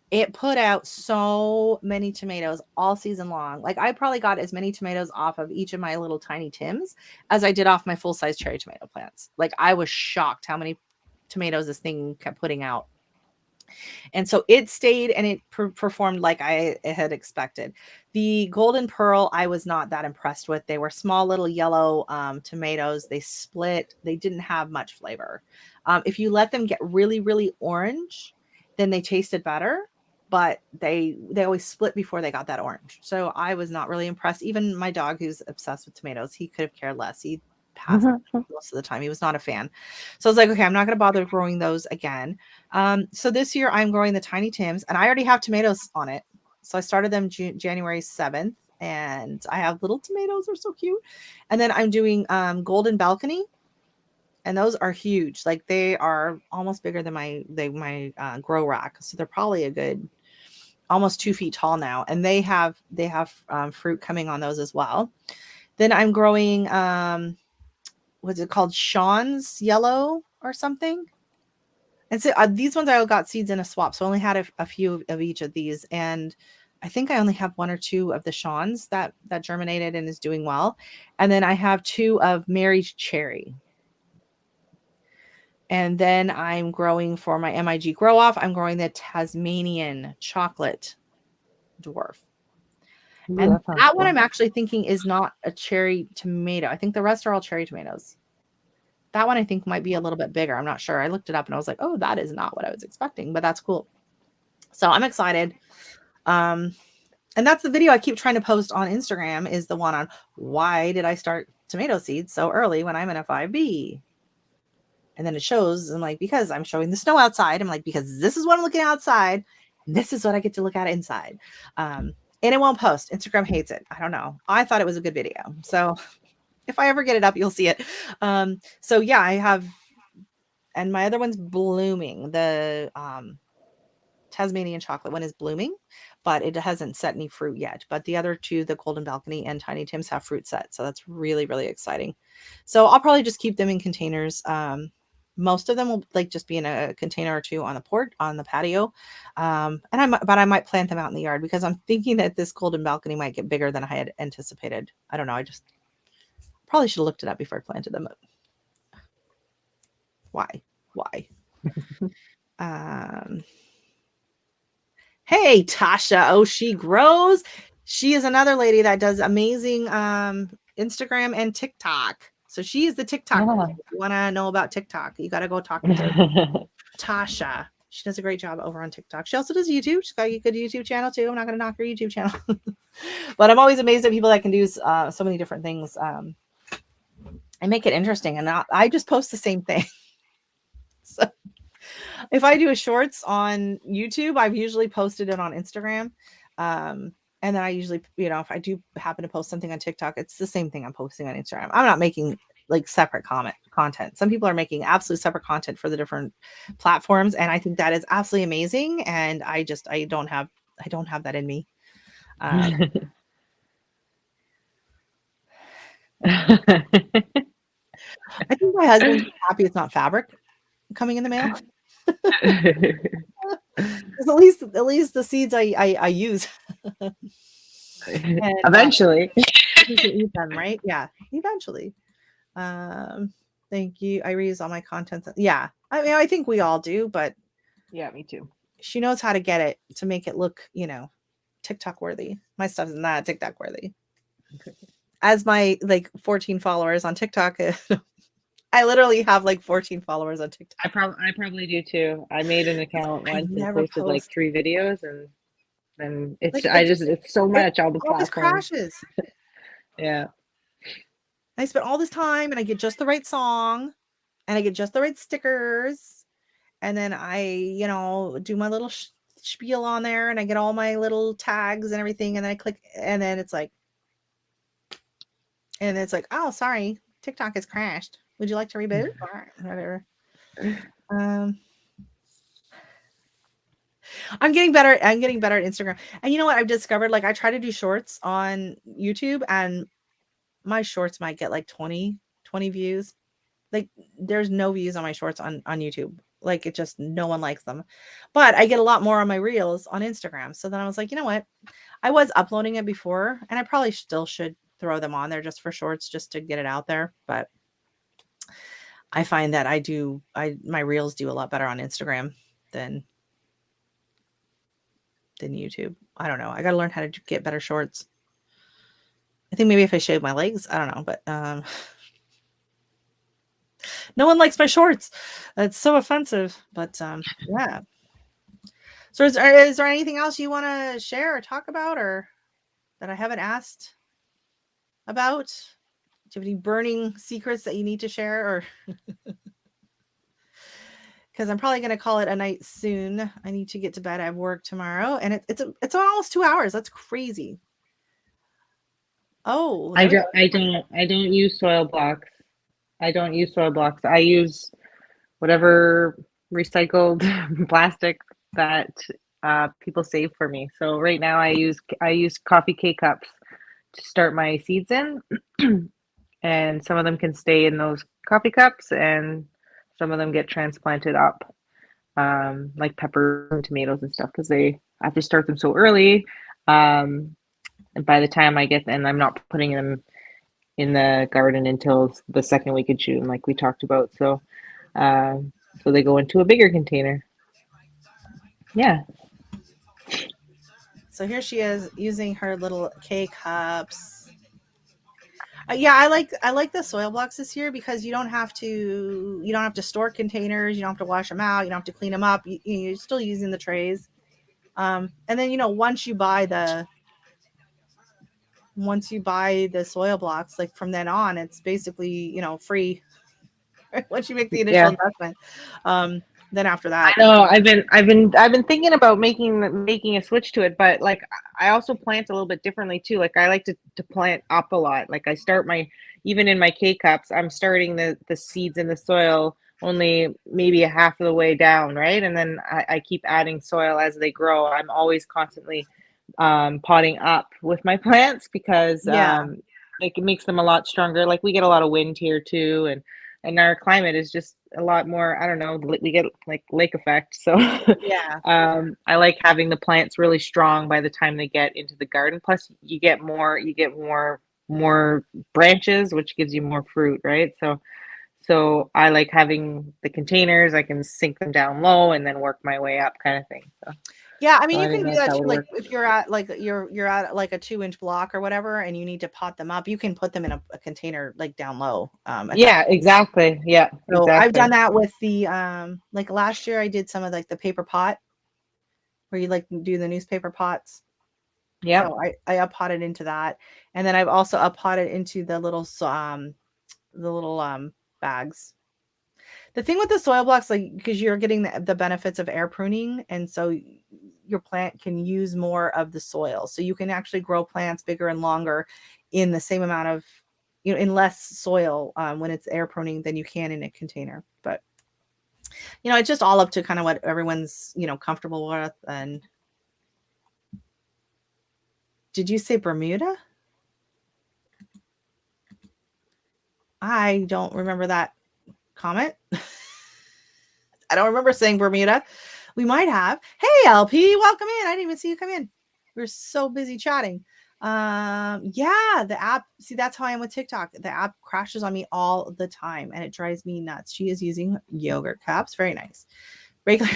It put out so many tomatoes all season long. Like I probably got as many tomatoes off of each of my little Tiny Tims as I did off my full-size cherry tomato plants. Like I was shocked how many tomatoes this thing kept putting out. And so it stayed and it performed like I had expected. The golden pearl, I was not that impressed with. They were small little yellow tomatoes. They split. They didn't have much flavor. If you let them get really, really orange, then they tasted better. But they always split before they got that orange. So I was not really impressed. Even my dog, who's obsessed with tomatoes, he could have cared less. He passed most of the time. He was not a fan. So I was like, okay, I'm not going to bother growing those again. So this year I'm growing the Tiny Tims and I already have tomatoes on it. So I started them January 7th and I have little tomatoes. They're so cute. And then I'm doing Golden Balcony and those are huge. Like they are almost bigger than my grow rack. So they're probably a good almost 2 feet tall now. And they have fruit coming on those as well. Then I'm growing, what's it called? Sean's Yellow or something. And so these ones I got seeds in a swap. So I only had a few of each of these. And I think I only have one or two of the Sean's that germinated and is doing well. And then I have 2 of Mary's Cherry. And then I'm growing for my MIG grow off. I'm growing the Tasmanian chocolate dwarf. Ooh, And that one cool. I'm actually thinking is not a cherry tomato. I think the rest are all cherry tomatoes. That one I think might be a little bit bigger. I'm not sure. I looked it up and I was like, oh, that is not what I was expecting, but that's cool. So I'm excited. And that's the video I keep trying to post on Instagram is the one on why did I start tomato seeds so early when I'm in a 5B? And then it shows, I'm like, because I'm showing the snow outside. I'm like, because this is what I'm looking outside. And this is what I get to look at inside. And it won't post. Instagram hates it. I don't know. I thought it was a good video. So if I ever get it up, you'll see it. So yeah, I have, and my other one's blooming. The Tasmanian chocolate one is blooming, but it hasn't set any fruit yet. But the other 2, the Golden Balcony and Tiny Tims, have fruit set. So that's really, really exciting. So I'll probably just keep them in containers. Most of them will like just be in a container or 2 on the patio. And I might plant them out in the yard because I'm thinking that this Golden Balcony might get bigger than I had anticipated. I don't know. I just Probably should have looked it up before I planted them. Why? Hey, Tasha. Oh, she grows. She is another lady that does amazing Instagram and TikTok. So she is the TikTok. Yeah. If you want to know about TikTok, you got to go talk to Tasha. She does a great job over on TikTok. She also does YouTube. She's got a good YouTube channel too. I'm not going to knock her YouTube channel. But I'm always amazed at people that can do so many different things and make it interesting. And I just post the same thing. So if I do a shorts on YouTube, I've usually posted it on Instagram. And then I usually, if I do happen to post something on TikTok, it's the same thing I'm posting on Instagram. I'm not making like separate content. Some people are making absolute separate content for the different platforms. And I think that is absolutely amazing. And I don't have that in me. I think my husband's happy it's not fabric coming in the mail. At least the seeds I use. And, eventually. you can eat them, right? Yeah, eventually. Thank you. I reuse all my content. Yeah, I mean, I think we all do, but yeah, me too. She knows how to get it to make it look, TikTok worthy. My stuff is not TikTok worthy. As my 14 followers on TikTok, I literally have 14 followers on TikTok. I probably do too. I made an account once and posted 3 videos, and then it's so much all the platforms. Crashes. Yeah. I spent all this time and I get just the right song and I get just the right stickers. And then I, do my little spiel on there and I get all my little tags and everything. And then I click and then it's like, oh, sorry, TikTok has crashed. Would you like to reboot? Or whatever. I'm getting better. I'm getting better at Instagram. And you know what I've discovered? I try to do shorts on YouTube and my shorts might get 20 views. There's no views on my shorts on YouTube. It just, no one likes them. But I get a lot more on my reels on Instagram. So then I was like, you know what? I was uploading it before and I probably still should throw them on there just for shorts, just to get it out there. But I find that my reels do a lot better on Instagram than YouTube. I don't know. I got to learn how to get better shorts. I think maybe if I shave my legs, I don't know, but no one likes my shorts. It's so offensive, but yeah. So is there anything else you want to share or talk about or that I haven't asked about? Do you have any burning secrets that you need to share or because I'm probably going to call it a night soon. I need to get to bed. I have work tomorrow and it's almost 2 hours. That's crazy. Oh, I don't use soil blocks. I don't use soil blocks. I use whatever recycled plastic that people save for me. So right now I use coffee K-cups to start my seeds in. And some of them can stay in those coffee cups and some of them get transplanted up, like peppers and tomatoes and stuff, because I have to start them so early. And by the time I get them, I'm not putting them in the garden until the second week of June, like we talked about. So, so they go into a bigger container. Yeah. So here she is using her little K-cups. Yeah, I like the soil blocks this year because you don't have to store containers, you don't have to wash them out, you don't have to clean them up. You're still using the trays. And then once you buy the soil blocks, from then on, it's basically free. Once you make the initial investment, then after that, I know I've been thinking about making a switch to it, but I also plant a little bit differently too. I like to plant up a lot. I start even in my K cups, I'm starting the seeds in the soil only maybe a half of the way down, right? And then I keep adding soil as they grow. I'm always constantly potting up with my plants because it makes them a lot stronger. We get a lot of wind here too, and our climate is just a lot more, I don't know, we get lake effect. So yeah. I like having the plants really strong by the time they get into the garden. Plus you get more more branches, which gives you more fruit, right? So I like having the containers. I can sink them down low and then work my way up, kind of thing. Yeah, I mean, So you I can didn't do know if that that too. would Like work. if you're at like you're at like a 2-inch block or whatever, and you need to pot them up, you can put them in a container like down low. Yeah, exactly. Yeah, So I've done exactly. that with the like last year I did some of like the paper pot where you like do the newspaper pots. Yep. So I up potted into that, and then I've also up potted into the little bags. The thing with the soil blocks, like, because you're getting the benefits of air pruning, and so your plant can use more of the soil. So you can actually grow plants bigger and longer in the same amount of, in less soil when it's air pruning than you can in a container. But, it's just all up to kind of what everyone's, comfortable with. And did you say Bermuda? I don't remember that comment. I don't remember saying Bermuda. We might have. Hey, LP, welcome in. I didn't even see you come in. We are so busy chatting. Yeah, the app. See, that's how I am with TikTok. The app crashes on me all the time, and it drives me nuts. She is using yogurt cups. Very nice. Regular.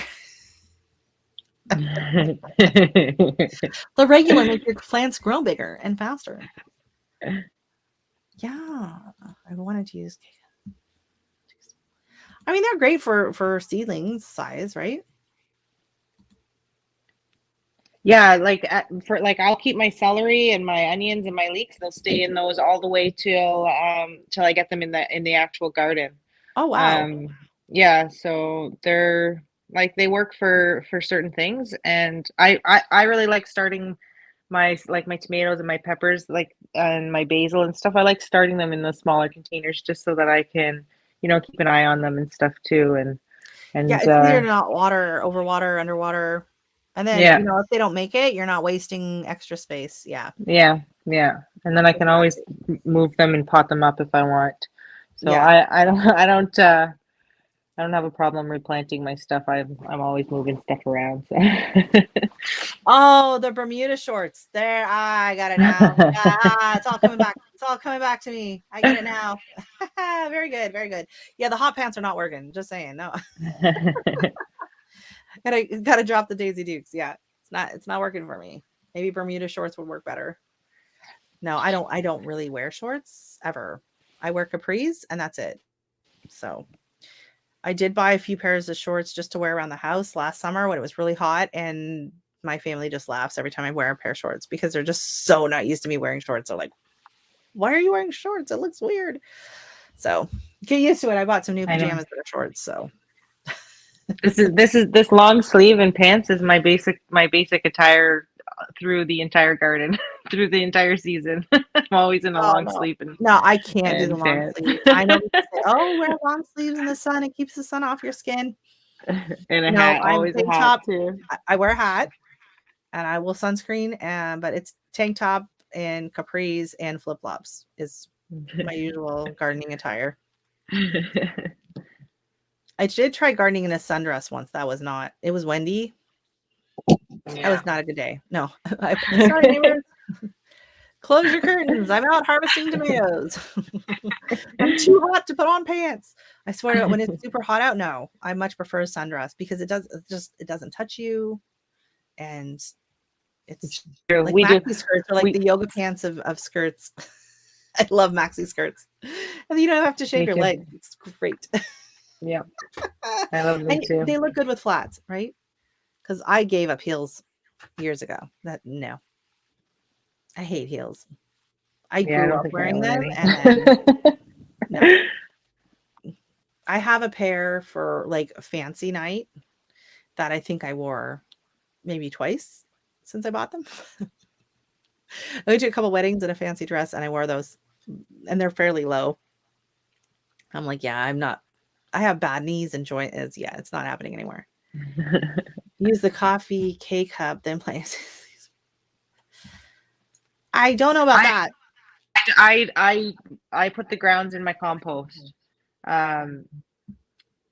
The regular make your plants grow bigger and faster. Yeah, I wanted to use. I mean, they're great for seedlings size, right? Yeah, like for like I'll keep my celery and my onions and my leeks. They'll stay in those all the way till I get them in the actual garden. Oh wow. Um, yeah, so they're like they work for certain things, and I really like starting my tomatoes and my peppers like and my basil and stuff. I like starting them in those smaller containers just so that I can keep an eye on them and stuff too. And Yeah, and it's easier to not water, overwater, underwater. And then, yeah. if they don't make it, you're not wasting extra space. Yeah. Yeah, yeah. And then I can always Exactly. move them and pot them up if I want. So Yeah. I don't have a problem replanting my stuff. I'm always moving stuff around. So. Oh, the Bermuda shorts. There, I got it now. It's all coming back. It's all coming back to me. I get it now. Very good, very good. Yeah, the hot pants are not working. Just saying. No. Gotta drop the Daisy Dukes. Yeah. It's not working for me. Maybe Bermuda shorts would work better. No, I don't really wear shorts ever. I wear capris and that's it. So I did buy a few pairs of shorts just to wear around the house last summer when it was really hot, and my family just laughs every time I wear a pair of shorts because they're just so not used to me wearing shorts. They're like, "Why are you wearing shorts? It looks weird." So get used to it. I bought some new I know. pajamas that are shorts. So This long sleeve and pants is my basic attire through the entire garden, through the entire season. I'm always in a oh long no. sleeve No, I can't do the and long pants. sleeves. I know people say, "Oh, wear long sleeves in the sun. It keeps the sun off your skin." And a No, hat, I'm always a tank hat top. too. I wear a hat and I will sunscreen, and but it's tank top and capris and flip flops is my usual gardening attire. I did try gardening in a sundress once. That was not. It was windy. That Yeah. was not a good day. No. Sorry, neighbors. Close your curtains. I'm out harvesting tomatoes. I'm too hot to put on pants. I swear, when it's super hot out, no, I much prefer a sundress because it doesn't touch you, and it's It's true. like We do. maxi skirts are like We the yoga pants of skirts. I love maxi skirts. And you don't have to shave Me your too. legs. It's great. Yeah, I love them And too. they look good with flats, right? Because I gave up heels years ago. No, I hate heels. I Yeah, I grew don't up think I wearing own them, any. and then no. I have a pair for like a fancy night that I think I wore maybe twice since I bought them. I went to a couple weddings in a fancy dress and I wore those, and they're fairly low. I'm like, yeah, I'm not. I have bad knees and joints. Yeah, it's not happening anymore. Use the coffee K cup, then plant. I don't know about I that. I put the grounds in my compost, um,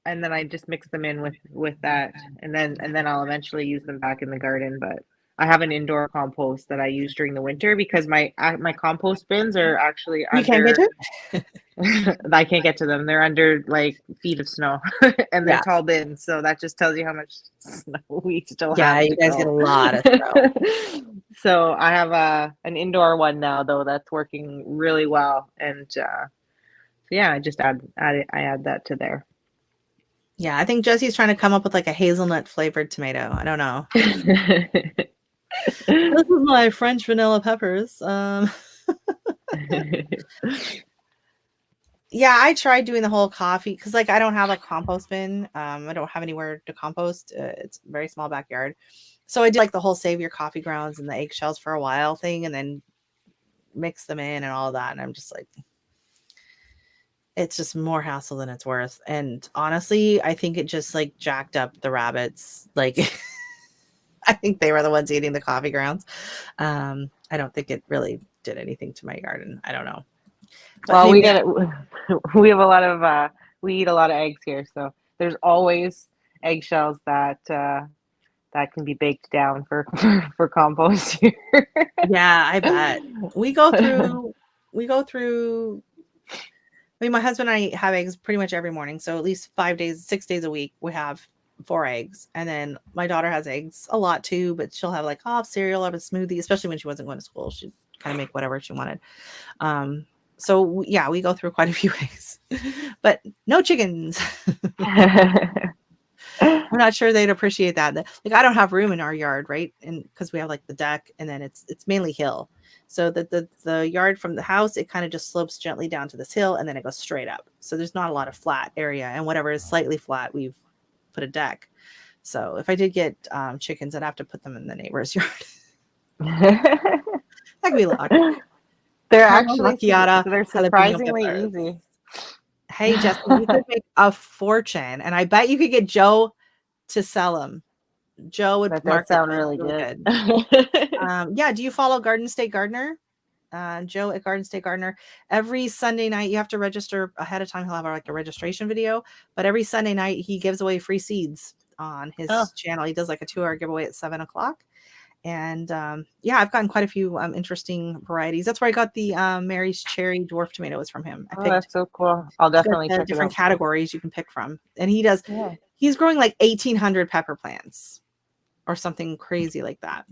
and then I just mix them in with that, and then I'll eventually use them back in the garden. But I have an indoor compost that I use during the winter because my compost bins are actually You can't get under. it? I can't get to them. They're under like feet of snow, and they're Yeah. tall bins. So that just tells you how much snow we still Yeah, have you to guys get a go. lot of snow. So I have an indoor one now though that's working really well, and so yeah, I just add that to there. Yeah, I think Jesse's trying to come up with like a hazelnut flavored tomato. I don't know. This is my French vanilla peppers. Yeah, I tried doing the whole coffee because like I don't have a compost bin. I don't have anywhere to compost. It's a very small backyard. So I did like the whole save your coffee grounds and the eggshells for a while thing and then mix them in and all that. And I'm just like, it's just more hassle than it's worth. And honestly, I think it just like jacked up the rabbits. Like I think they were the ones eating the coffee grounds. I don't think it really did anything to my garden. I don't know. But Well, maybe we have a lot of we eat a lot of eggs here, so there's always eggshells that that can be baked down for for compost here. yeah, I bet. We go through I mean, my husband and I have eggs pretty much every morning. So at least 5 days, 6 days a week, we have 4 eggs. And then my daughter has eggs a lot too, but she'll have like cereal or a smoothie, especially when she wasn't going to school. She'd kind of make whatever she wanted. So yeah, we go through quite a few eggs, but no chickens. I'm not sure they'd appreciate that. Like I don't have room in our yard, right? And because we have like the deck, and then it's mainly hill. So the yard from the house, it kind of just slopes gently down to this hill, and then it goes straight up. So there's not a lot of flat area, and whatever is slightly flat, we've put a deck. So if I did get chickens, I'd have to put them in the neighbor's yard. That could be luck. They're Caramel actually macchiato, they're jalapeno surprisingly peppers. easy. Hey, Justin, you could make a fortune, and I bet you could get Joe to sell them. Joe would That does market sound them really really good. good. Yeah, do you follow Garden State Gardener? Joe at Garden State Gardener. Every Sunday night, you have to register ahead of time. He'll have like a registration video, but every Sunday night he gives away free seeds on his channel. He does like a 2-hour giveaway at 7:00. And yeah, I've gotten quite a few interesting varieties. That's where I got the Mary's Cherry Dwarf Tomatoes from him. I Oh, picked that's so cool. I'll definitely check it different out. categories you can pick from. And he does, Yeah. he's growing like 1,800 pepper plants or something crazy like that.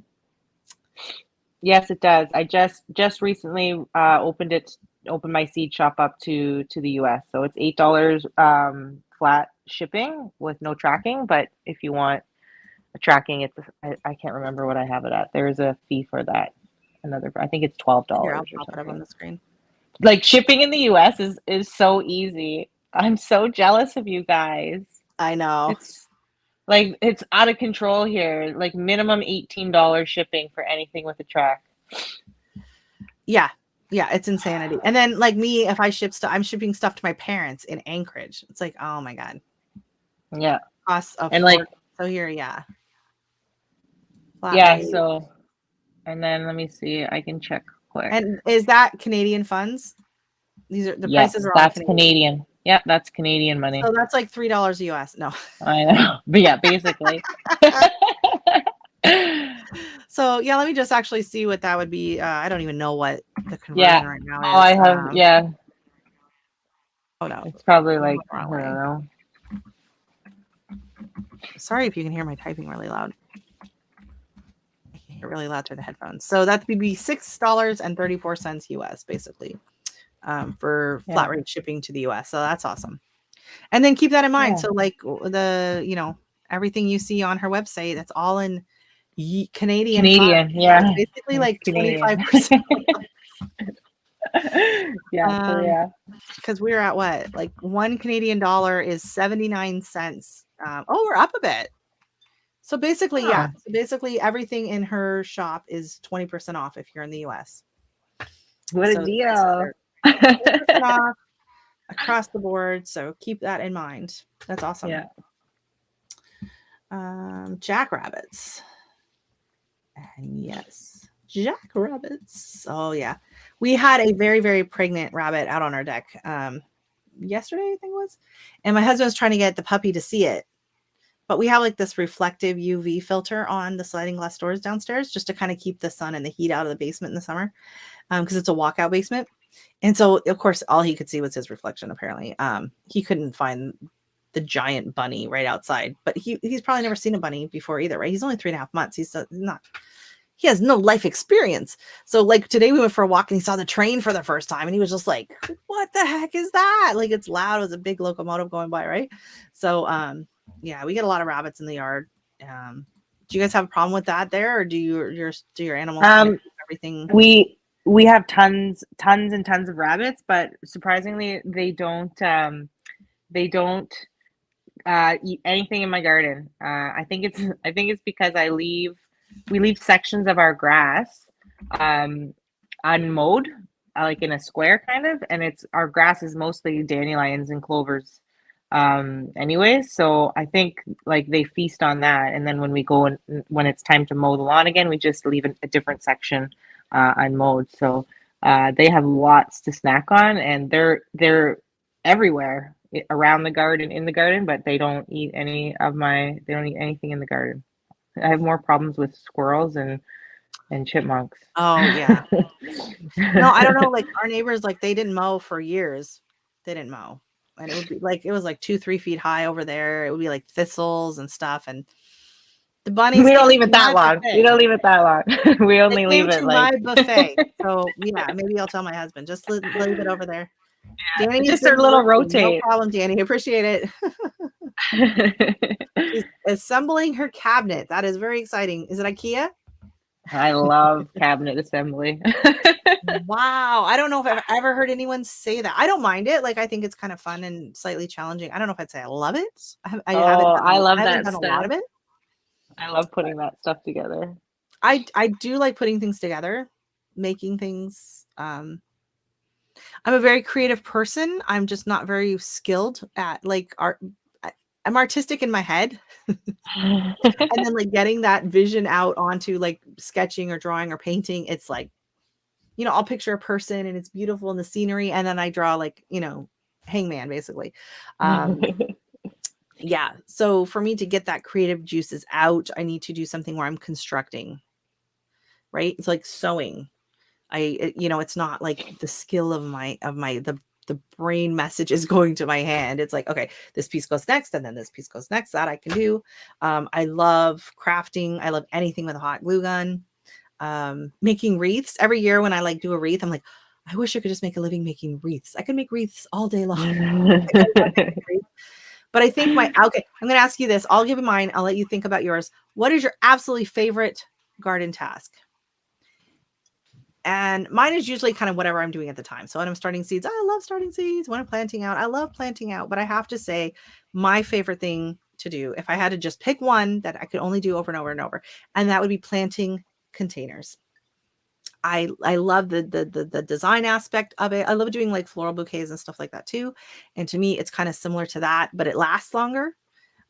Yes, it does. I just recently opened my seed shop up to the US. So it's $8 flat shipping with no tracking. But if you want a tracking, it's I can't remember what I have it at. There's a fee for that. I think it's $12 Here, I'll or pop it up on something. the screen. Like shipping in the US is so easy. I'm so jealous of you guys. I know. It's out of control here. Like minimum $18 shipping for anything with a track. Yeah. Yeah, it's insanity. And then like me, if I ship stuff, I'm shipping stuff to my parents in Anchorage. It's like, oh my God. Yeah. Costs of And like so here, yeah. Flat yeah, rate. so and then let me see, I can check quick. And is that Canadian funds? These are the prices are all that's Canadian. Yeah, that's Canadian money. So that's like $3 US. No. I know. But yeah, basically. So yeah, let me just actually see what that would be. I don't even know what the conversion right now is. Oh, I have Oh no. It's probably like I don't know. Sorry if you can hear my typing really loud. I can hear it really loud through the headphones. So that would be $6.34 US basically. For flat rate shipping to the US. So that's awesome. And then keep that in mind. So like everything you see on her website, that's all in Canadian. Yeah. It's basically like 25%. Yeah. Because we're at what? Like $1 Canadian is 79 cents. We're up a bit. So basically, yeah. So basically everything in her shop is 20% off if you're in the US. What a deal. Off across the board, so keep that in mind. That's awesome. Yeah. Jackrabbits. And yes, jackrabbits. Oh yeah, we had a very, very pregnant rabbit out on our deck yesterday, I think it was, and my husband was trying to get the puppy to see it, But we have like this reflective UV filter on the sliding glass doors downstairs just to kind of keep the sun and the heat out of the basement in the summer, because it's a walkout basement. And so, of course, all he could see was his reflection, apparently. He couldn't find the giant bunny right outside, but he's probably never seen a bunny before either, right? He's only 3.5 months. He's not, he has no life experience. So like today we went for a walk and he saw the train for the first time and he was just like, what the heck is that? Like it's loud. It was a big locomotive going by, right? So yeah, we get a lot of rabbits in the yard. Do you guys have a problem with that there, or do your animals everything? We have tons and tons of rabbits, but surprisingly they don't eat anything in my garden. I think it's because we leave sections of our grass unmowed, like in a square kind of, and our grass is mostly dandelions and clovers anyways. So I think like they feast on that, and then when when it's time to mow the lawn again, we just leave a different section unmowed. So they have lots to snack on, and they're everywhere around the garden, in the garden, but they don't eat they don't eat anything in the garden. I have more problems with squirrels and chipmunks. Oh yeah. No, I don't know. Like our neighbors, like they didn't mow for years. They didn't mow. And it would be like, it was like 2-3 feet high over there. It would be like thistles and stuff. And the bunnies. We don't leave it that long. We don't leave it that long. We only leave it like my buffet. So yeah, maybe I'll tell my husband, just leave it over there. Yeah, Danny, just a little rotate. No problem, Danny. Appreciate it. She's assembling her cabinet. That is very exciting. Is it IKEA? I love cabinet assembly. Wow. I don't know if I've ever heard anyone say that. I don't mind it. Like, I think it's kind of fun and slightly challenging. I don't know if I'd say I love it. I love that done stuff. A lot of it. I love putting that stuff together. I do like putting things together, making things. I'm a very creative person. I'm just not very skilled at like art. I'm artistic in my head. And then like getting that vision out onto like sketching or drawing or painting, it's like, you know, I'll picture a person and it's beautiful in the scenery, and then I draw like, you know, hangman basically. Yeah. So for me to get that creative juices out, I need to do something where I'm constructing, right? It's like sewing. You know, it's not like the skill of the brain message is going to my hand. It's like, okay, this piece goes next, and then this piece goes next. That I can do. I love crafting. I love anything with a hot glue gun. Making wreaths. Every year when I like do a wreath, I'm like, I wish I could just make a living making wreaths. I could make wreaths all day long. But I think okay, I'm going to ask you this. I'll give you mine. I'll let you think about yours. What is your absolutely favorite garden task? And mine is usually kind of whatever I'm doing at the time. So when I'm starting seeds, I love starting seeds. When I'm planting out, I love planting out. But I have to say, my favorite thing to do, if I had to just pick one that I could only do over and over and over, and that would be planting containers. I love the design aspect of it. I love doing like floral bouquets and stuff like that too. And to me, it's kind of similar to that, but it lasts longer.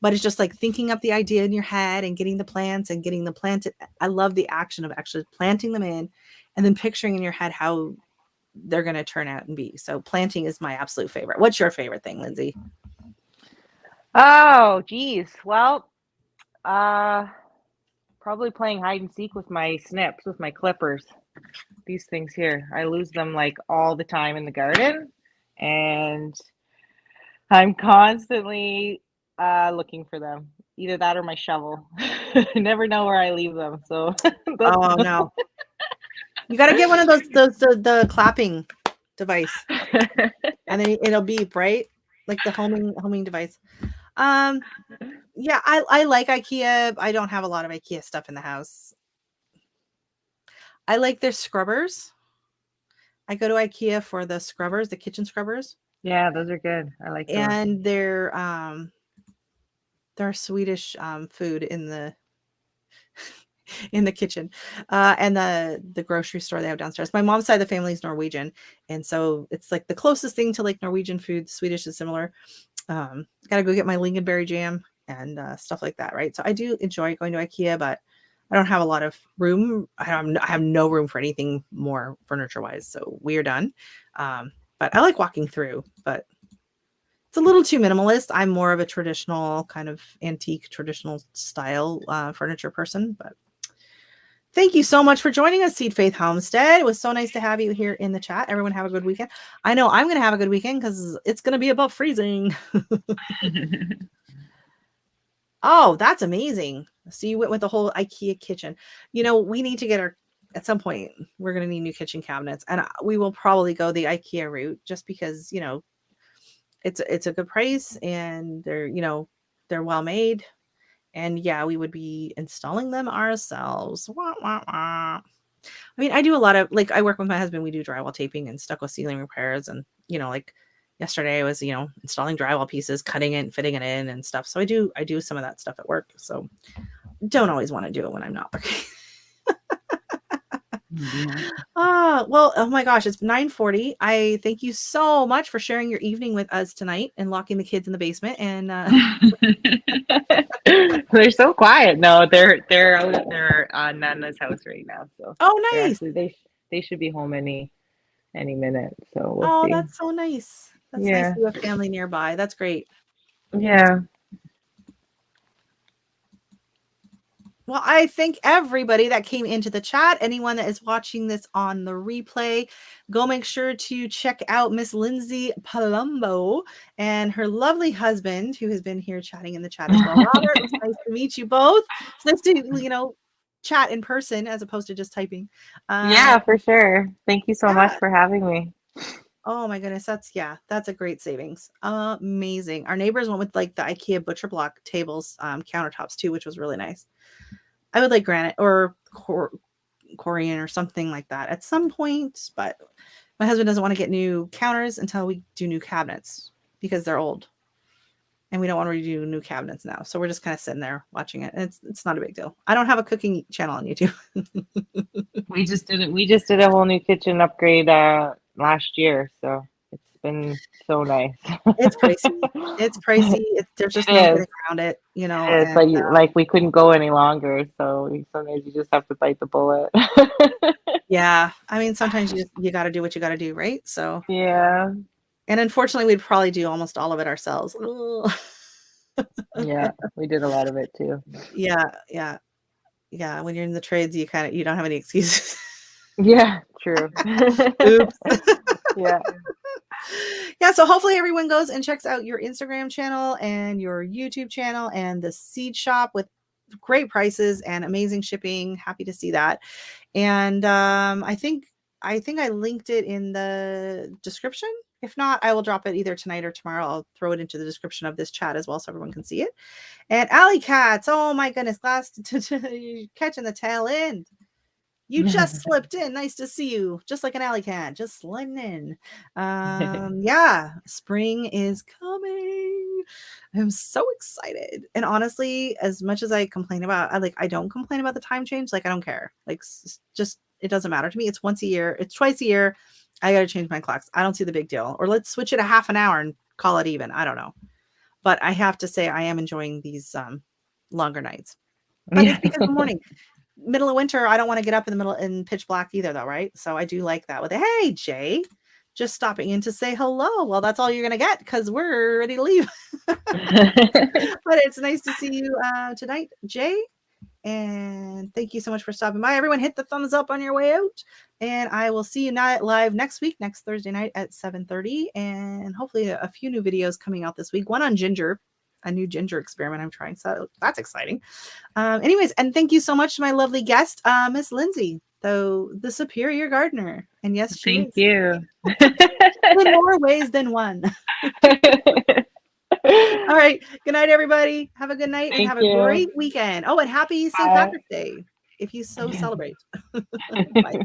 But it's just like thinking up the idea in your head and getting the plants and getting them planted. I love the action of actually planting them in and then picturing in your head how they're going to turn out and be. So planting is my absolute favorite. What's your favorite thing, Lindsay? Oh, geez. Well, probably playing hide and seek with my snips, with my clippers. These things here, I lose them like all the time in the garden, and I'm constantly looking for them. Either that or my shovel. I never know where I leave them. So oh no. You got to get one of those the clapping device. And then it'll beep, right? Like the homing device. Yeah, I like IKEA. I don't have a lot of IKEA stuff in the house. I like their scrubbers. I go to IKEA for the scrubbers, the kitchen scrubbers. Yeah, those are good. I like those. And their Swedish food in the kitchen, and the grocery store they have downstairs. My mom's side of the family is Norwegian, and so it's like the closest thing to like Norwegian food. Swedish is similar. Gotta go get my lingonberry jam and stuff like that, right? So I do enjoy going to IKEA, but I don't have a lot of room. I have no room for anything more furniture wise, so we're done. But I like walking through. But It's a little too minimalist. I'm more of a traditional kind of antique, traditional style furniture person. But thank you so much for joining us, Seed Faith Homestead. It was so nice to have you here in the chat. Everyone have a good weekend. I know I'm going to have a good weekend because it's going to be above freezing. Oh, that's amazing. So you went with the whole IKEA kitchen. We need to get at some point, we're going to need new kitchen cabinets. And we will probably go the IKEA route just because, it's a good price and they're well made. And yeah, we would be installing them ourselves. Wah, wah, wah. I mean, I do a lot of, I work with my husband. We do drywall taping and stucco ceiling repairs. And, yesterday I was, installing drywall pieces, cutting it, fitting it in and stuff. So I do some of that stuff at work. So don't always want to do it when I'm not working. Well, oh my gosh, it's 9:40. I thank you so much for sharing your evening with us tonight and locking the kids in the basement. And they're so quiet. No, they're out at their Nana's house right now. So nice. They should be home any minute. So we'll see. That's so nice. That's nice to have family nearby. That's great. Yeah. Well, I thank everybody that came into the chat. Anyone that is watching this on the replay, go make sure to check out Miss Lindsay Palumbo and her lovely husband, who has been here chatting in the chat as well. Robert, it's nice to meet you both. It's nice to, chat in person as opposed to just typing. Yeah, for sure. Thank you so much for having me. Oh my goodness, that's a great savings. Amazing. Our neighbors went with the IKEA butcher block tables, countertops too, which was really nice. I would like granite or Corian or something like that at some point, but my husband doesn't want to get new counters until we do new cabinets because they're old. And we don't want to redo new cabinets now. So we're just kind of sitting there watching it. And it's not a big deal. I don't have a cooking channel on YouTube. We just did a whole new kitchen upgrade last year. So it's been so nice. It's pricey. There's just no getting around it, It's we couldn't go any longer. So sometimes you just have to bite the bullet. Yeah. I mean, sometimes you got to do what you got to do, right? So yeah. And unfortunately, we'd probably do almost all of it ourselves. Yeah, we did a lot of it too. Yeah. When you're in the trades, you don't have any excuses. Yeah, true. Oops. Yeah. Yeah, so hopefully everyone goes and checks out your Instagram channel and your YouTube channel and the seed shop with great prices and amazing shipping. Happy to see that. And I think I linked it in the description. If not, I will drop it either tonight or tomorrow. I'll throw it into the description of this chat as well so everyone can see it. And Alley Cats, oh my goodness, you're catching the tail end. You just slipped in. Nice to see you. Just like an alley cat, just sliding in. Yeah, spring is coming. I'm so excited. And honestly, as much as I complain about, I don't complain about the time change. I don't care. Just it doesn't matter to me. It's once a year. It's twice a year. I got to change my clocks. I don't see the big deal. Or let's switch it a half an hour and call it even. I don't know. But I have to say I am enjoying these longer nights. But it's because of the morning. Middle of winter, I don't want to get up in the middle in pitch black either, though, right? So I do like that with hey, Jay, just stopping in to say hello. Well, that's all you're going to get because we're ready to leave. But it's nice to see you tonight, Jay. And thank you so much for stopping by. Everyone hit the thumbs up on your way out. And I will see you live next week, next Thursday night at 7:30. And hopefully a few new videos coming out this week. One on ginger, a new ginger experiment I'm trying. So that's exciting. Anyways, and thank you so much to my lovely guest, Miss Lindsay, the superior gardener. And yes, thank you. In more ways than one. All right. Good night, everybody. Have a good night and have a great weekend. Oh, and happy St. Patrick's Day if you so celebrate. Bye.